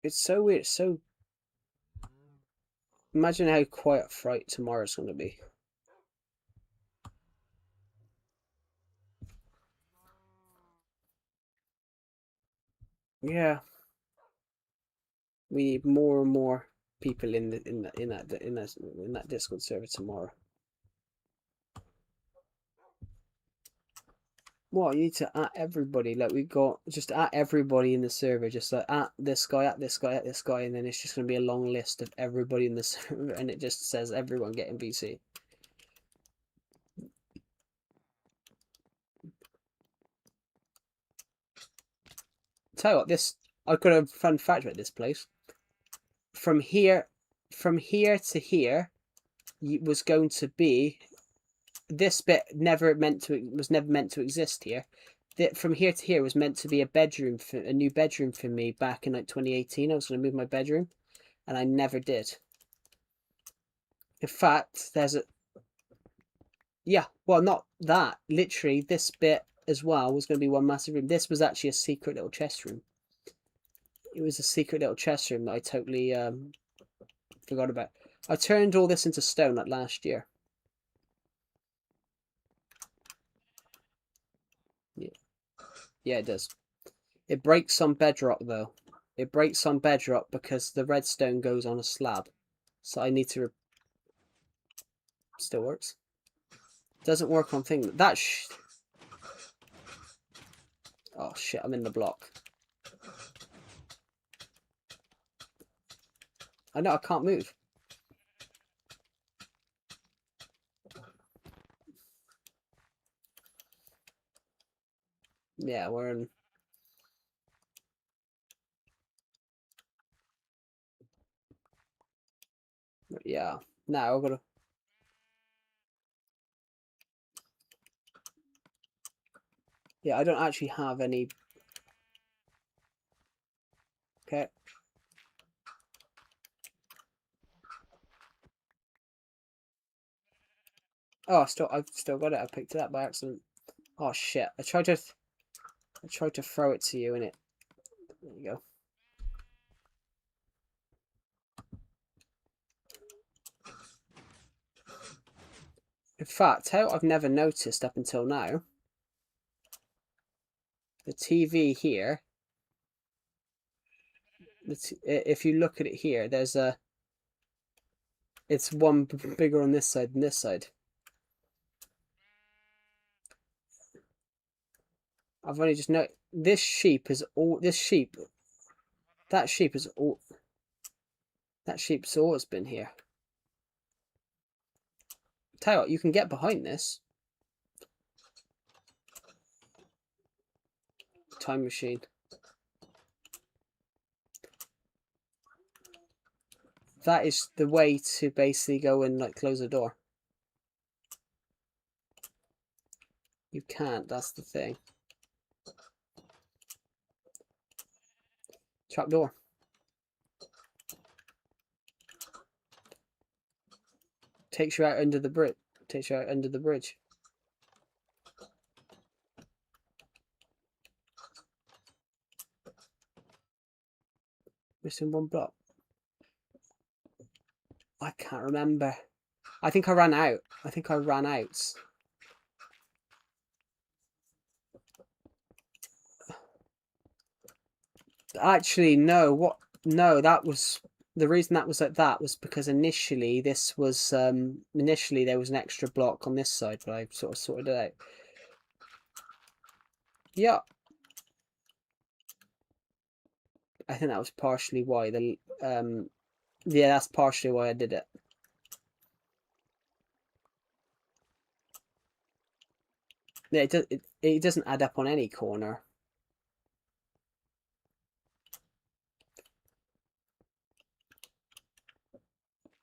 It's so weird. It's so... Imagine how quiet Fright tomorrow's going to be. Yeah. We need more and more people in that Discord server tomorrow. Well, you need to at everybody. Like, we got just at everybody in the server, just like at this guy, at this guy, at this guy, and then it's just going to be a long list of everybody in the server, and it just says everyone getting BC. Tell you what, this... I've got a fun fact about this place. From here to here was going to be... This bit was never meant to exist here. From here to here was meant to be a new bedroom for me back in like 2018. I was going to move my bedroom, and I never did. In fact, there's a... Yeah, well, not that. Literally, this bit as well was going to be one massive room. This was actually a secret little chest room. It was a secret little chest room that I totally forgot about. I turned all this into stone like last year. Yeah, it does. It breaks on bedrock, though. It breaks on bedrock because the redstone goes on a slab. So I need to... Still works. Doesn't work on thing. Oh shit, I'm in the block. I know, I can't move. Yeah, we're in... Yeah. Now I've got to... Yeah, I don't actually have any... Okay. Oh, I've still got it. I picked it up by accident. Oh shit! I tried to throw it to you, and it. There you go. In fact, how I've never noticed up until now, the TV here. If you look at it here, there's a. It's one bigger on this side than this side. I've only just noticed this sheep is all. This sheep. That sheep is all. That sheep's always been here. Tell you what, you can get behind this. Time machine. That is the way to basically go and like close the door. You can't, that's the thing. Trapdoor. Takes you out under the bridge. Takes you out under the bridge. Missing one block. I can't remember. I think I ran out. Actually, no. What? No, that was the reason that was like that was because initially this was initially there was an extra block on this side, but I sort of sorted it out. Yeah. I think that was partially why the yeah, that's partially why I did it. Yeah, it doesn't add up on any corner.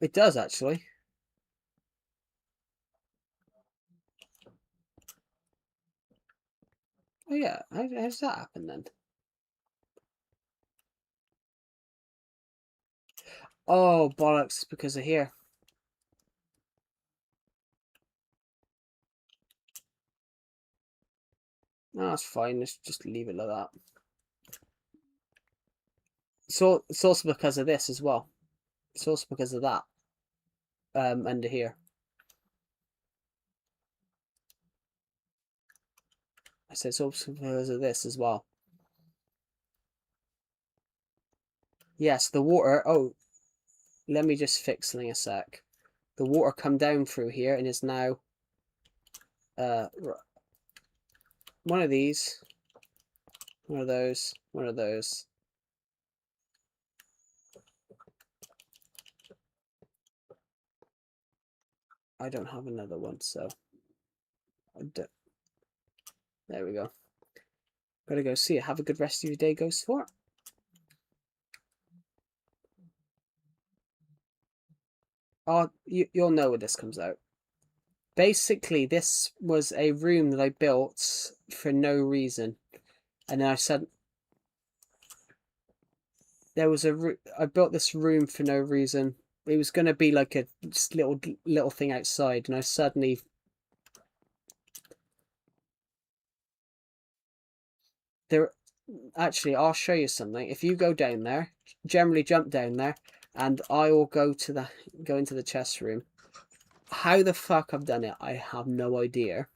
It does actually. Oh yeah, how does that happen then? Oh bollocks! Because of here. No, that's fine. Let's just leave it like that. So it's also because of this as well. It's also because of that. Under here. I said it's also because of this as well. Yes, the water. Oh, let me just fix something a sec. The water come down through here and is now one of these, one of those, one of those. I don't have another one, so I don't. There we go. Gotta go see it. Have a good rest of your day, Ghost Fort. Oh, you'll know when this comes out. Basically, this was a room that I built for no reason, and then I said there was I built this room for no reason. It was going to be like a just little thing outside, and I suddenly there. Actually, I'll show you something. If you go down there, generally jump down there, and I will go into the chest room. How the fuck I've done it, I have no idea.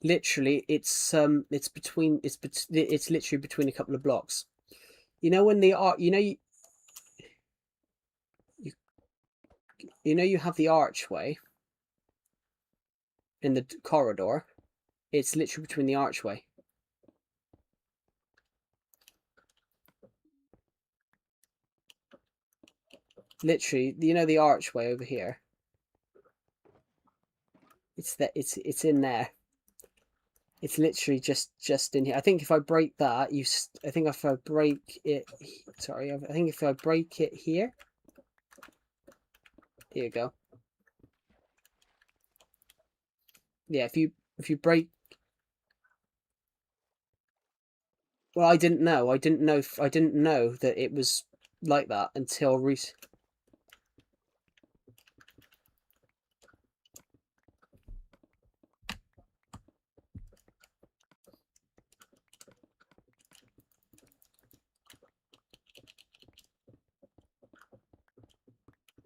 Literally, it's literally between a couple of blocks. You know when the art, you have the archway in the corridor. It's literally between the archway. Literally, you know the archway over here. It's in there. It's literally just in here. I think if I break that, I think if I break it, sorry, I think if I break it here, here you go. Yeah, if you break, well, I didn't know. I didn't know that it was like that until recently.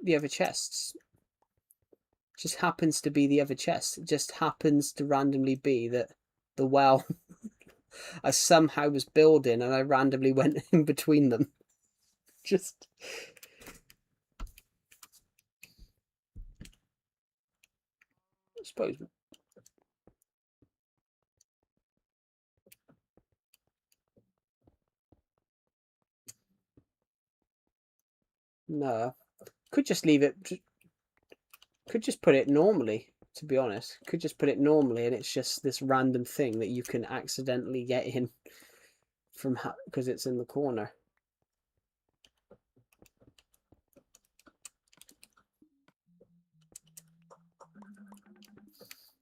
The other chests just happens to be the other chest. It just happens to randomly be that the well I somehow was building and I randomly went in between them. Just, I suppose. No, could just leave it. Could just put it normally. To be honest, could just put it normally, and it's just this random thing that you can accidentally get in from because it's in the corner.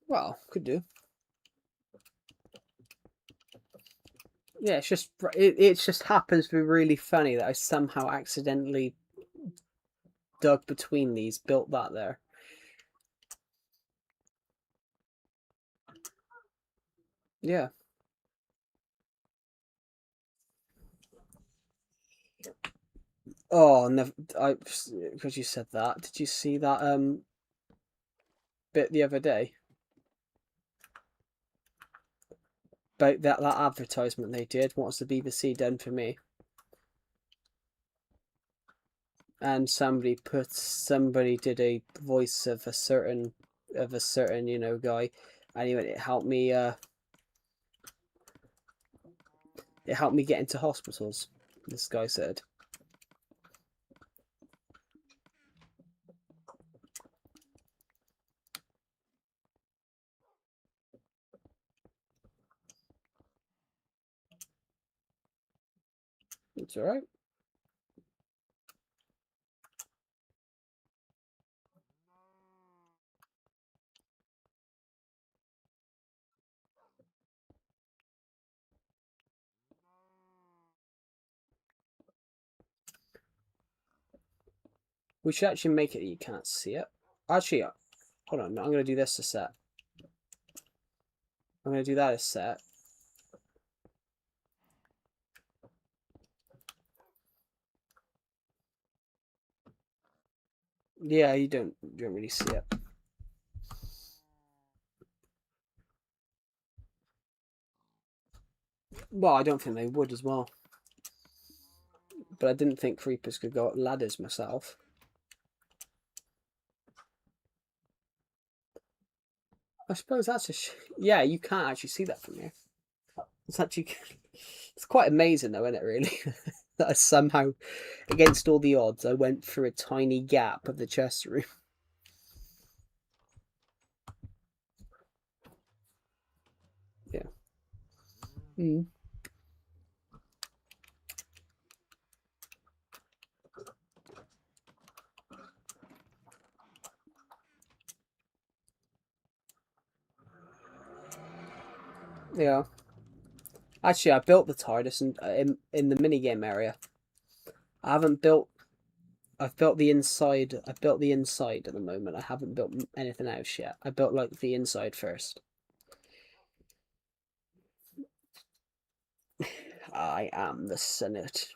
Well, could do. Yeah, it's just it just happens to be really funny that I somehow accidentally dug between these, built that there. Yeah. Oh, never. Because you said that. Did you see that bit the other day about that advertisement they did? What's the BBC done for me? And somebody did a voice of a certain guy, and he went, it helped me get into hospitals, this guy said. It's all right. We should actually make it that you can't see it. Actually, hold on, I'm going to do this a set. I'm going to do that a set. Yeah, you don't really see it. Well, I don't think they would as well. But I didn't think creepers could go up ladders myself. I suppose that's yeah, you can't actually see that from here. It's actually it's quite amazing though, isn't it, really? That I somehow, against all the odds, I went through a tiny gap of the chest room. Yeah. Mm. Yeah. Actually, I built the TARDIS in the minigame area. I haven't built. I've built the inside. I've built the inside at the moment. I haven't built anything else yet. I built like the inside first. I am the Senate.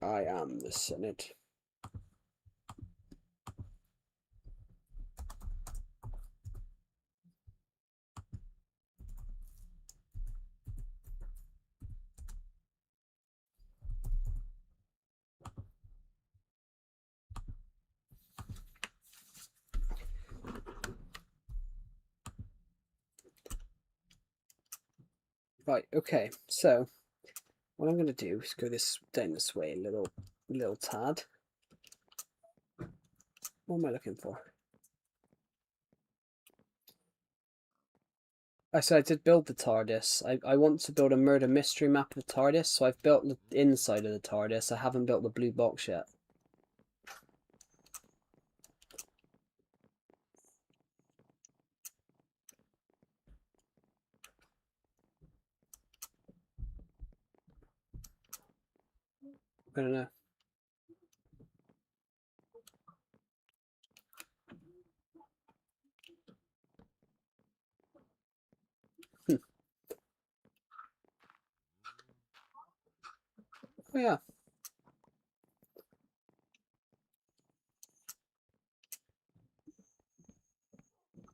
I am the Senate. Right, okay, so What I'm going to do is go down this way a little tad. What am I looking for? So I did build the TARDIS. I want to build a murder mystery map of the TARDIS, so I've built the inside of the TARDIS. I haven't built the blue box yet. I don't know. Oh yeah.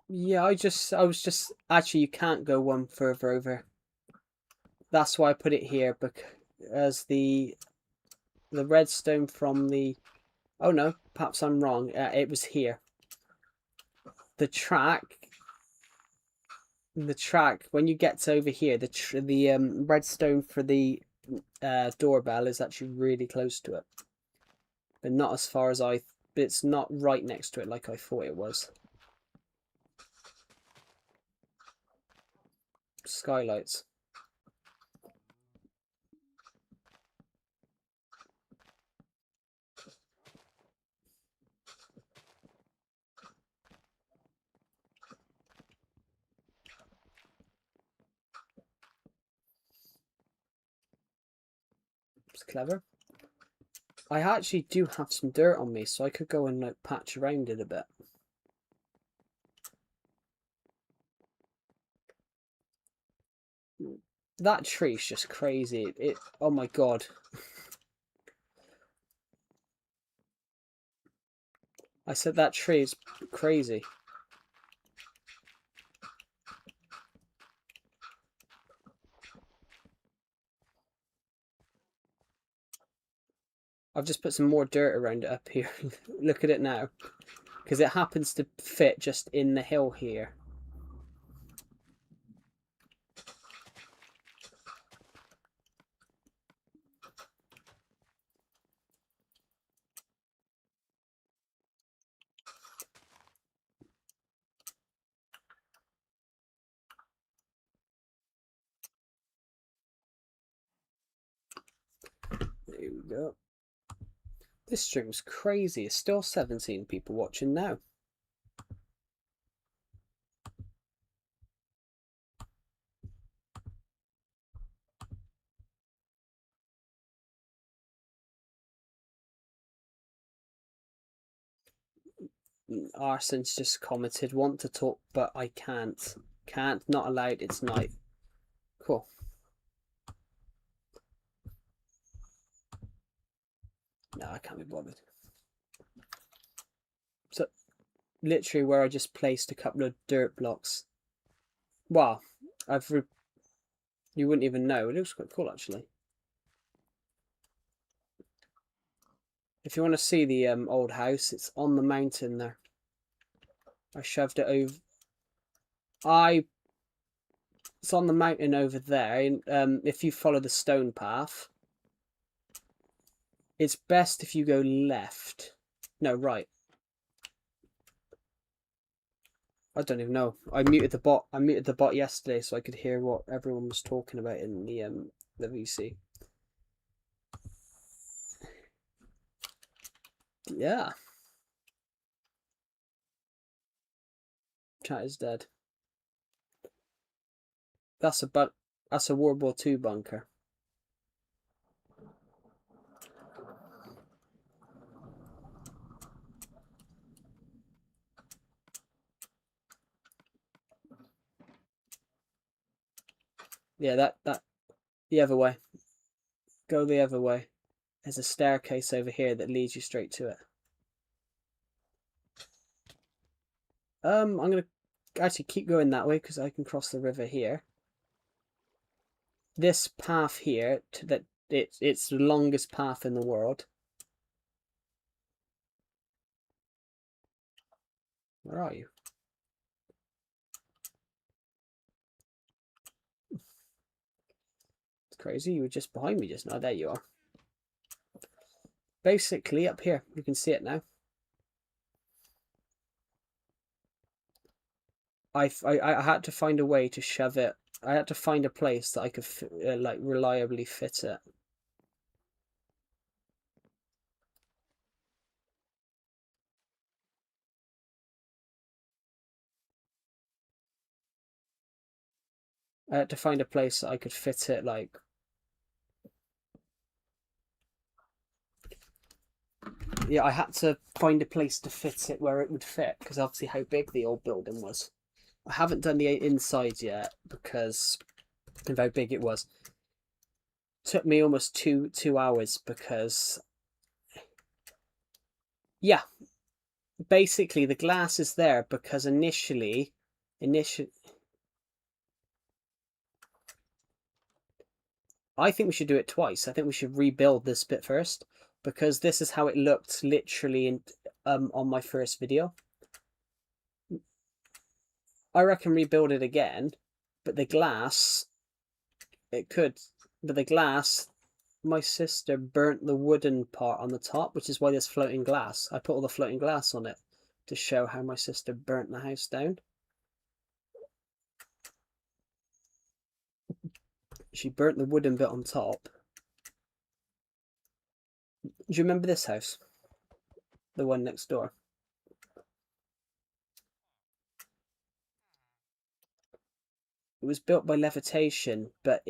Yeah, I was just actually you can't go one further over. That's why I put it here because the redstone from the oh no, perhaps I'm wrong. It was here. The track when you get to over here, the redstone for the doorbell is actually really close to it, but not as far as but it's not right next to it like I thought it was. Skylights. It's clever. I actually do have some dirt on me, so I could go and like patch around it a bit. That tree's just crazy. Oh my god. I said that tree is crazy. I've just put some more dirt around it up here. Look at it now. Because it happens to fit just in the hill here. There we go. This stream's crazy. It's still 17 people watching now. Arson's just commented, want to talk, but I can't. Can't, not allowed, it's night. Cool. No, I can't be bothered. So, literally where I just placed a couple of dirt blocks. Wow, you wouldn't even know. It looks quite cool, actually. If you want to see the old house, it's on the mountain there. I shoved it over. It's on the mountain over there. And if you follow the stone path, it's best if you go left. No, right. I don't even know. I muted the bot. I muted the bot yesterday so I could hear what everyone was talking about in the VC. Yeah. Chat is dead. That's a World War II bunker. Yeah, that the other way. Go the other way. There's a staircase over here that leads you straight to it. I'm gonna actually keep going that way because I can cross the river here. This path here, it's the longest path in the world. Where are you? It's crazy. You were just behind me just now. There you are. Basically, up here. You can see it now. I had to find a way to shove it. I had to find a place that I could like reliably fit it. I had to find a place that I could fit it like. Yeah, I had to find a place to fit it where it would fit, because obviously how big the old building was. I haven't done the inside yet because of how big it was. It took me almost two hours because, yeah, basically the glass is there because initially, I think we should do it twice. I think we should rebuild this bit first, because this is how it looked literally in, on my first video. I reckon rebuild it again, but the glass, it could, but the glass, my sister burnt the wooden part on the top, which is why there's floating glass. I put all the floating glass on it to show how my sister burnt the house down. She burnt the wooden bit on top. Do you remember this house? The one next door. It was built by levitation, but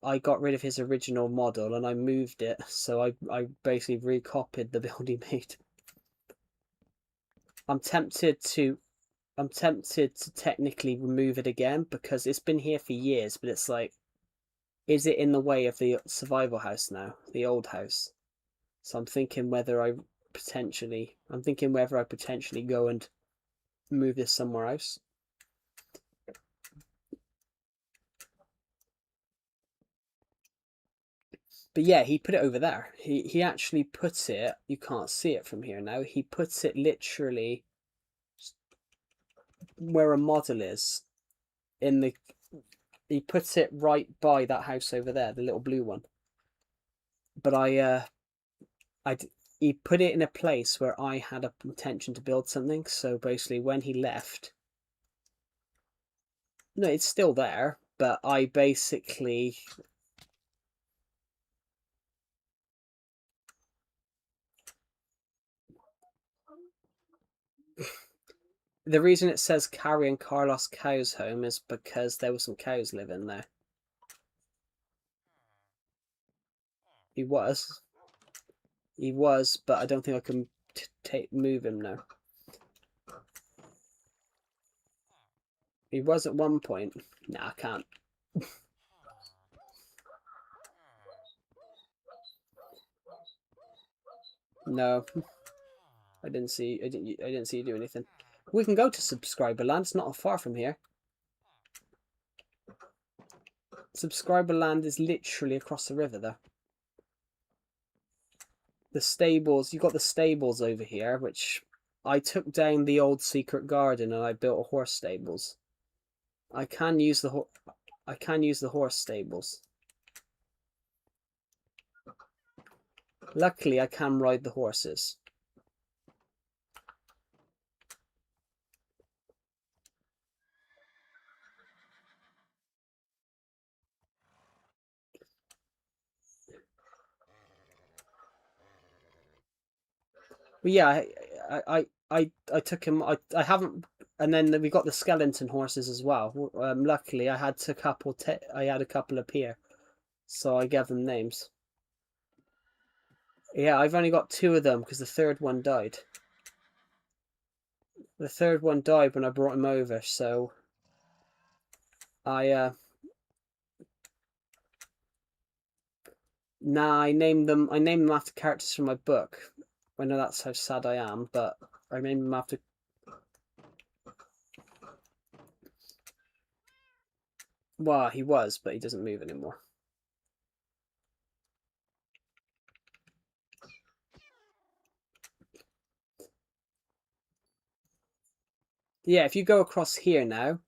I got rid of his original model and I moved it, so I basically recopied the build he made. I'm tempted to technically remove it again because it's been here for years, but it's like, is it in the way of the survival house now, the old house? So I'm thinking whether I potentially go and move this somewhere else. But yeah, he put it over there. He actually puts it, you can't see it from here now, he puts it literally where a model is. He puts it right by that house over there, the little blue one. But he put it in a place where I had a intention to build something. So basically when he left, no, it's still there, but I basically, the reason it says Carrie and Carlos Cow's home is because there were some cows living there. He was, but I don't think I can move him now. He was at one point. Nah, I can't. No, I didn't see you do anything. We can go to subscriber land. It's not far from here. Subscriber land is literally across the river there. The stables, you got the stables over here, which I took down the old secret garden and I built a horse stables. I can use the horse stables. Luckily, I can ride the horses. But yeah, I took him. I haven't, and then we got the skeleton horses as well. Luckily, I had a couple. I had a couple appear, so I gave them names. Yeah, I've only got two of them because the third one died. The third one died when I brought him over, so I nah, I named them after characters from my book. I know that's how sad I am, but I named them after. Well, he was, but he doesn't move anymore. Yeah, if you go across here now,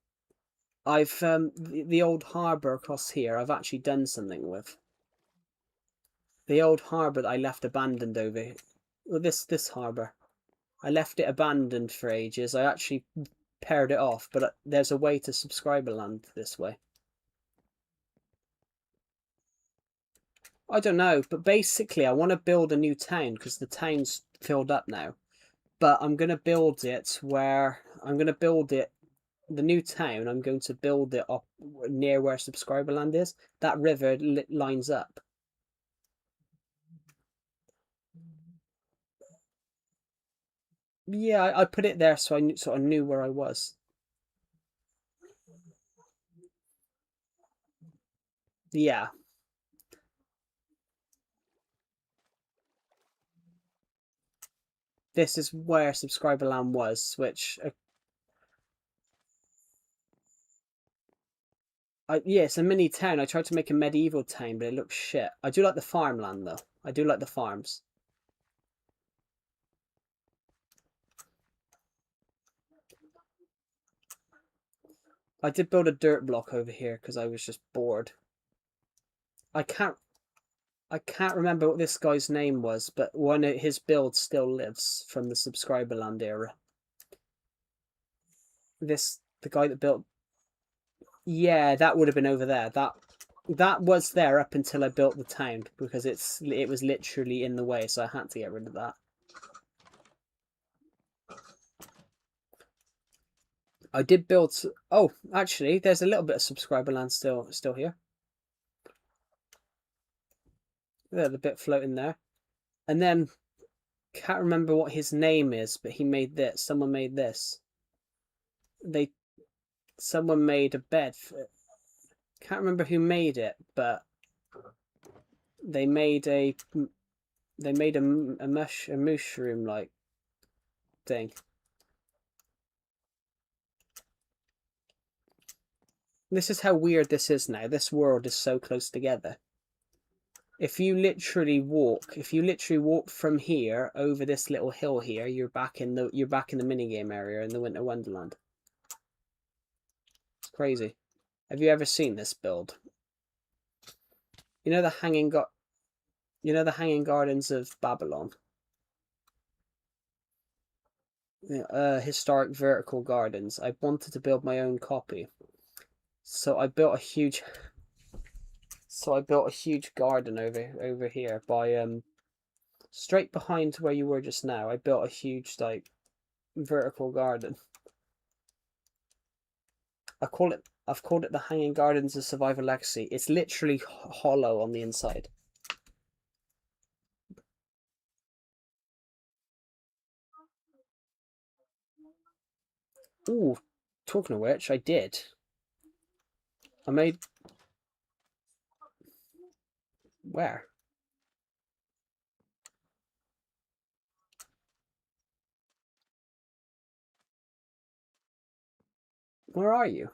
I've the old harbour across here. I've actually done something with the old harbour that I left abandoned over here. Well, this harbour. I left it abandoned for ages. I actually paired it off, but there's a way to subscriber land this way. I don't know, but basically I want to build a new town because the town's filled up now. But I'm going to build it where I'm going to build it the new town. I'm going to build it up near where subscriber land is. That river lines up. Yeah, I put it there so I sort of knew where I was. Yeah, this is where subscriber land was, which yeah, it's a mini town. I tried to make a medieval town, but it looks shit. I do like the farmland though. I do like the farms. I did build a dirt block over here because I was just bored. I can't I can't remember what this guy's name was, but one of his builds still lives from the subscriber land era. The guy that built, yeah, that would have been over there. That was there up until I built the town because it was literally in the way, so I had to get rid of that. I did build. Oh, actually, there's a little bit of subscriber land still here. There's the bit floating there, and then can't remember what his name is, but he made this. Someone made this. They someone made a bed. Can't remember who made it, but they made a a mushroom like thing. This is how weird this is now. This world is so close together. If you literally walk from here over this little hill here, you're back in the minigame area in the Winter Wonderland. It's crazy. Have you ever seen this build? You know the hanging gardens of Babylon? Historic vertical gardens. I wanted to build my own copy. So I built a huge garden over here by straight behind where you were just now. I built a huge like vertical garden. I've called it the Hanging Gardens of Survivor Legacy. It's literally hollow on the inside. Ooh, talking of which, I did. I made where? Where are you?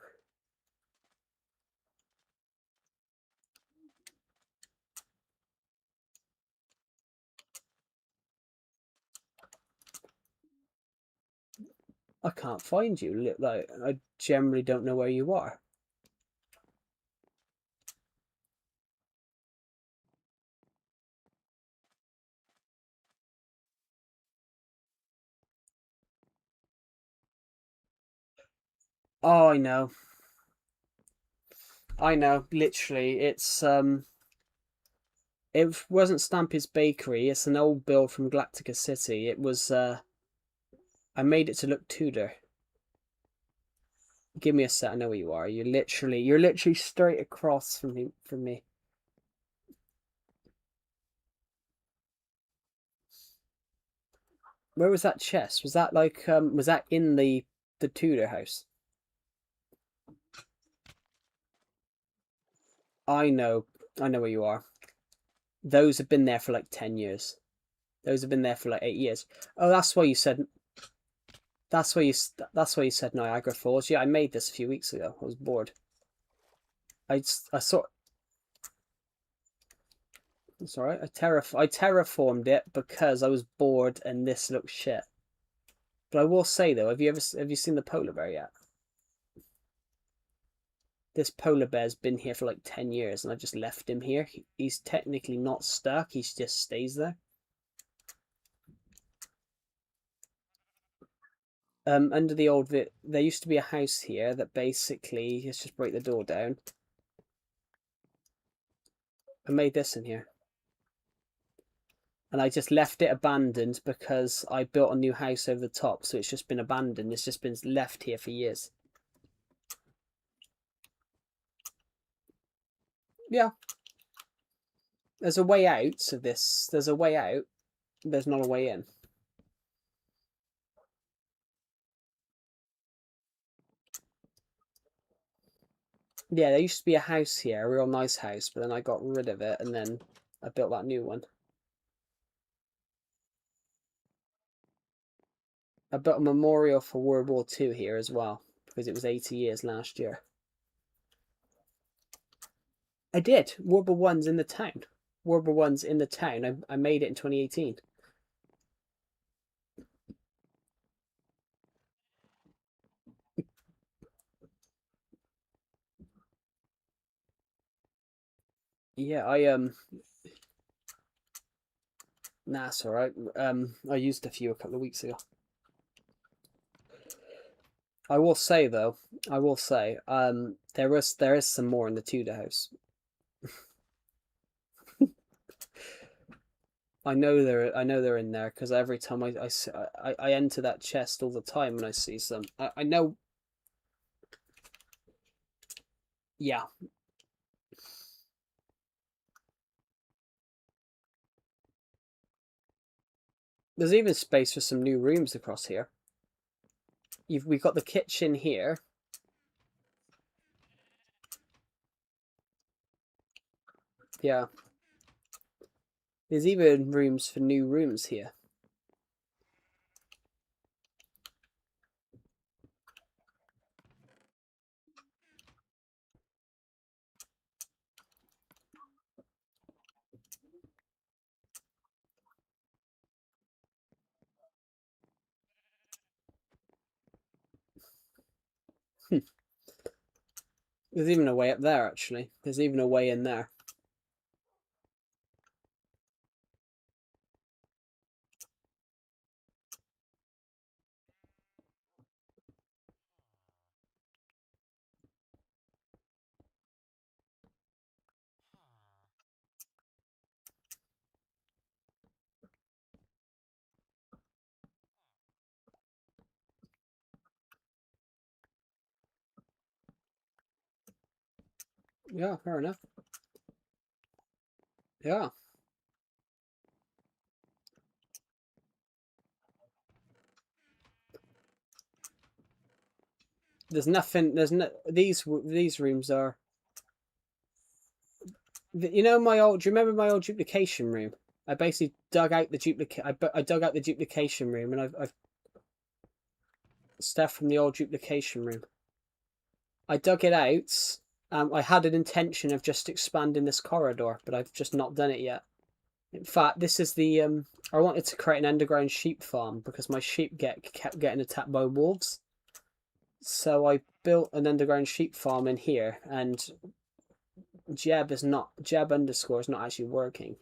I can't find you. Like I generally don't know where you are. Oh, I know. I know. Literally, it wasn't Stampy's Bakery. It's an old build from Galactica City. It was I made it to look Tudor. Give me a set. I know where you are. You're literally straight across from me. Where was that chest? Was that like was that in the Tudor house? I know. I know where you are. Those have been there for like 10 years. Those have been there for like 8 years. Oh, that's why you said that's why you said Niagara Falls. Yeah, I made this a few weeks ago. I was bored. I saw it's alright. I terraformed it because I was bored and this looks shit. But I will say though, have you seen the polar bear yet? this polar bear's been here for like 10 years and I just left him here. He's technically not stuck, he just stays there. Under the old there used to be a house here that basically, let's just break the door down. I made this in here. And I just left it abandoned because I built a new house over the top, so it's just been abandoned. It's just been left here for years. Yeah. There's a way out of this. There's a way out. There's not a way in. Yeah, there used to be a house here, a real nice house, but then I got rid of it and then I built that new one. I built a memorial for World War II here as well, because it was 80 years last year. I did. World War One's in the town. World War One's in the town. I made it in 2018. Yeah, nah, it's alright. I used a few a couple of weeks ago. I will say though, there is some more in the Tudor house. I know they're in there because every time I enter that chest all the time and I see some. I know. Yeah. There's even space for some new rooms across here. We've got the kitchen here. Yeah. There's even rooms for new rooms here. There's even a way up there, actually. There's even a way in there. Yeah, fair enough. Yeah. There's nothing. There's no. These rooms are. You know my old. Do you remember my old duplication room? I basically dug out the duplicate. I dug out the duplication room, and I've stuff from the old duplication room. I dug it out. I had an intention of just expanding this corridor, but I've just not done it yet. In fact, this is the. I wanted to create an underground sheep farm because my sheep kept getting attacked by wolves. So I built an underground sheep farm in here, and Jeb underscore is not actually working.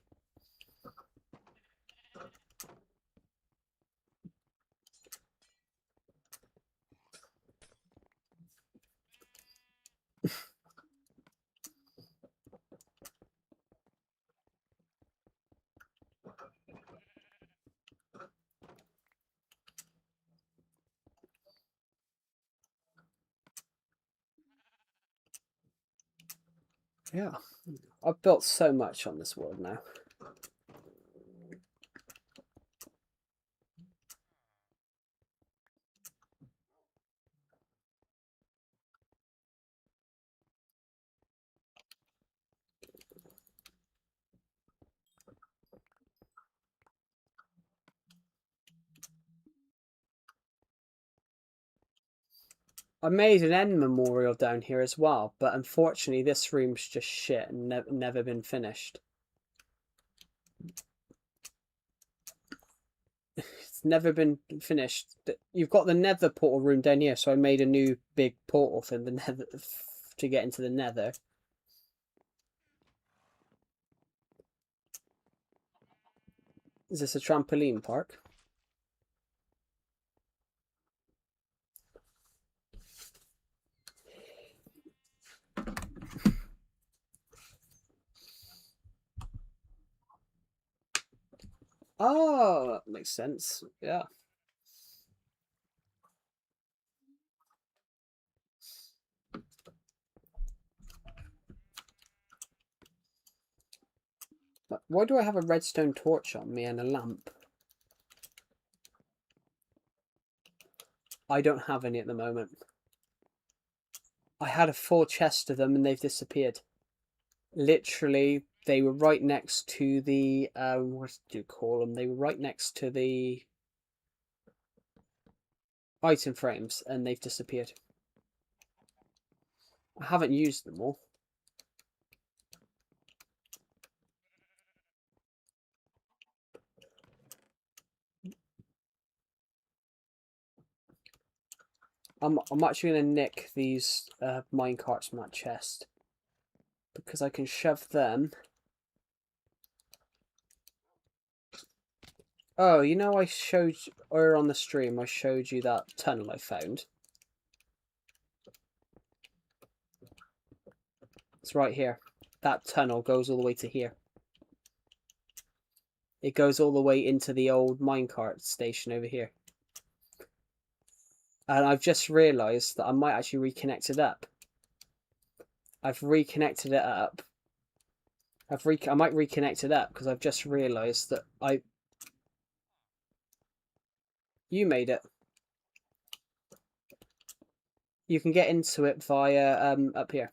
Yeah, I've built so much on this world now. I made an end memorial down here as well, but unfortunately this room's just shit and never been finished. It's never been finished. You've got the nether portal room down here, so I made a new big portal for the nether to get into the nether. Is this a trampoline park? Oh, that makes sense. Yeah. But why do I have a redstone torch on me and a lamp? I don't have any at the moment. I had a full chest of them and they've disappeared. Literally, they were right next to the what do you call them? They were right next to the item frames and they've disappeared. I haven't used them all. I'm actually going to nick these minecarts from that chest because I can shove them. Oh, you know, I showed you, or on the stream, I showed you that tunnel I found. It's right here. That tunnel goes all the way to here. It goes all the way into the old minecart station over here. And I've just realised that I might actually reconnect it up. I've reconnected it up. I might reconnect it up because I've just realised that you made it. You can get into it via up here.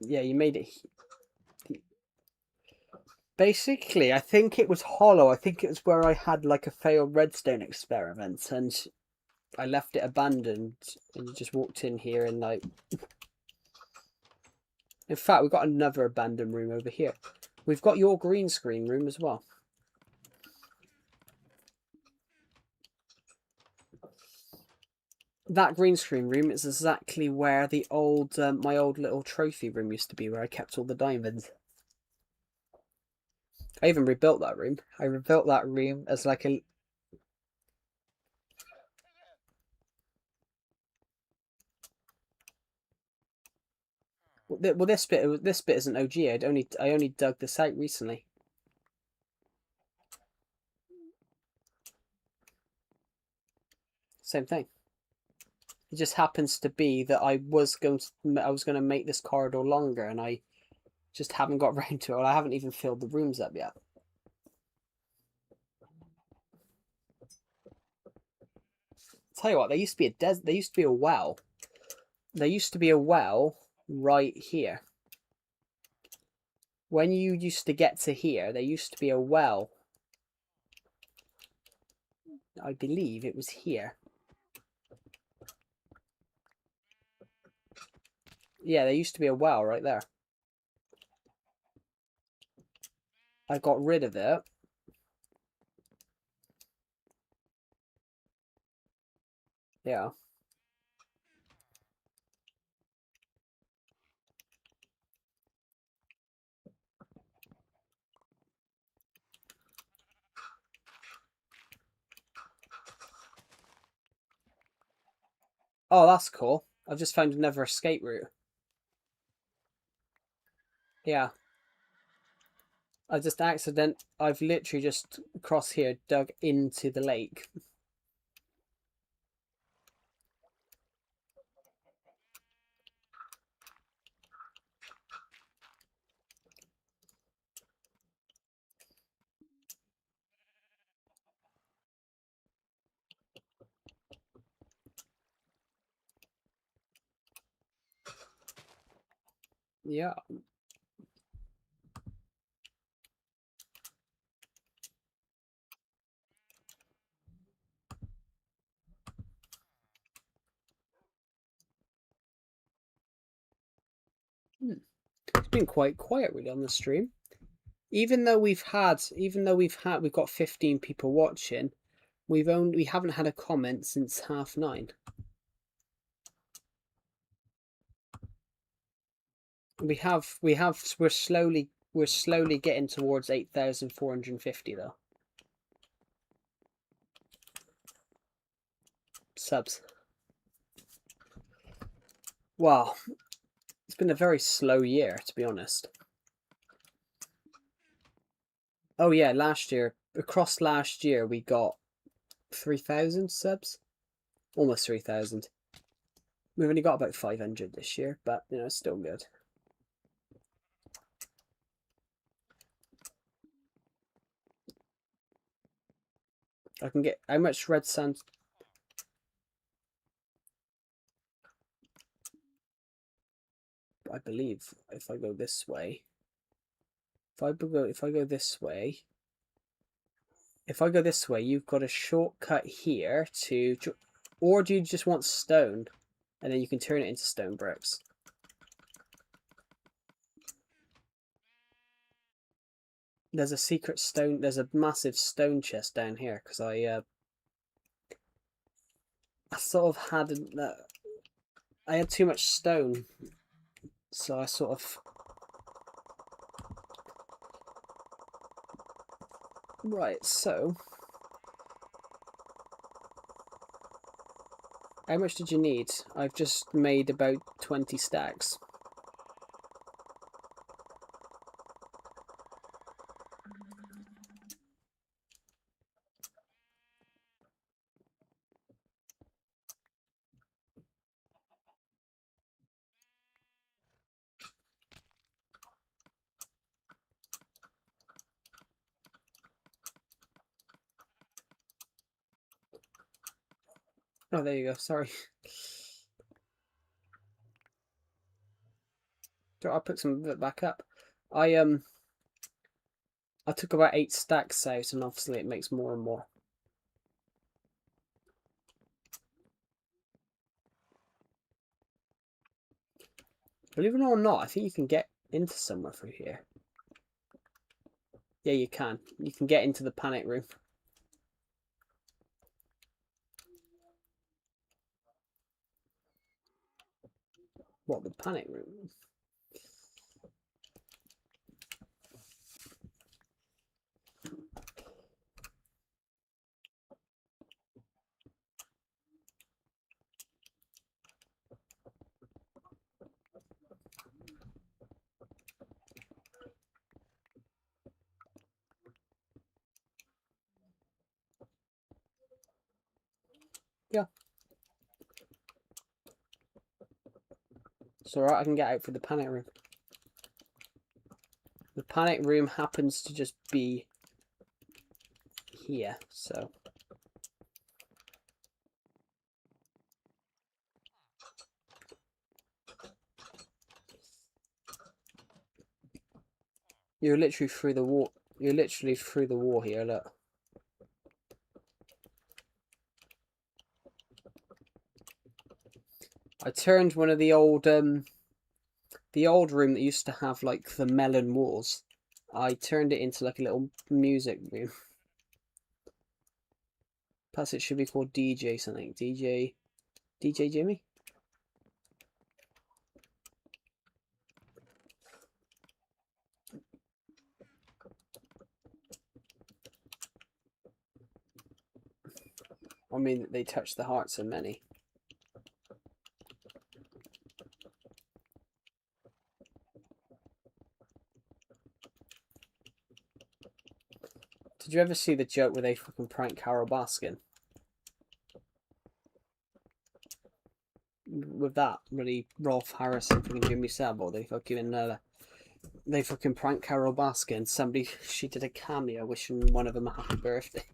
Yeah, you made it. Basically, I think it was hollow. I think it was where I had like a failed redstone experiment and I left it abandoned and you just walked in here and like... In fact, we've got another abandoned room over here. We've got your green screen room as well. That green screen room is exactly where the old my old little trophy room used to be, where I kept all the diamonds. I even rebuilt that room. I rebuilt that room as like a... Well, this bit isn't OG. I only dug this out recently. Same thing. It just happens to be that I was going to make this corridor longer, and I just haven't got around to it. I haven't even filled the rooms up yet. Tell you what, there used to be a well. There used to be a well right here. When you used to get to here, there used to be a well. I believe it was here. Yeah, there used to be a well right there. I got rid of it. Yeah. Oh, that's cool. I've just found another escape route. Yeah. I've literally just across here dug into the lake. Yeah. It's been quite quiet really on the stream. Even though we've got 15 people watching, we haven't had a comment since 9:30. we're slowly getting towards 8,450 though. Subs. Wow. It's been a very slow year, to be honest. Oh yeah, across last year we got 3,000 subs. Almost 3,000. We've only got about 500 this year, but you know, it's still good. I can get how much red sand? I believe if I go this way, if I go this way, you've got a shortcut here to, or do you just want stone, and then you can turn it into stone bricks? There's a secret stone. There's a massive stone chest down here because I sort of had I had too much stone, so I sort of. Right, so how much did you need? I've just made about 20 stacks. Oh, there you go. Sorry. I'll put some of it back up. I took about 8 stacks out, and obviously it makes more and more. Believe it or not, I think you can get into somewhere through here. Yeah, you can. You can get into the panic room. What, the panic room? Yeah. It's alright, I can get out for the panic room. The panic room happens to just be here, so. You're literally through the wall. You're literally through the wall here, look. I turned one of the old room that used to have like the melon walls. I turned it into like a little music room. Plus it should be called DJ something. DJ Jimmy? I mean, they touch the hearts of many. Did you ever see the joke where they fucking prank Carol Baskin? With that, really, Rolf Harrison fucking Jimmy Savile, they fucking prank Carol Baskin. She did a cameo wishing one of them a happy birthday.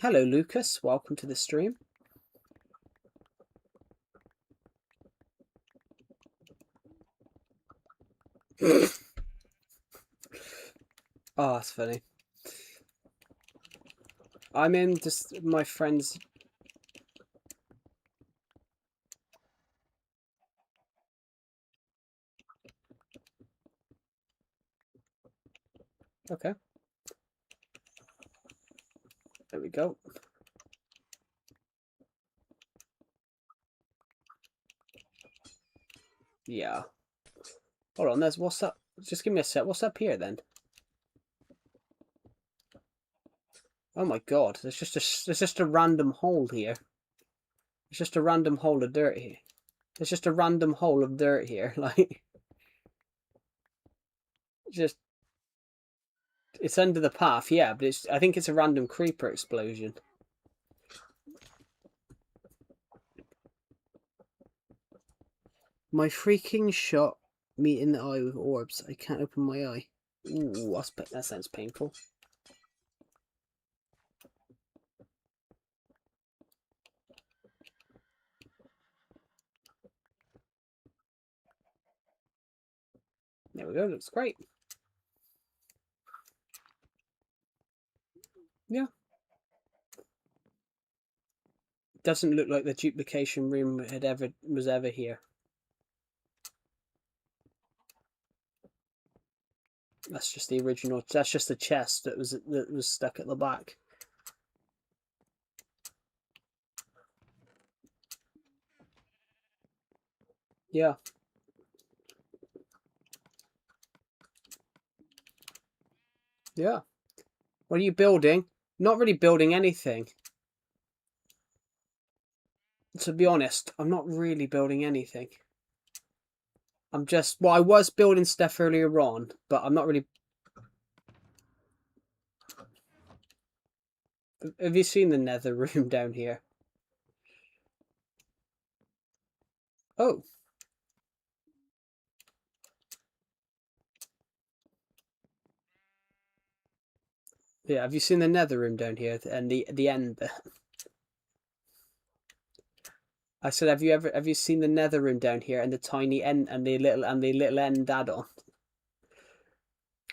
Hello, Lucas. Welcome to the stream. Oh, that's funny. I'm in just my friend's. Okay. There we go. Yeah. Hold on, what's up? Just give me a sec. What's up here then? Oh my god, there's just a random hole here. It's just a random hole of dirt here. There's just a random hole of dirt here, like just it's under the path, yeah, but I think it's a random creeper explosion. My freaking shot meeting the eye with orbs. I can't open my eye. Ooh, that sounds painful. There we go, looks great. Yeah. Doesn't look like the duplication room was ever here. That's just the original. That's just the chest that was stuck at the back. Yeah. Yeah. What are you building? Not really building anything. To be honest, I'm not really building anything. I'm just... Well, I was building stuff earlier on, but I'm not really... Have you seen the nether room down here? Oh. Yeah, have you seen the nether room down here and the end? I said, have you seen the nether room down here and the tiny end and the little end add-on?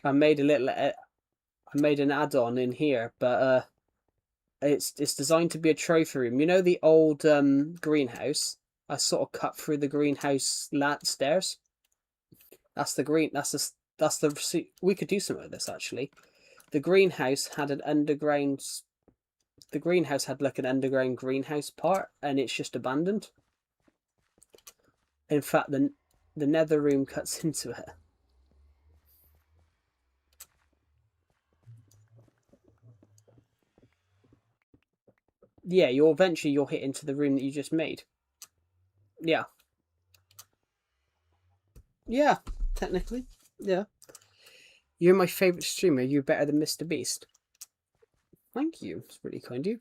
I made an add-on in here, but it's designed to be a trophy room. You know the old greenhouse? I sort of cut through the greenhouse stairs. That's the green. That's the. We could do something with this actually. The greenhouse had an underground. The greenhouse had like an underground greenhouse part, and it's just abandoned. In fact, the nether room cuts into it. Yeah, you'll hit into the room that you just made. Yeah. Yeah, technically. Yeah. You're my favourite streamer. You're better than Mr. Beast. Thank you. It's really kind of you.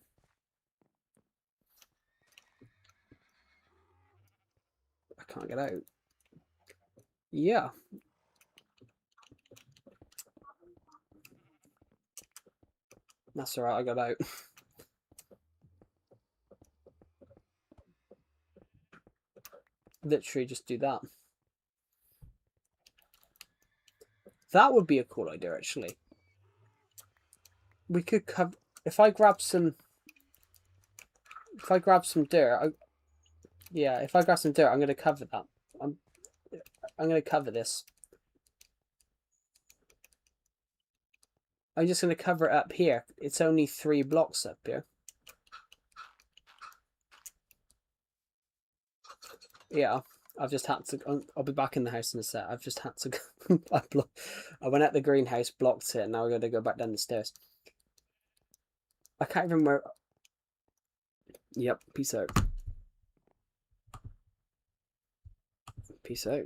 I can't get out. Yeah. That's alright, I got out. Literally just do that. That would be a cool idea, actually. We could cover... If I grab some dirt... Yeah, if I grab some dirt, I'm going to cover that. I'm going to cover this. I'm just going to cover it up here. It's only 3 blocks up here. Yeah, I've just had to... I'll be back in the house in a sec. I've just had to... I went out the greenhouse, blocked it, and now I'm going to go back down the stairs. I can't even remember... Yep, peace out. Peace out.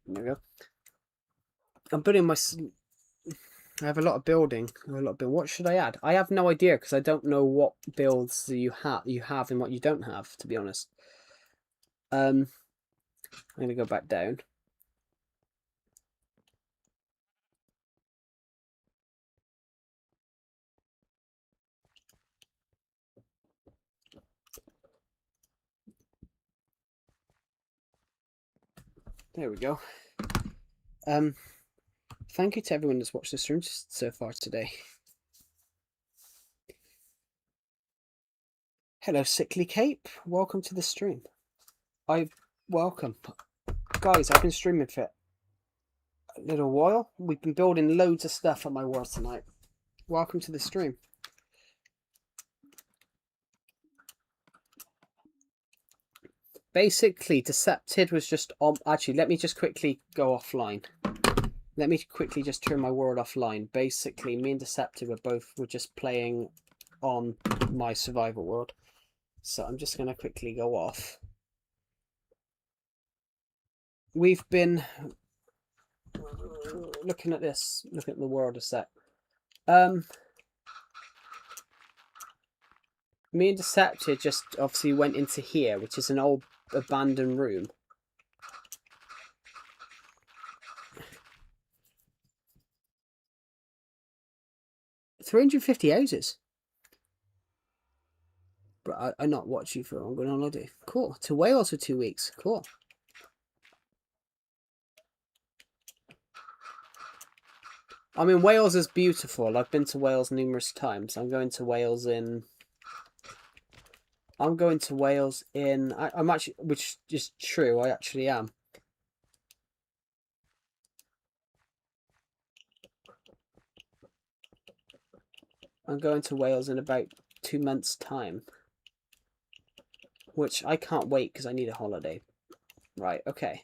There we go. I'm building my... I have a lot of building. What should I add? I have no idea because I don't know what builds you have and what you don't have, to be honest. I'm going to go back down. There we go. Thank you to everyone that's watched the stream so far today. Hello, Sickly Cape. Welcome to the stream. Welcome. Guys, I've been streaming for a little while. We've been building loads of stuff on my world tonight. Welcome to the stream. basically, Decepted was just on. Actually, let me just quickly go offline. Let me quickly just turn my world offline. Basically, me and Decepted were just playing on my survival world. So I'm just going to quickly go off. We've been looking at this, looking at the world a sec. Me and Decepted just obviously went into here, which is an old abandoned room. $350 houses. But I not watch you for. I'm going on holiday. Cool. To Wales for 2 weeks. Cool. I mean, Wales is beautiful. I've been to Wales numerous times. I'm going to Wales in. I'm actually, which is true. I actually am. I'm going to Wales in about 2 months' time. Which I can't wait because I need a holiday. Right, okay.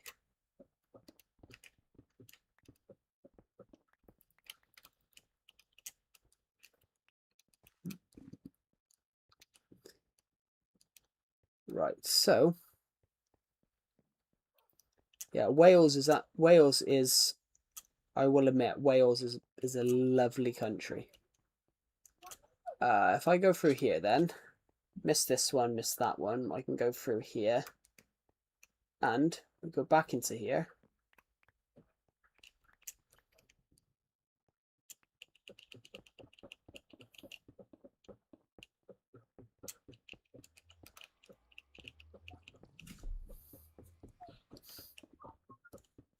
Right, so yeah, Wales is, I will admit, Wales is a lovely country. If I go through here then, miss this one, miss that one, I can go through here and go back into here.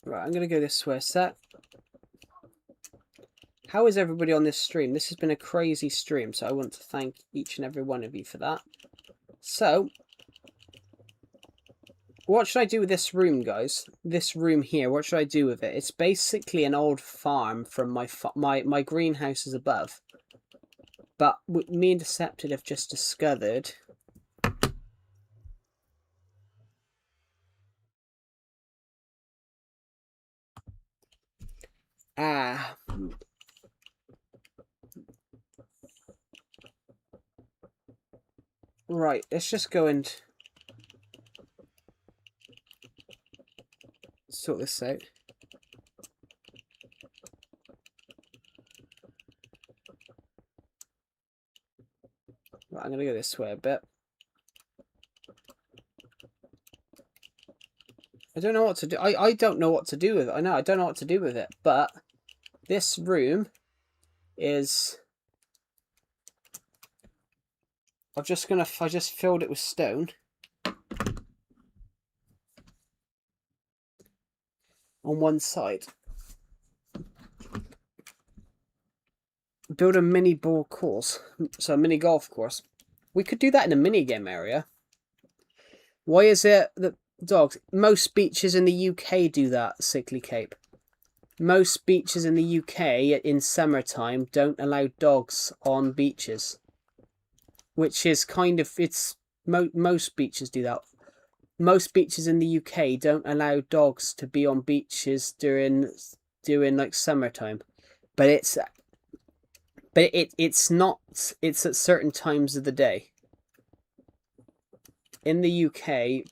Right, I'm going to go this way a sec. How is everybody on this stream? This has been a crazy stream, so I want to thank each and every one of you for that. So, what should I do with this room, guys? This room here, what should I do with it? It's basically an old farm from my greenhouse is above. But me and Decepted have just discovered... Right, let's just go and sort this out. Right, I'm going to go this way a bit. I don't know what to do. I don't know what to do with it. I know, I don't know what to do with it. But this room is... I just filled it with stone. On one side. Build a mini ball course. So a mini golf course. We could do that in a mini game area. Why is it that dogs... Most beaches in the UK do that, Sickly Cape. Most beaches in the UK in summertime don't allow dogs on beaches. Which is kind of... most beaches do that. Most beaches in the UK don't allow dogs to be on beaches during like summertime. But it's not... It's at certain times of the day. In the UK,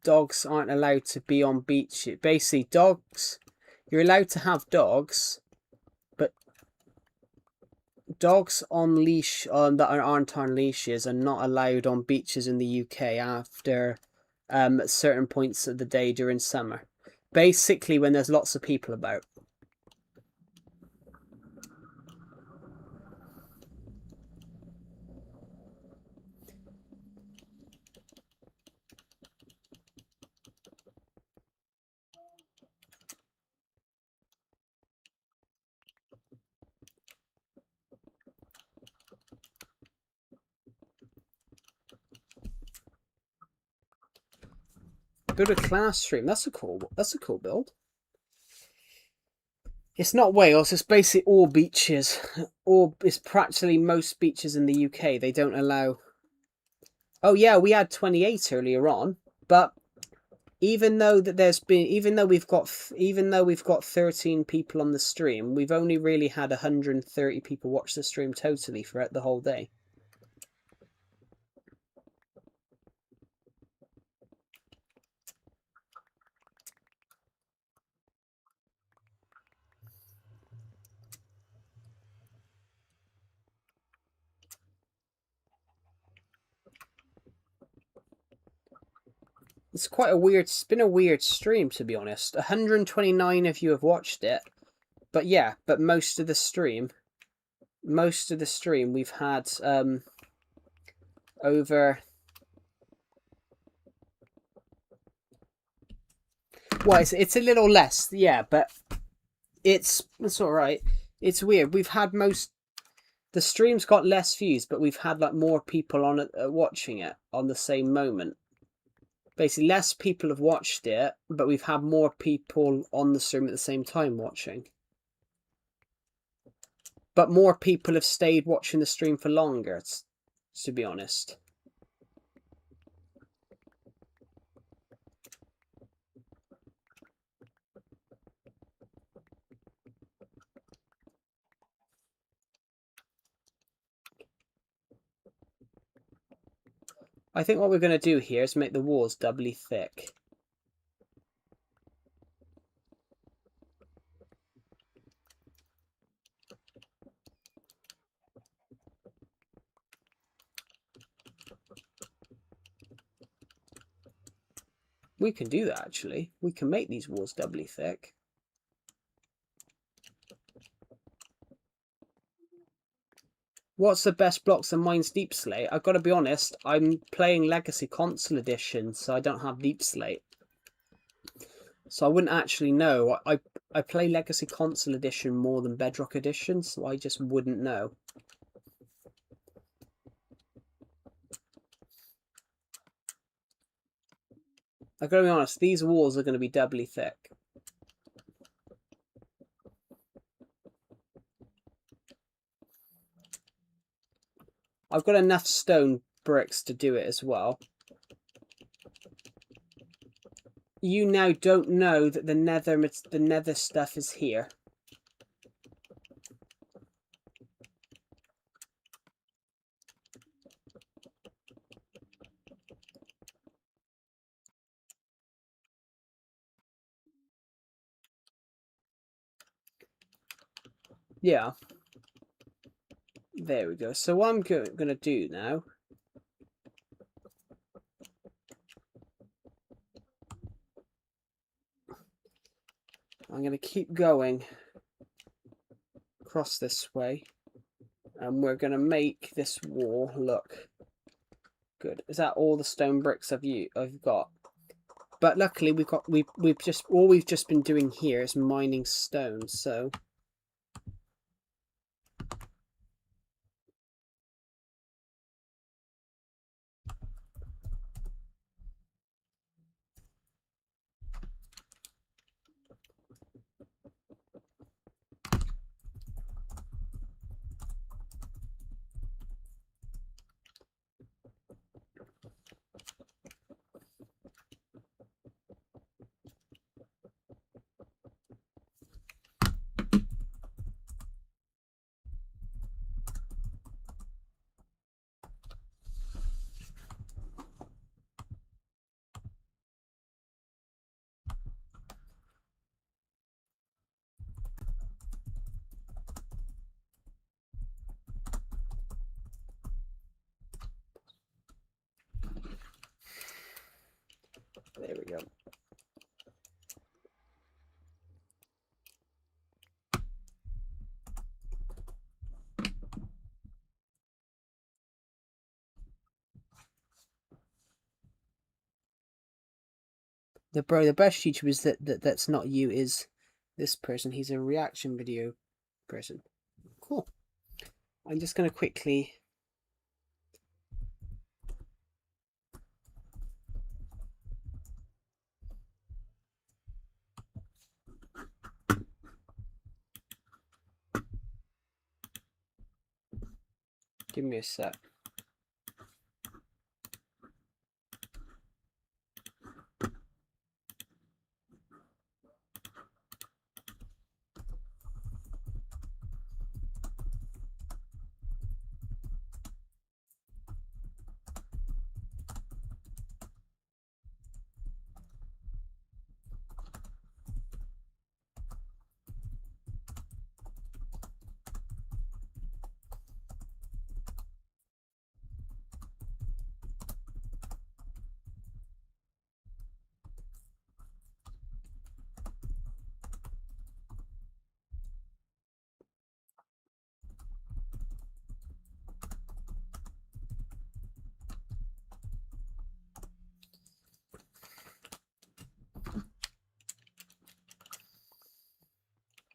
dogs aren't allowed to be on beaches. Basically, dogs... You're allowed to have dogs, but dogs on leash that aren't on leashes are not allowed on beaches in the UK after certain points of the day during summer. Basically, when there's lots of people about. Build a classroom. That's a cool build. It's not Wales. It's basically all beaches. It's practically most beaches in the UK. They don't allow. Oh yeah, we had 28 earlier on, but even though that there's been, even though we've got 13 people on the stream, we've only really had 130 people watch the stream totally throughout the whole day. It's quite a weird, it's been a weird stream, to be honest. 129 of you have watched it. But yeah, but most of the stream we've had over... Well, it's a little less, yeah, but it's alright. It's weird. We've had the stream's got less views, but we've had like more people on it watching it on the same moment. Basically, less people have watched it, but we've had more people on the stream at the same time watching. But more people have stayed watching the stream for longer, to be honest. I think what we're going to do here is make the walls doubly thick. We can do that, actually. We can make these walls doubly thick. What's the best blocks in Mine's Deep Slate? I've got to be honest, I'm playing Legacy Console Edition, so I don't have Deep Slate. So I wouldn't actually know. I play Legacy Console Edition more than Bedrock Edition, so I just wouldn't know. I've got to be honest, these walls are going to be doubly thick. I've got enough stone bricks to do it as well. You now don't know that the nether stuff is here. Yeah. There we go. So what I'm going to do now... I'm going to keep going across this way. And we're going to make this wall look good. Is that all the stone bricks I've got? But luckily we've just been doing here is mining stone, so... There we go. The best YouTuber that's not you is this person. He's a reaction video person. Cool. I'm just going to quickly... Give me a sec.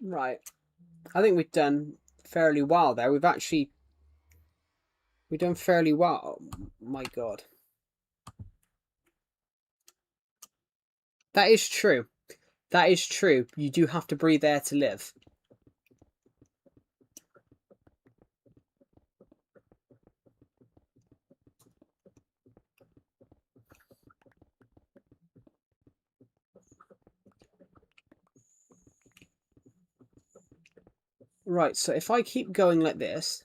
Right. I think we've done fairly well there. We've done fairly well. Oh, my God. That is true. That is true. You do have to breathe air to live. Right, so if I keep going like this...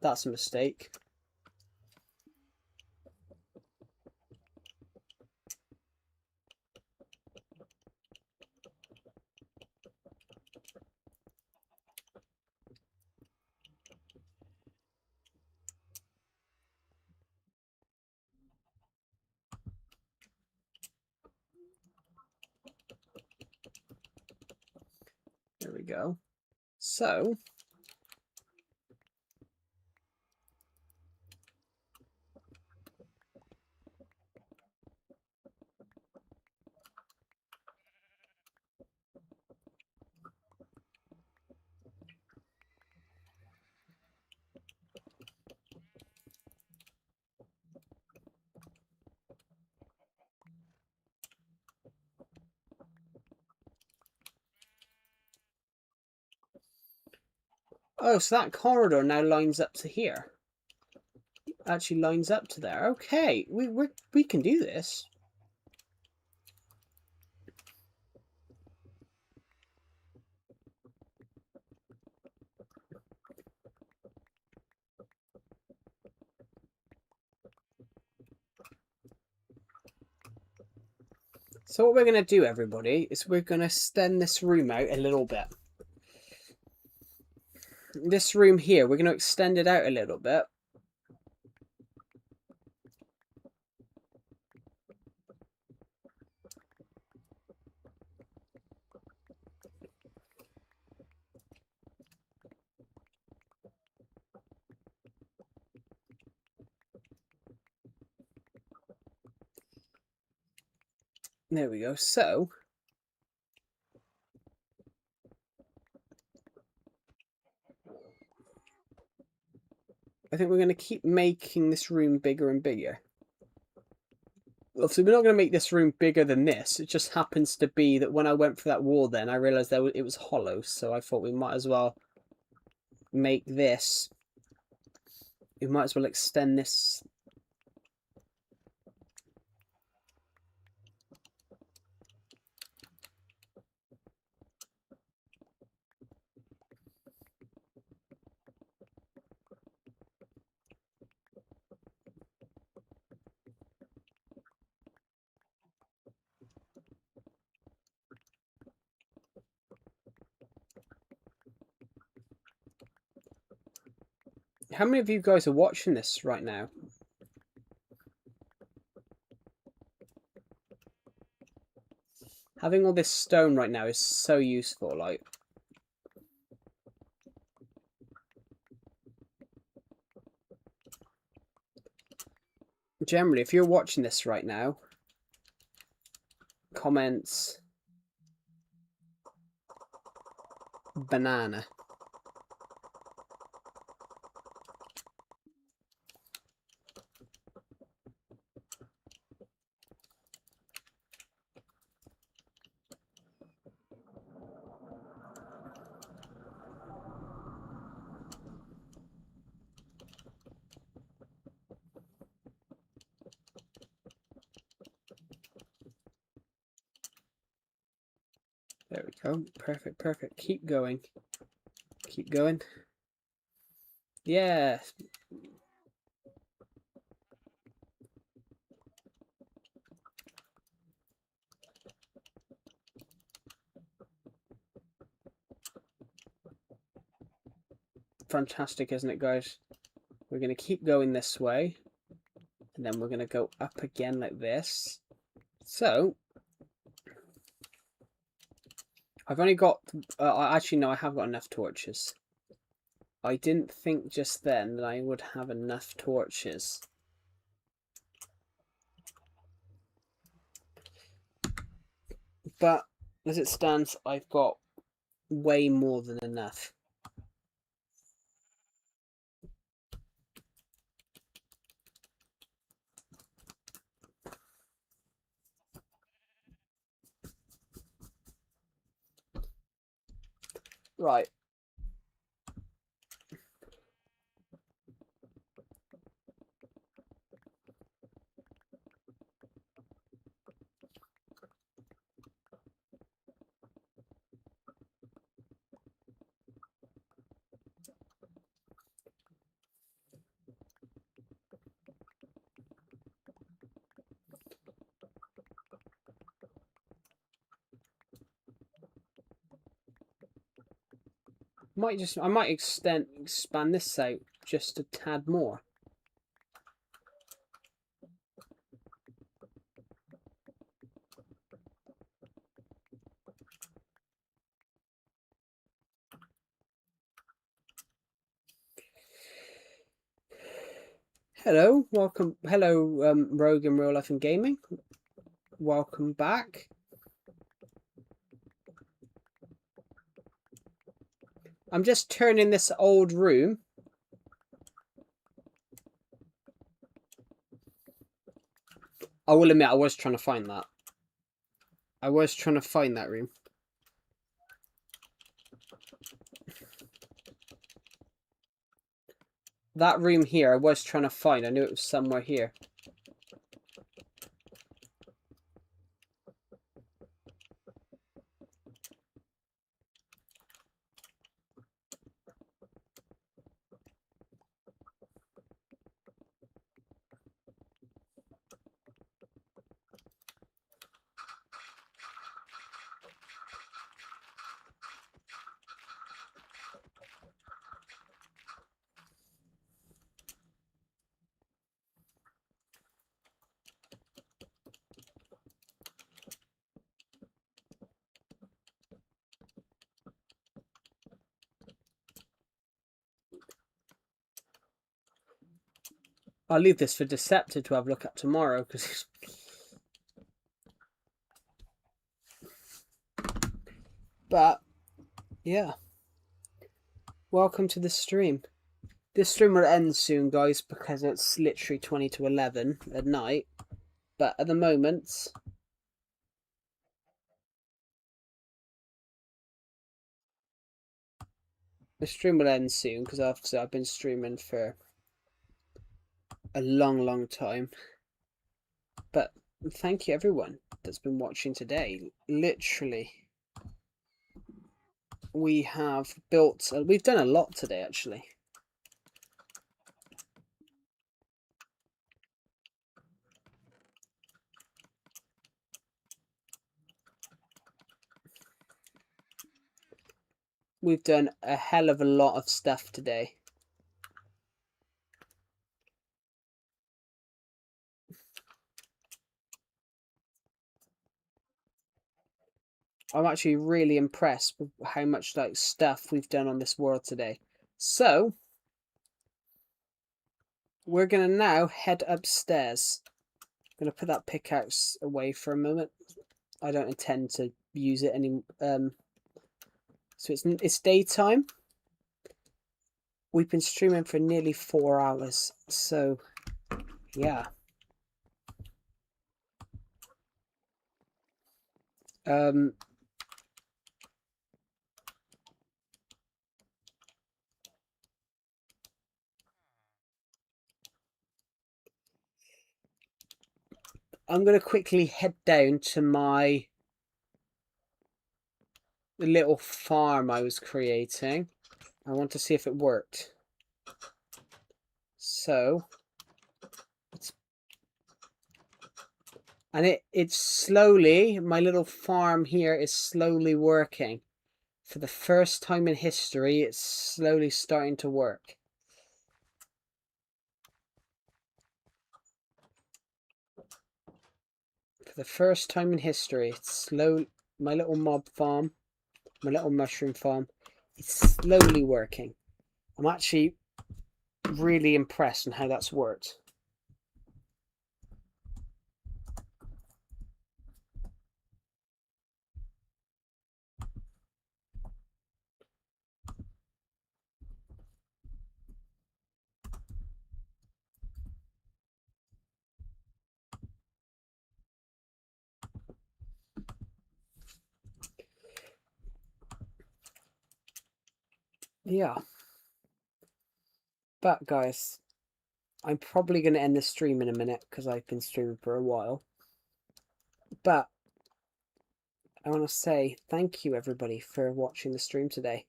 That's a mistake. There we go. So... Oh, so that corridor now lines up to here. Actually lines up to there. Okay, we can do this. So what we're going to do, everybody, is we're going to extend this room out a little bit. This room here, we're going to extend it out a little bit. There we go. So... I think we're going to keep making this room bigger and bigger. Obviously, we're not going to make this room bigger than this. It just happens to be that when I went for that wall then, I realised that it was hollow. So I thought we might as well make this... We might as well extend this... How many of you guys are watching this right now? Having all this stone right now is so useful, like... Generally, if you're watching this right now, comments... banana. There we go. Perfect, perfect. Keep going. Keep going. Yeah. Fantastic, isn't it, guys? We're going to keep going this way. And then we're going to go up again like this. So, I've only got... actually, no, I have got enough torches. I didn't think just then that I would have enough torches. But, as it stands, I've got way more than enough. Right. I might expand this out just a tad more. Hello, welcome. Hello, Rogue in Real Life and Gaming. Welcome back. I'm just turning this old room. I will admit, I was trying to find that. I was trying to find that room. That room here, I was trying to find. I knew it was somewhere here. I'll leave this for Deceptive to have a look at tomorrow, because... But, yeah. Welcome to the stream. This stream will end soon, guys, because it's literally 20 to 11 at night. But at the moment... The stream will end soon, because obviously I've been streaming for a long time. But thank you everyone that's been watching today. Literally, we have built... we've done a lot today, actually. We've done a hell of a lot of stuff today. I'm actually really impressed with how much stuff we've done on this world today. So, we're going to now head upstairs. I'm going to put that pickaxe away for a moment. I don't intend to use it any... So it's daytime. We've been streaming for nearly 4 hours. So, yeah. I'm going to quickly head down to my little farm I was creating. I want to see if it worked. So, and it's slowly, my little farm here is slowly working. For the first time in history, it's slowly starting to work. the first time in history, it's slow. My little mob farm, my little mushroom farm, it's slowly working. I'm actually really impressed on how that's worked. Yeah. But guys, I'm probably going to end the stream in a minute because I've been streaming for a while. But I want to say thank you everybody for watching the stream today.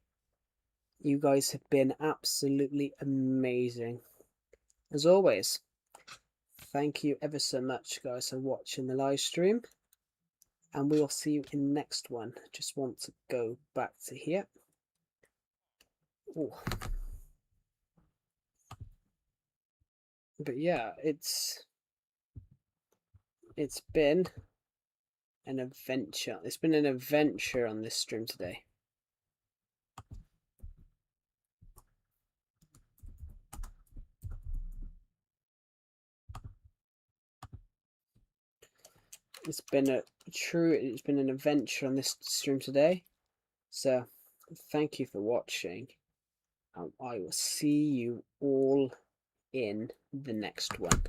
You guys have been absolutely amazing. As always, thank you ever so much guys for watching the live stream. And we will see you in the next one. Just want to go back to here. Ooh. But yeah, it's been an adventure. It's been an adventure on this stream today. It's been an adventure on this stream today. So thank you for watching. I will see you all in the next one.